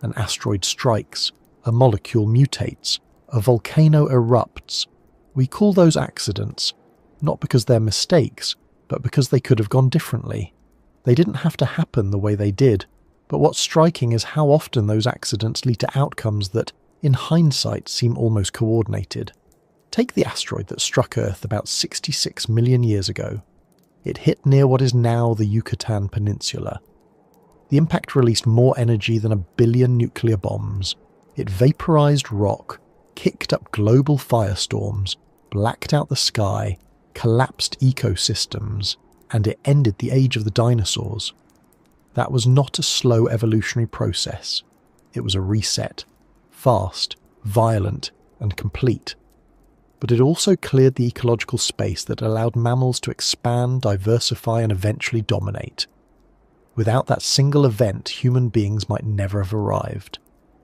An asteroid strikes, a molecule mutates, a volcano erupts. We call those accidents, not because they're mistakes, but because they could have gone differently. They didn't have to happen the way they did, but what's striking is how often those accidents lead to outcomes that, in hindsight, seem almost coordinated. Take the asteroid that struck Earth about 66 million years ago. It hit near what is now the Yucatan Peninsula. The impact released more energy than 1 billion nuclear bombs. It vaporized rock, kicked up global firestorms, blacked out the sky, collapsed ecosystems, and it ended the age of the dinosaurs. That was not a slow evolutionary process. It was a reset. Fast, violent, and complete. But it also cleared the ecological space that allowed mammals to expand, diversify, and eventually dominate. Without that single event, human beings might never have arrived.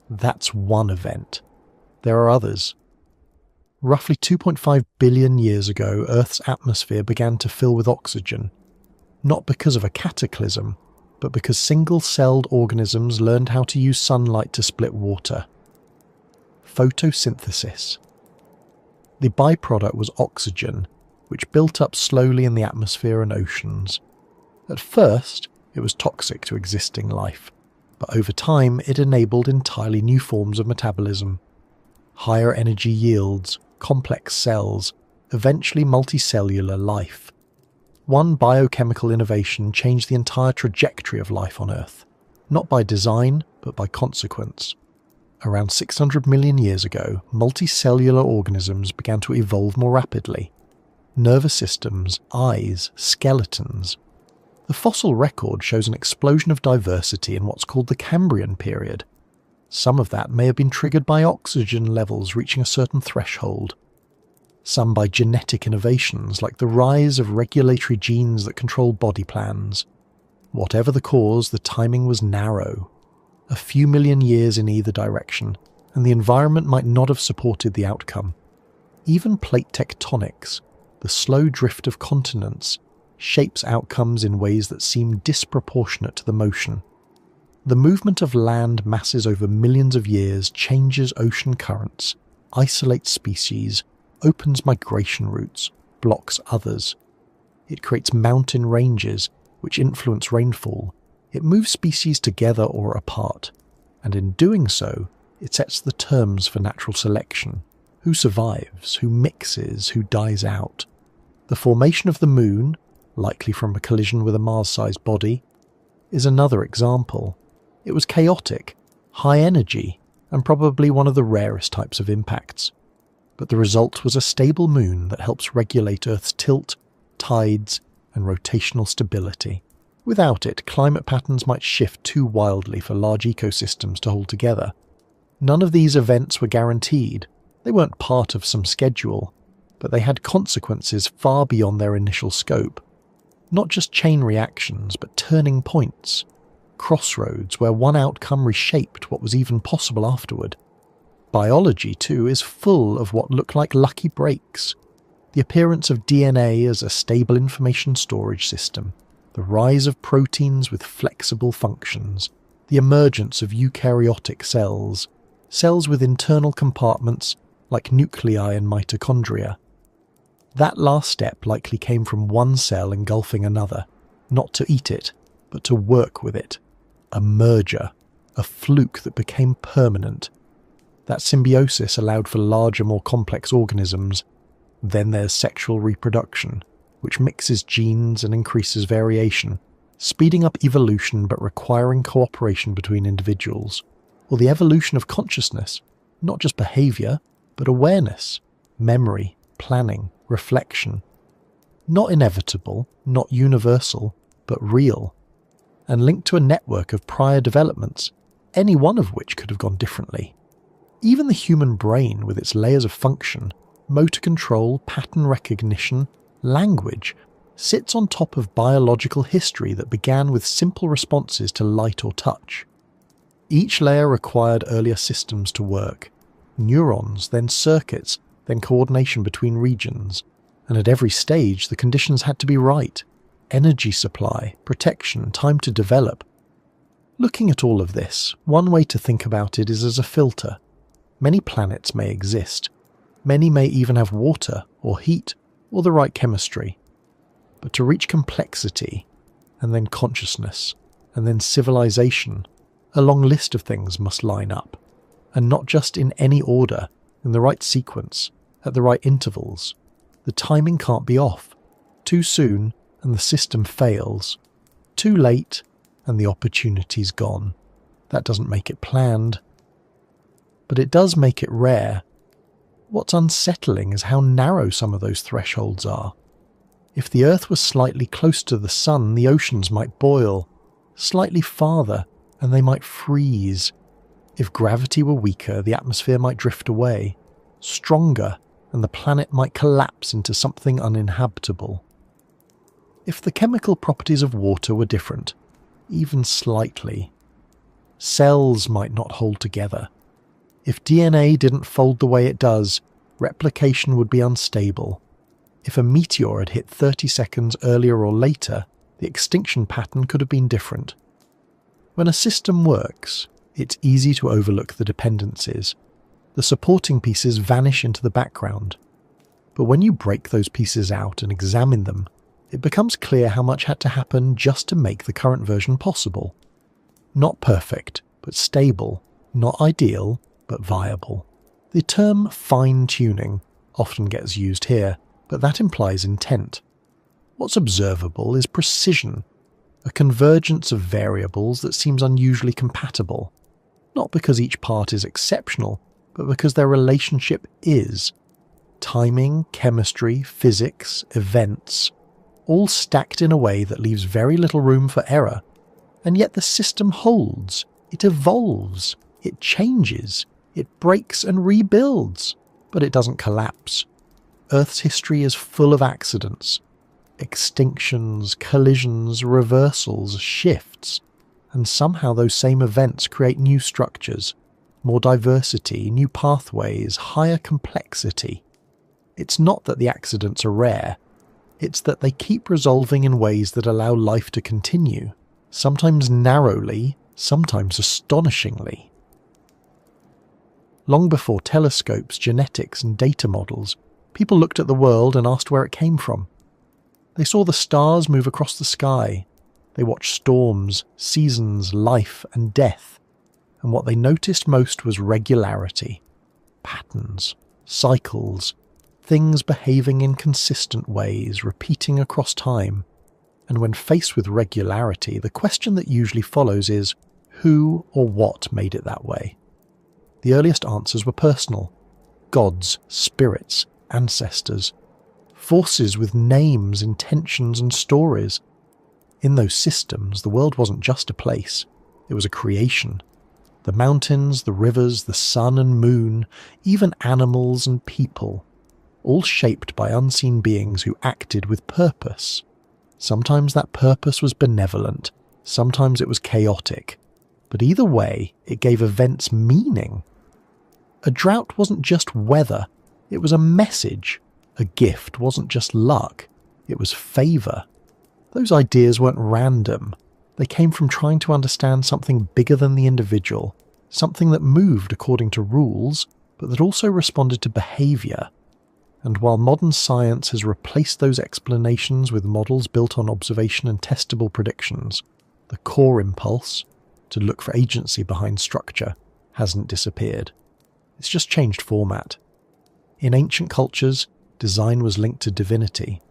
That's one event. There are others. Roughly 2.5 billion years ago, Earth's atmosphere began to fill with oxygen. Not because of a cataclysm, but because single-celled organisms learned how to use sunlight to split water. Photosynthesis. The byproduct was oxygen, which built up slowly in the atmosphere and oceans. At first, it was toxic to existing life, but over time it enabled entirely new forms of metabolism. Higher energy yields, complex cells, eventually multicellular life. One biochemical innovation changed the entire trajectory of life on Earth, not by design, but by consequence. Around 600 million years ago, multicellular organisms began to evolve more rapidly. Nervous systems, eyes, skeletons. The fossil record shows an explosion of diversity in what's called the Cambrian period. Some of that may have been triggered by oxygen levels reaching a certain threshold. Some by genetic innovations like the rise of regulatory genes that control body plans. Whatever the cause, the timing was narrow. A few million years in either direction, and the environment might not have supported the outcome. Even plate tectonics, the slow drift of continents, shapes outcomes in ways that seem disproportionate to the motion. The movement of land masses over millions of years changes ocean currents, isolates species, opens migration routes, blocks others. It creates mountain ranges, which influence rainfall. It moves species together or apart, and in doing so, it sets the terms for natural selection. Who survives, who mixes, who dies out. The formation of the Moon, likely from a collision with a Mars-sized body, is another example. It was chaotic, high energy, and probably one of the rarest types of impacts. But the result was a stable moon that helps regulate Earth's tilt, tides, and rotational stability. Without it, climate patterns might shift too wildly for large ecosystems to hold together. None of these events were guaranteed. They weren't part of some schedule, but they had consequences far beyond their initial scope. Not just chain reactions, but turning points. Crossroads where one outcome reshaped what was even possible afterward. Biology, too, is full of what look like lucky breaks. The appearance of DNA as a stable information storage system, the rise of proteins with flexible functions, the emergence of eukaryotic cells, cells with internal compartments like nuclei and mitochondria. That last step likely came from one cell engulfing another, not to eat it, but to work with it. A merger, a fluke that became permanent. That symbiosis allowed for larger, more complex organisms. Then there's sexual reproduction, which mixes genes and increases variation, speeding up evolution but requiring cooperation between individuals. Or the evolution of consciousness, not just behaviour, but awareness, memory, planning, reflection. Not inevitable, not universal, but real, and linked to a network of prior developments, any one of which could have gone differently. Even the human brain, with its layers of function, motor control, pattern recognition, language, sits on top of biological history that began with simple responses to light or touch. Each layer required earlier systems to work. Neurons, then circuits, then coordination between regions, and at every stage the conditions had to be right. Energy supply, protection, time to develop. Looking at all of this, one way to think about it is as a filter. Many planets may exist. Many may even have water or heat or the right chemistry. But to reach complexity, and then consciousness, and then civilization, a long list of things must line up, and not just in any order, in the right sequence, at the right intervals. The timing can't be off. Too soon, and the system fails. Too late, and the opportunity's gone. That doesn't make it planned. But it does make it rare. What's unsettling is how narrow some of those thresholds are. If the Earth was slightly close to the Sun, the oceans might boil. Slightly farther, and they might freeze. If gravity were weaker, the atmosphere might drift away. Stronger, and the planet might collapse into something uninhabitable. If the chemical properties of water were different, even slightly, cells might not hold together. If DNA didn't fold the way it does, replication would be unstable. If a meteor had hit 30 seconds earlier or later, the extinction pattern could have been different. When a system works, it's easy to overlook the dependencies. The supporting pieces vanish into the background. But when you break those pieces out and examine them, it becomes clear how much had to happen just to make the current version possible. Not perfect, but stable. Not ideal, but viable. The term fine-tuning often gets used here, but that implies intent. What's observable is precision, a convergence of variables that seems unusually compatible, not because each part is exceptional, but because their relationship is. Timing, chemistry, physics, events, all stacked in a way that leaves very little room for error. And yet the system holds, it evolves, it changes, it breaks and rebuilds, but it doesn't collapse. Earth's history is full of accidents, extinctions, collisions, reversals, shifts, and somehow those same events create new structures, more diversity, new pathways, higher complexity. It's not that the accidents are rare, it's that they keep resolving in ways that allow life to continue, sometimes narrowly, sometimes astonishingly. Long before telescopes, genetics, and data models, people looked at the world and asked where it came from. They saw the stars move across the sky. They watched storms, seasons, life, and death. And what they noticed most was regularity, patterns, cycles, things behaving in consistent ways, repeating across time. And when faced with regularity, the question that usually follows is, who or what made it that way? The earliest answers were personal. Gods, spirits, ancestors. Forces with names, intentions, and stories. In those systems, the world wasn't just a place. It was a creation. The mountains, the rivers, the sun and moon, even animals and people, all shaped by unseen beings who acted with purpose. Sometimes that purpose was benevolent, sometimes it was chaotic, but either way, it gave events meaning. A drought wasn't just weather, it was a message. A gift wasn't just luck, it was favour. Those ideas weren't random. They came from trying to understand something bigger than the individual, something that moved according to rules, but that also responded to behaviour. And while modern science has replaced those explanations with models built on observation and testable predictions, the core impulse, to look for agency behind structure, hasn't disappeared. It's just changed format. In ancient cultures, design was linked to divinity.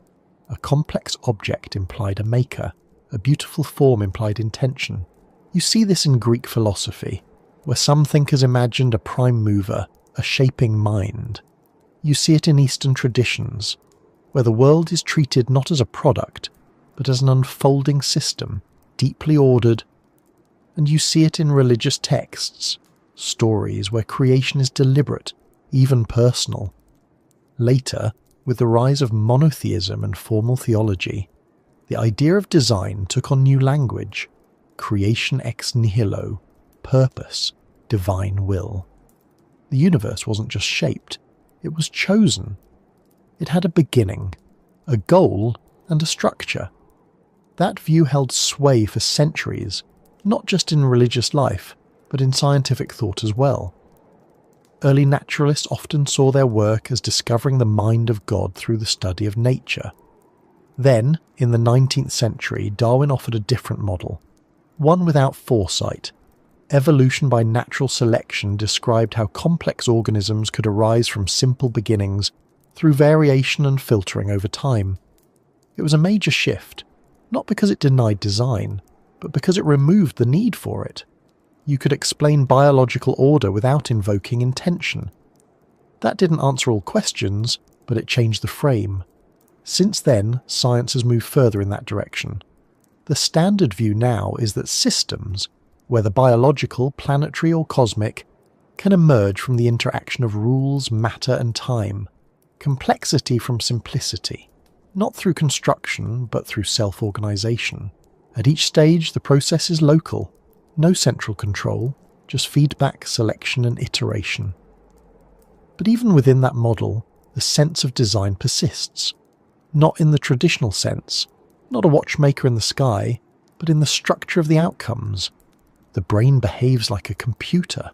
A complex object implied a maker. A beautiful form implied intention. You see this in Greek philosophy, where some thinkers imagined a prime mover, a shaping mind. You see it in Eastern traditions, where the world is treated not as a product, but as an unfolding system, deeply ordered. And you see it in religious texts, stories where creation is deliberate, even personal. Later, with the rise of monotheism and formal theology, the idea of design took on new language: creation ex nihilo, purpose, divine will. The universe wasn't just shaped, it was chosen. It had a beginning, a goal, and a structure. That view held sway for centuries, not just in religious life, but in scientific thought as well. Early naturalists often saw their work as discovering the mind of God through the study of nature. Then, in the 19th century, Darwin offered a different model, one without foresight. Evolution by natural selection described how complex organisms could arise from simple beginnings through variation and filtering over time. It was a major shift, not because it denied design, but because it removed the need for it. You could explain biological order without invoking intention. That didn't answer all questions, but it changed the frame. Since then, science has moved further in that direction. The standard view now is that systems, whether biological, planetary or cosmic, can emerge from the interaction of rules, matter and time. Complexity from simplicity, not through construction, but through self-organization. At each stage, the process is local. No central control, just feedback, selection and iteration. But even within that model, the sense of design persists. Not in the traditional sense, not a watchmaker in the sky, but in the structure of the outcomes. The brain behaves like a computer.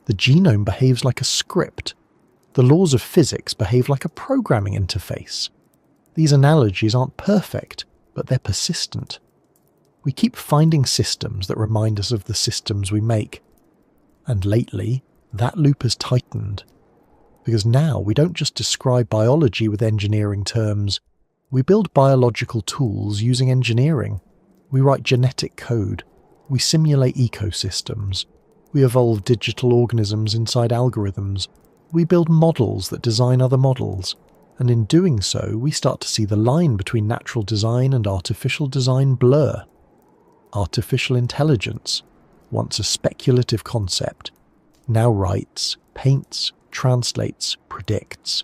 The genome behaves like a script. The laws of physics behave like a programming interface. These analogies aren't perfect, but they're persistent. We keep finding systems that remind us of the systems we make. And lately, that loop has tightened. Because now we don't just describe biology with engineering terms. We build biological tools using engineering. We write genetic code. We simulate ecosystems. We evolve digital organisms inside algorithms. We build models that design other models. And in doing so, we start to see the line between natural design and artificial design blur. Artificial intelligence, once a speculative concept, now writes, paints, translates, predicts.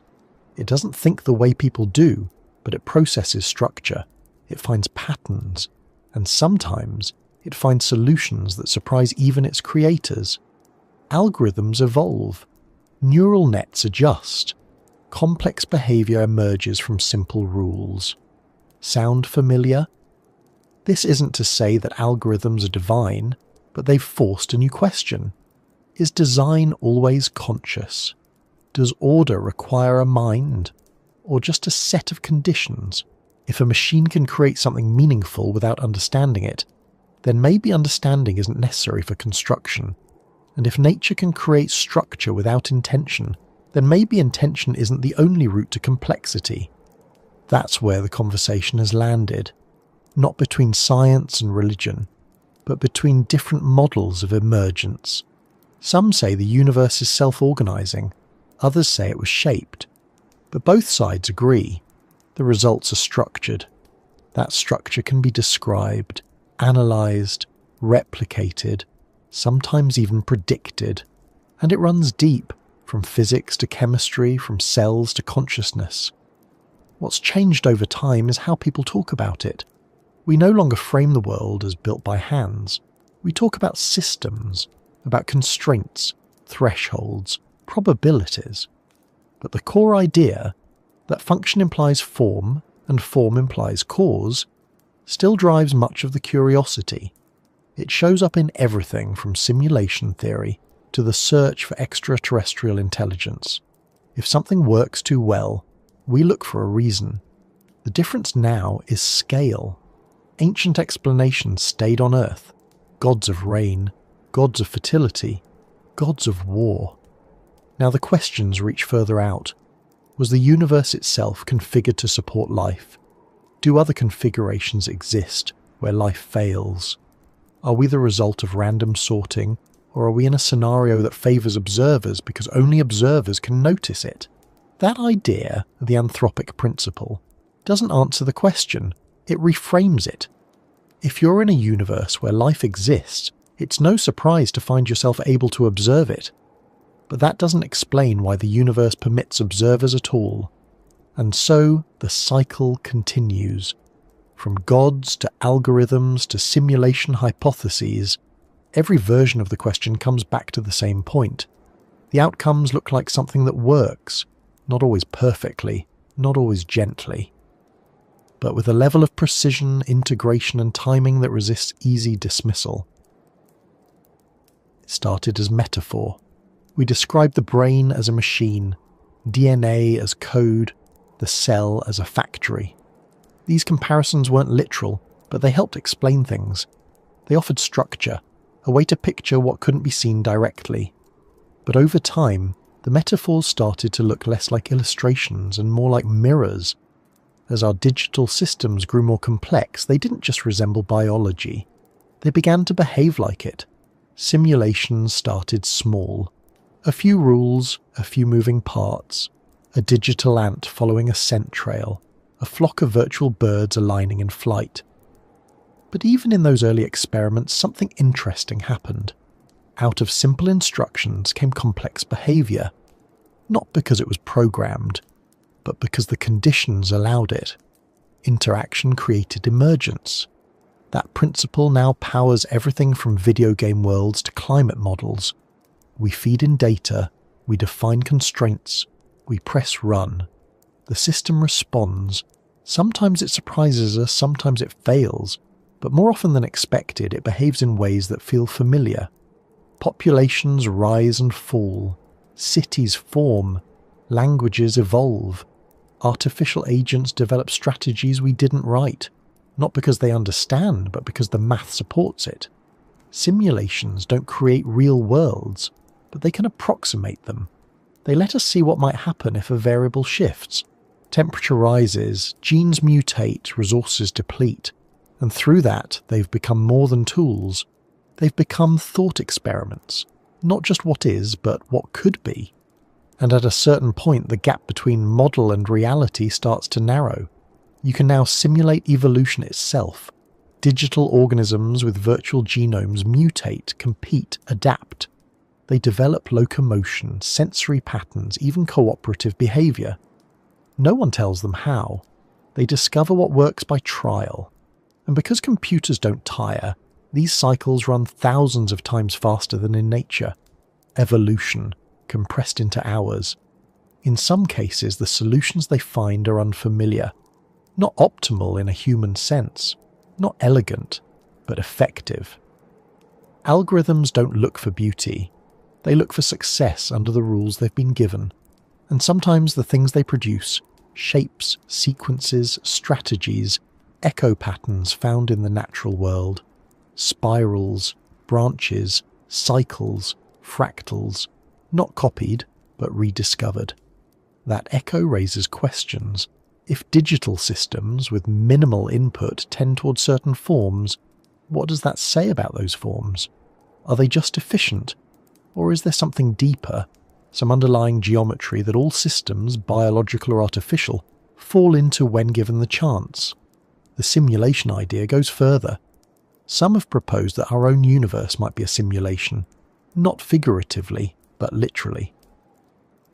It doesn't think the way people do, but it processes structure. It finds patterns, and sometimes it finds solutions that surprise even its creators. Algorithms evolve. Neural nets adjust. Complex behavior emerges from simple rules. Sound familiar? This isn't to say that algorithms are divine, but they've forced a new question. Is design always conscious? Does order require a mind? Or just a set of conditions? If a machine can create something meaningful without understanding it, then maybe understanding isn't necessary for construction. And if nature can create structure without intention, then maybe intention isn't the only route to complexity. That's where the conversation has landed. Not between science and religion, but between different models of emergence. Some say the universe is self-organizing, others say it was shaped. But both sides agree. The results are structured. That structure can be described, analysed, replicated, sometimes even predicted. And it runs deep, from physics to chemistry, from cells to consciousness. What's changed over time is how people talk about it. We no longer frame the world as built by hands. We talk about systems, about constraints, thresholds, probabilities. But the core idea, that function implies form and form implies cause, still drives much of the curiosity. It shows up in everything from simulation theory to the search for extraterrestrial intelligence. If something works too well, we look for a reason. The difference now is scale. Ancient explanations stayed on Earth. Gods of rain, gods of fertility, gods of war. Now the questions reach further out. Was the universe itself configured to support life? Do other configurations exist where life fails? Are we the result of random sorting, or are we in a scenario that favours observers because only observers can notice it? That idea, the anthropic principle, doesn't answer the question. It reframes it. If you're in a universe where life exists, it's no surprise to find yourself able to observe it. But that doesn't explain why the universe permits observers at all. And so the cycle continues. From gods to algorithms to simulation hypotheses, every version of the question comes back to the same point. The outcomes look like something that works, not always perfectly, not always gently, but with a level of precision, integration and timing that resists easy dismissal. It started as metaphor. We describe the brain as a machine, DNA as code, the cell as a factory. These comparisons weren't literal, but they helped explain things. They offered structure, a way to picture what couldn't be seen directly. But over time, the metaphors started to look less like illustrations and more like mirrors. As our digital systems grew more complex, they didn't just resemble biology. They began to behave like it. Simulations started small. A few rules, a few moving parts, a digital ant following a scent trail, a flock of virtual birds aligning in flight. But even in those early experiments, something interesting happened. Out of simple instructions came complex behavior, not because it was programmed, but because the conditions allowed it. Interaction created emergence. That principle now powers everything from video game worlds to climate models. We feed in data, we define constraints, we press run. The system responds. Sometimes it surprises us, sometimes it fails, but more often than expected, it behaves in ways that feel familiar. Populations rise and fall, cities form, languages evolve. Artificial agents develop strategies we didn't write, not because they understand, but because the math supports it. Simulations don't create real worlds, but they can approximate them. They let us see what might happen if a variable shifts. Temperature rises, genes mutate, resources deplete, and through that they've become more than tools. They've become thought experiments, not just what is, but what could be. And at a certain point, the gap between model and reality starts to narrow. You can now simulate evolution itself. Digital organisms with virtual genomes mutate, compete, adapt. They develop locomotion, sensory patterns, even cooperative behavior. No one tells them how. They discover what works by trial. And because computers don't tire, these cycles run thousands of times faster than in nature. Evolution, compressed into hours. In some cases, the solutions they find are unfamiliar. Not optimal in a human sense. Not elegant, but effective. Algorithms don't look for beauty. They look for success under the rules they've been given. And sometimes the things they produce, shapes, sequences, strategies, echo patterns found in the natural world, spirals, branches, cycles, fractals, not copied, but rediscovered. That echo raises questions. If digital systems with minimal input tend towards certain forms, what does that say about those forms? Are they just efficient? Or is there something deeper, some underlying geometry that all systems, biological or artificial, fall into when given the chance? The simulation idea goes further. Some have proposed that our own universe might be a simulation, not figuratively, but literally.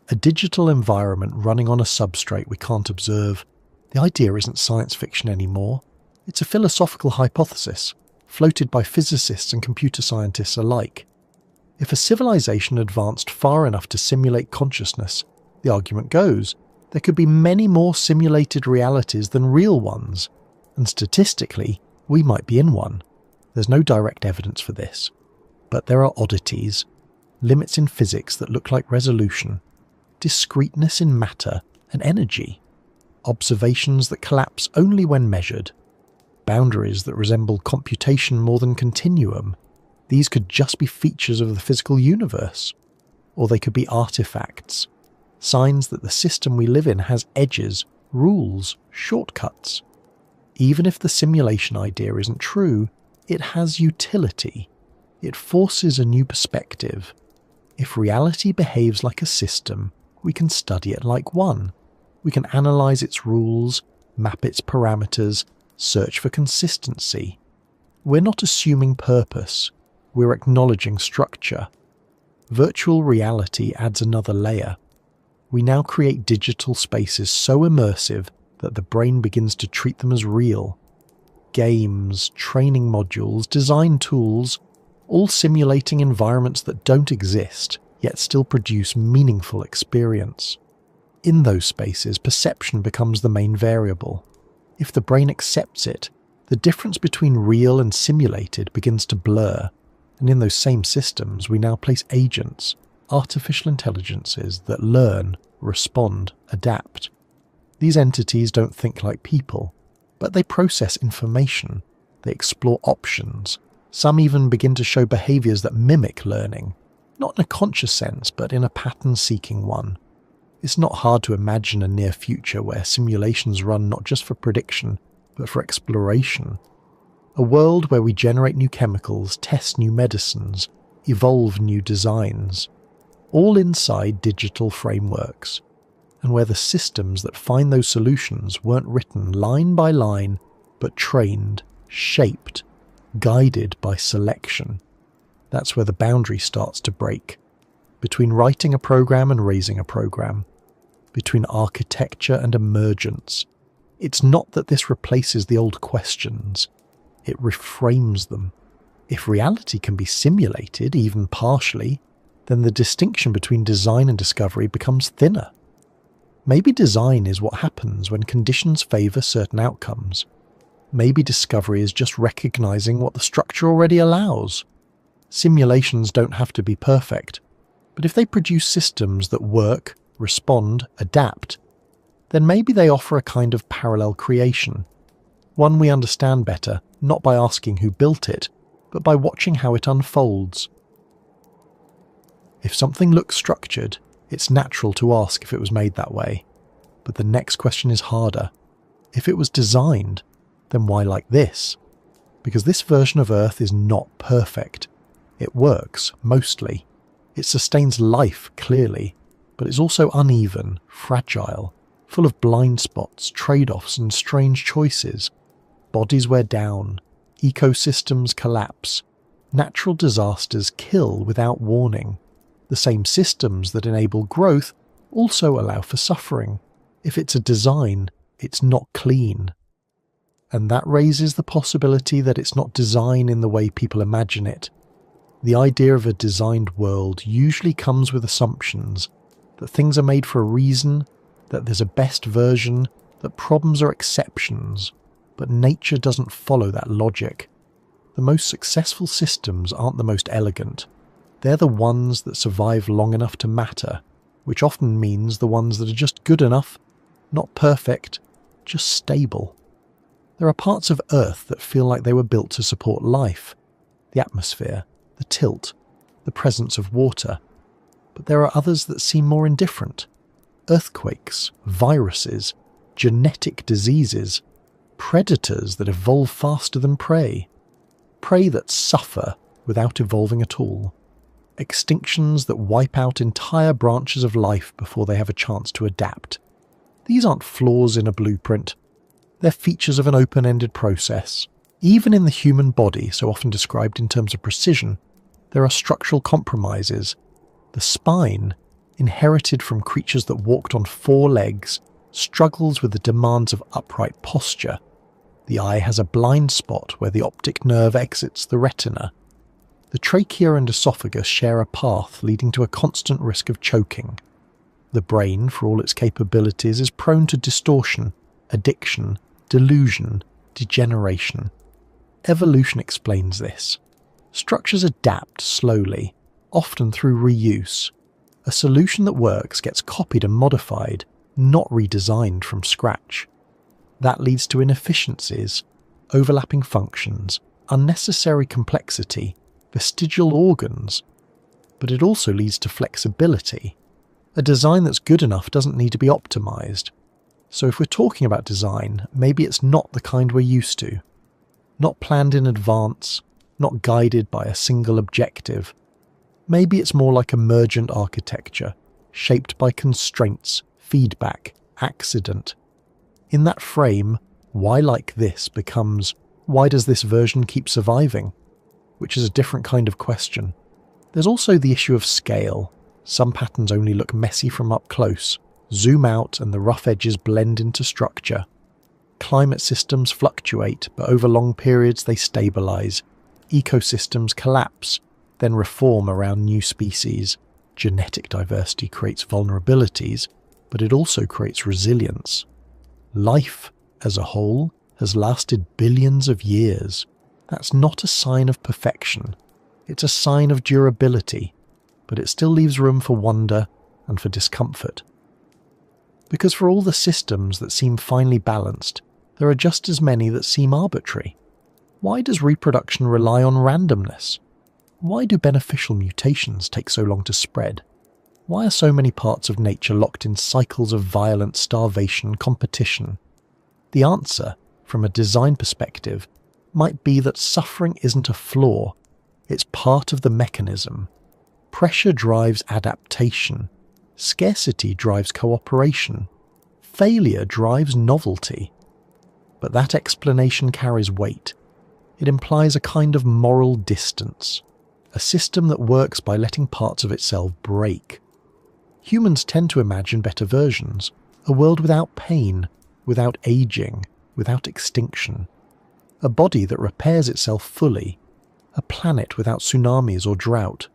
A digital environment running on a substrate we can't observe. The idea isn't science fiction anymore. It's a philosophical hypothesis, floated by physicists and computer scientists alike. If a civilization advanced far enough to simulate consciousness, the argument goes, there could be many more simulated realities than real ones, and statistically, we might be in one. There's no direct evidence for this. But there are oddities, limits in physics that look like resolution, discreteness in matter and energy, observations that collapse only when measured, boundaries that resemble computation more than continuum. These could just be features of the physical universe, or they could be artifacts, signs that the system we live in has edges, rules, shortcuts. Even if the simulation idea isn't true, it has utility. It forces a new perspective. If reality behaves like a system, we can study it like one. We can analyze its rules, map its parameters, search for consistency. We're not assuming purpose. We're acknowledging structure. Virtual reality adds another layer. We now create digital spaces so immersive that the brain begins to treat them as real. Games, training modules, design tools, all simulating environments that don't exist, yet still produce meaningful experience. In those spaces, perception becomes the main variable. If the brain accepts it, the difference between real and simulated begins to blur, and in those same systems we now place agents, artificial intelligences that learn, respond, adapt. These entities don't think like people, but they process information, they explore options. Some even begin to show behaviours that mimic learning, not in a conscious sense, but in a pattern-seeking one. It's not hard to imagine a near future where simulations run not just for prediction, but for exploration. A world where we generate new chemicals, test new medicines, evolve new designs, all inside digital frameworks, and where the systems that find those solutions weren't written line by line, but trained, shaped, guided by selection. That's where the boundary starts to break, between writing a program and raising a program, between architecture and emergence. It's not that this replaces the old questions, it reframes them. If reality can be simulated, even partially, then the distinction between design and discovery becomes thinner. Maybe design is what happens when conditions favour certain outcomes. Maybe discovery is just recognising what the structure already allows. Simulations don't have to be perfect, but if they produce systems that work, respond, adapt, then maybe they offer a kind of parallel creation, one we understand better, not by asking who built it, but by watching how it unfolds. If something looks structured, it's natural to ask if it was made that way. But the next question is harder. If it was designed, then why like this? Because this version of Earth is not perfect. It works, mostly. It sustains life, clearly, but it's also uneven, fragile, full of blind spots, trade-offs and strange choices. Bodies wear down, ecosystems collapse, natural disasters kill without warning. The same systems that enable growth also allow for suffering. If it's a design, it's not clean. And that raises the possibility that it's not design in the way people imagine it. The idea of a designed world usually comes with assumptions that things are made for a reason, that there's a best version, that problems are exceptions. But nature doesn't follow that logic. The most successful systems aren't the most elegant. They're the ones that survive long enough to matter, which often means the ones that are just good enough, not perfect, just stable. There are parts of Earth that feel like they were built to support life, the atmosphere, the tilt, the presence of water. But there are others that seem more indifferent. Earthquakes, viruses, genetic diseases, predators that evolve faster than prey that suffer without evolving at all, extinctions that wipe out entire branches of life before they have a chance to adapt. These aren't flaws in a blueprint. They're features of an open-ended process. Even in the human body, so often described in terms of precision, there are structural compromises. The spine, inherited from creatures that walked on 4 legs, struggles with the demands of upright posture. The eye has a blind spot where the optic nerve exits the retina. The trachea and esophagus share a path leading to a constant risk of choking. The brain, for all its capabilities, is prone to distortion, addiction, delusion, degeneration. Evolution explains this. Structures adapt slowly, often through reuse. A solution that works gets copied and modified, not redesigned from scratch. That leads to inefficiencies, overlapping functions, unnecessary complexity, vestigial organs. But it also leads to flexibility. A design that's good enough doesn't need to be optimized. So if we're talking about design, maybe it's not the kind we're used to. Not planned in advance, not guided by a single objective. Maybe it's more like emergent architecture, shaped by constraints, feedback, accident. In that frame, why like this becomes, why does this version keep surviving? Which is a different kind of question. There's also the issue of scale. Some patterns only look messy from up close. Zoom out and the rough edges blend into structure. Climate systems fluctuate, but over long periods they stabilize. Ecosystems collapse, then reform around new species. Genetic diversity creates vulnerabilities, but it also creates resilience. Life, as a whole, has lasted billions of years. That's not a sign of perfection. It's a sign of durability. but it still leaves room for wonder and for discomfort. Because for all the systems that seem finely balanced, there are just as many that seem arbitrary. Why does reproduction rely on randomness? Why do beneficial mutations take so long to spread? Why are so many parts of nature locked in cycles of violent starvation, competition? The answer, from a design perspective, might be that suffering isn't a flaw, it's part of the mechanism. Pressure drives adaptation. Scarcity drives cooperation. Failure drives novelty. But that explanation carries weight. It implies a kind of moral distance, a system that works by letting parts of itself break. Humans tend to imagine better versions, a world without pain, without aging, without extinction. A body that repairs itself fully, a planet without tsunamis or drought.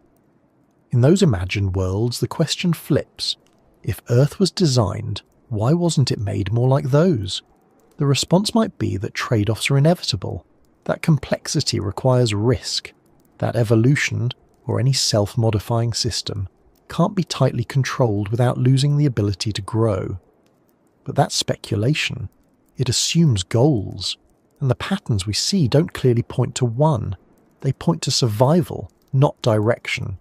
In those imagined worlds, the question flips. If Earth was designed, why wasn't it made more like those? The response might be that trade-offs are inevitable, that complexity requires risk, that evolution, or any self-modifying system, can't be tightly controlled without losing the ability to grow. But that's speculation. It assumes goals, and the patterns we see don't clearly point to one. They point to survival, not direction.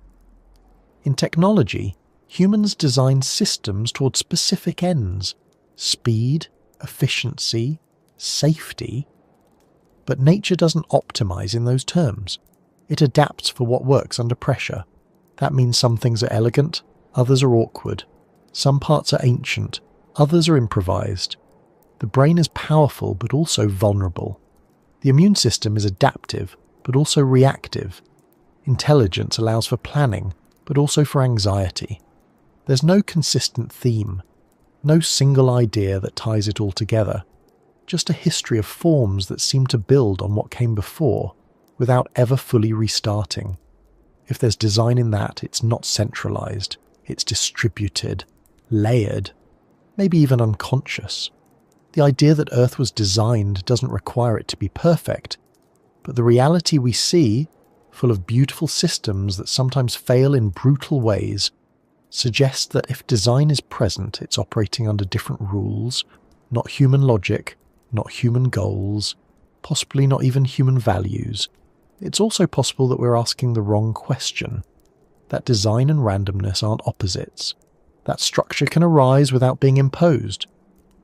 In technology, humans design systems toward specific ends: speed, efficiency, safety. But nature doesn't optimize in those terms. It adapts for what works under pressure. That means some things are elegant, others are awkward. Some parts are ancient, others are improvised. The brain is powerful but also vulnerable. The immune system is adaptive but also reactive. Intelligence allows for planning but also for anxiety. There's no consistent theme, no single idea that ties it all together. Just a history of forms that seem to build on what came before without ever fully restarting. If there's design in that, it's not centralized, it's distributed, layered, maybe even unconscious. The idea that Earth was designed doesn't require it to be perfect, but the reality we see, full of beautiful systems that sometimes fail in brutal ways, suggests that if design is present, it's operating under different rules, not human logic, not human goals, possibly not even human values. It's also possible that we're asking the wrong question, that design and randomness aren't opposites, that structure can arise without being imposed,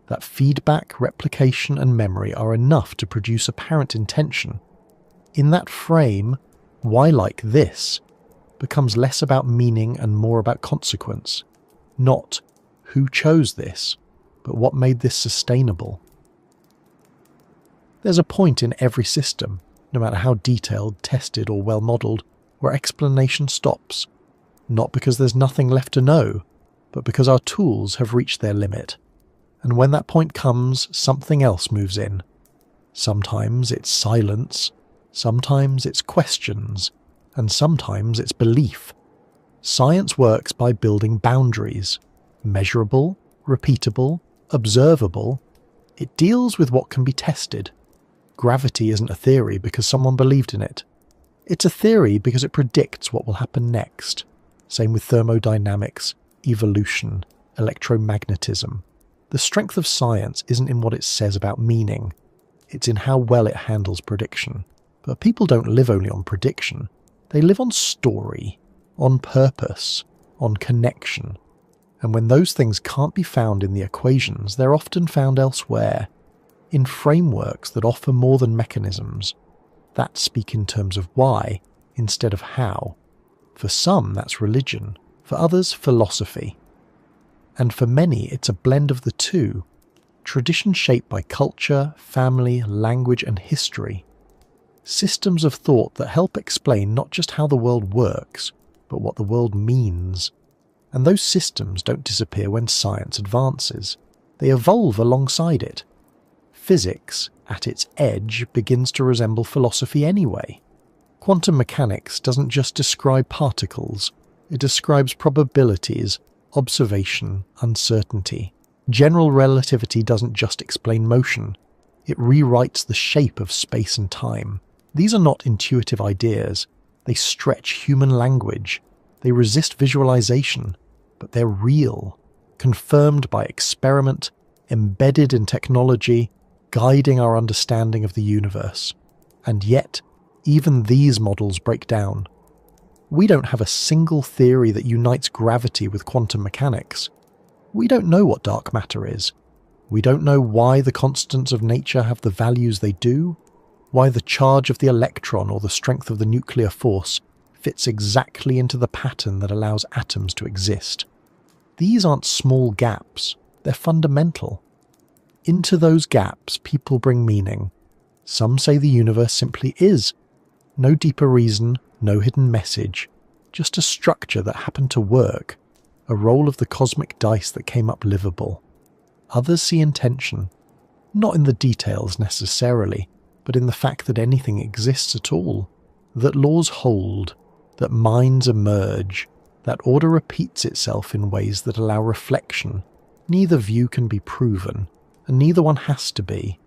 that feedback, replication and memory are enough to produce apparent intention. In that frame, why like this becomes less about meaning and more about consequence, not who chose this, but what made this sustainable. There's a point in every system, no matter how detailed, tested or well modelled, where explanation stops, not because there's nothing left to know, but because our tools have reached their limit. And when that point comes, something else moves in. Sometimes it's silence, sometimes it's questions, and sometimes it's belief. Science works by building boundaries, measurable, repeatable, observable. It deals with what can be tested. Gravity isn't a theory because someone believed in it. It's a theory because it predicts what will happen next. Same with thermodynamics, evolution, electromagnetism. The strength of science isn't in what it says about meaning. It's in how well it handles prediction. But people don't live only on prediction. They live on story, on purpose, on connection. And when those things can't be found in the equations, they're often found elsewhere, in frameworks that offer more than mechanisms, that speak in terms of why instead of how. For some, that's religion. For others, philosophy. And for many, it's a blend of the two. Tradition shaped by culture, family, language and history. Systems of thought that help explain not just how the world works, but what the world means. And those systems don't disappear when science advances. They evolve alongside it. Physics, at its edge, begins to resemble philosophy anyway. Quantum mechanics doesn't just describe particles, it describes probabilities, observation, uncertainty. General relativity doesn't just explain motion, it rewrites the shape of space and time. These are not intuitive ideas, they stretch human language. They resist visualization, but they're real, confirmed by experiment, embedded in technology, guiding our understanding of the universe. And yet, even these models break down. We don't have a single theory that unites gravity with quantum mechanics. We don't know what dark matter is. We don't know why the constants of nature have the values they do, why the charge of the electron or the strength of the nuclear force fits exactly into the pattern that allows atoms to exist. These aren't small gaps, they're fundamental. Into those gaps, people bring meaning. Some say the universe simply is. No deeper reason, no hidden message, just a structure that happened to work, a roll of the cosmic dice that came up livable. Others see intention, not in the details necessarily, but in the fact that anything exists at all, that laws hold, that minds emerge, that order repeats itself in ways that allow reflection. Neither view can be proven, and neither one has to be.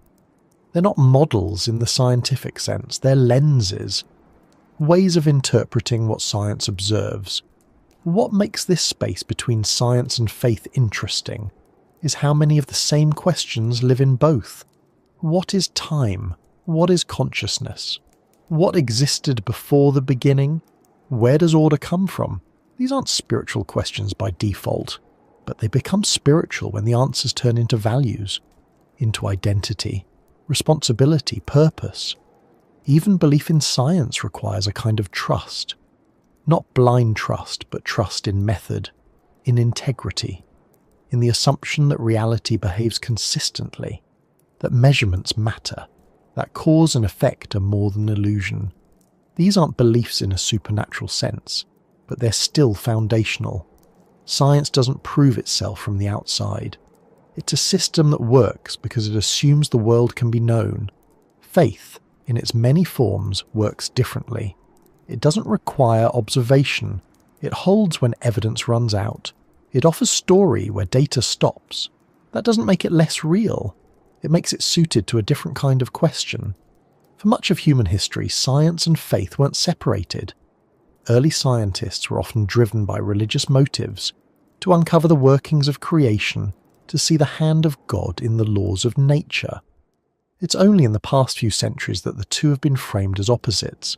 They're not models in the scientific sense, they're lenses, ways of interpreting what science observes. What makes this space between science and faith interesting is how many of the same questions live in both. What is time? What is consciousness? What existed before the beginning? Where does order come from? These aren't spiritual questions by default, but they become spiritual when the answers turn into values, into identity, responsibility, purpose. Even belief in science requires a kind of trust. Not blind trust, but trust in method, in integrity, in the assumption that reality behaves consistently, that measurements matter, that cause and effect are more than illusion. These aren't beliefs in a supernatural sense, but they're still foundational. Science doesn't prove itself from the outside. It's a system that works because it assumes the world can be known. Faith, in its many forms, works differently. It doesn't require observation. It holds when evidence runs out. It offers story where data stops. That doesn't make it less real. It makes it suited to a different kind of question. For much of human history, science and faith weren't separated. Early scientists were often driven by religious motives to uncover the workings of creation, to see the hand of God in the laws of nature. It's only in the past few centuries that the two have been framed as opposites.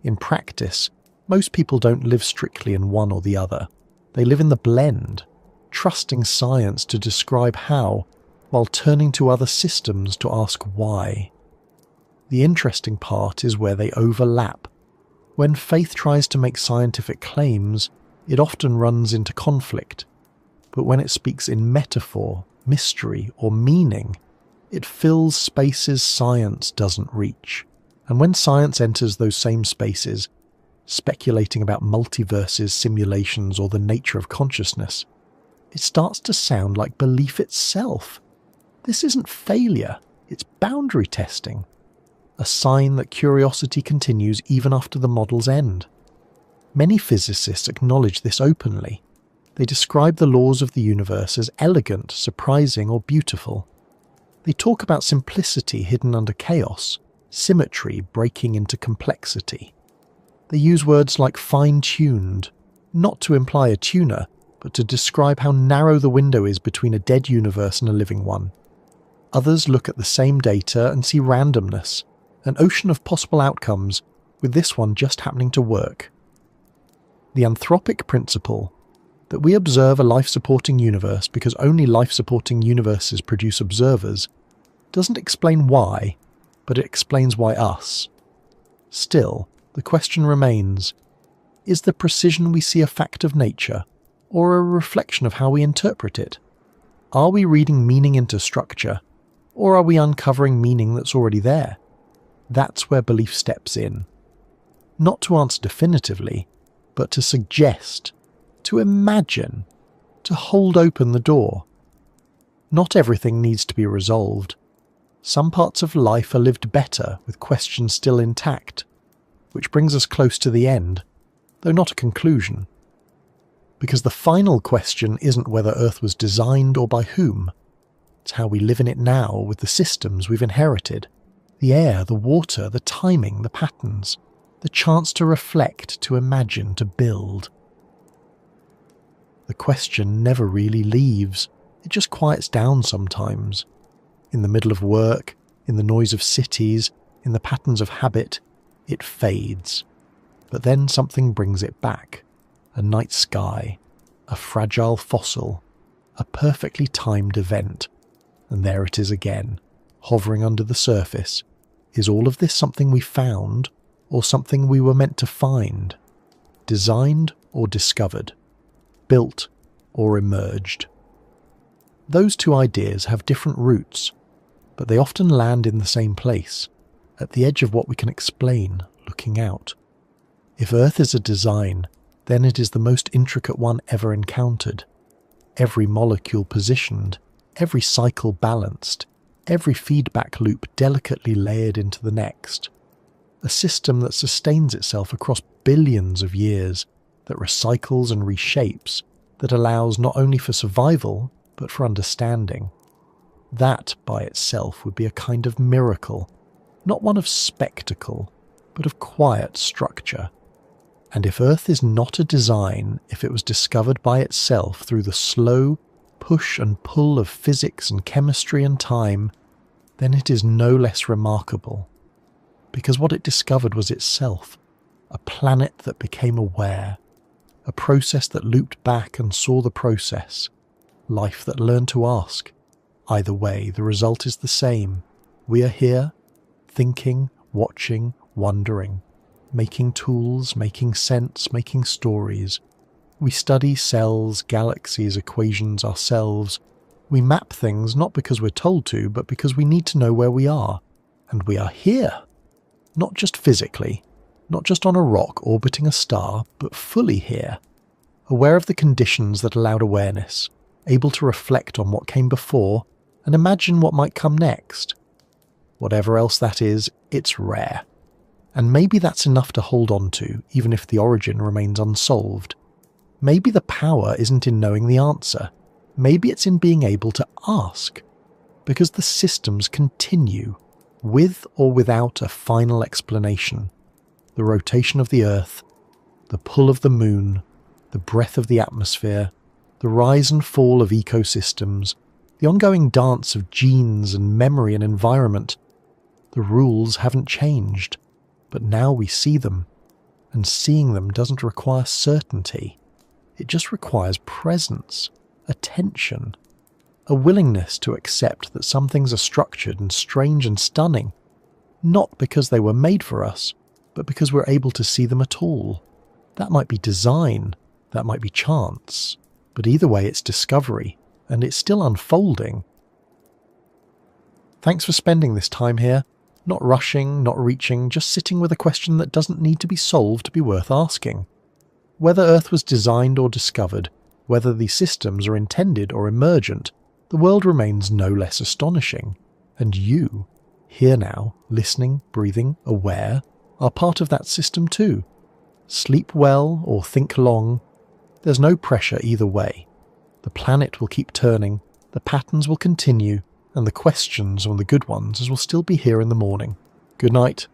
In practice, most people don't live strictly in one or the other. They live in the blend, trusting science to describe how, while turning to other systems to ask why. The interesting part is where they overlap. When faith tries to make scientific claims, it often runs into conflict. But when it speaks in metaphor, mystery, or meaning, it fills spaces science doesn't reach. And when science enters those same spaces, speculating about multiverses, simulations, or the nature of consciousness, it starts to sound like belief itself. This isn't failure, it's boundary testing. A sign that curiosity continues even after the models end. Many physicists acknowledge this openly. They describe the laws of the universe as elegant, surprising, or beautiful. They talk about simplicity hidden under chaos, symmetry breaking into complexity. They use words like fine-tuned, not to imply a tuner, but to describe how narrow the window is between a dead universe and a living one. Others look at the same data and see randomness, an ocean of possible outcomes, with this one just happening to work. The anthropic principle, that we observe a life-supporting universe because only life-supporting universes produce observers, doesn't explain why, but it explains why us. Still, the question remains, is the precision we see a fact of nature, or a reflection of how we interpret it? Are we reading meaning into structure, or are we uncovering meaning that's already there? That's where belief steps in. Not to answer definitively, but to suggest, to imagine, to hold open the door. Not everything needs to be resolved. Some parts of life are lived better with questions still intact, which brings us close to the end, though not a conclusion. Because the final question isn't whether Earth was designed or by whom. It's how we live in it now with the systems we've inherited. The air, the water, the timing, the patterns. The chance to reflect, to imagine, to build. The question never really leaves. It just quiets down sometimes. In the middle of work, in the noise of cities, in the patterns of habit, it fades. But then something brings it back. A night sky, a fragile fossil, a perfectly timed event. And there it is again, hovering under the surface. Is all of this something we found, or something we were meant to find? Designed or discovered? Built or emerged? Those two ideas have different roots, but they often land in the same place, at the edge of what we can explain, looking out. If Earth is a design, then it is the most intricate one ever encountered. Every molecule positioned, every cycle balanced, every feedback loop delicately layered into the next. A system that sustains itself across billions of years, that recycles and reshapes, that allows not only for survival, but for understanding. That by itself would be a kind of miracle, not one of spectacle, but of quiet structure. And if Earth is not a design, if it was discovered by itself through the slow push and pull of physics and chemistry and time, then it is no less remarkable. Because what it discovered was itself, a planet that became aware, a process that looped back and saw the process, life that learned to ask. Either way, the result is the same. We are here, thinking, watching, wondering, making tools, making sense, making stories. We study cells, galaxies, equations ourselves. We map things not because we're told to, but because we need to know where we are. And we are here. Not just physically, not just on a rock orbiting a star, but fully here. Aware of the conditions that allowed awareness, able to reflect on what came before and imagine what might come next. Whatever else that is, it's rare. And maybe that's enough to hold on to, even if the origin remains unsolved. Maybe the power isn't in knowing the answer. Maybe it's in being able to ask. Because the systems continue, with or without a final explanation. The rotation of the Earth, the pull of the moon, the breath of the atmosphere, the rise and fall of ecosystems, the ongoing dance of genes and memory and environment. The rules haven't changed, but now we see them, and seeing them doesn't require certainty. It just requires presence, attention, a willingness to accept that some things are structured and strange and stunning, not because they were made for us, but because we're able to see them at all. That might be design, that might be chance, but either way it's discovery, and it's still unfolding. Thanks for spending this time here, not rushing, not reaching, just sitting with a question that doesn't need to be solved to be worth asking. Whether Earth was designed or discovered, whether these systems are intended or emergent, the world remains no less astonishing. And you, here now, listening, breathing, aware, are part of that system too. Sleep well or think long. There's no pressure either way. The planet will keep turning, the patterns will continue, and the questions, or the good ones, will still be here in the morning. Good night.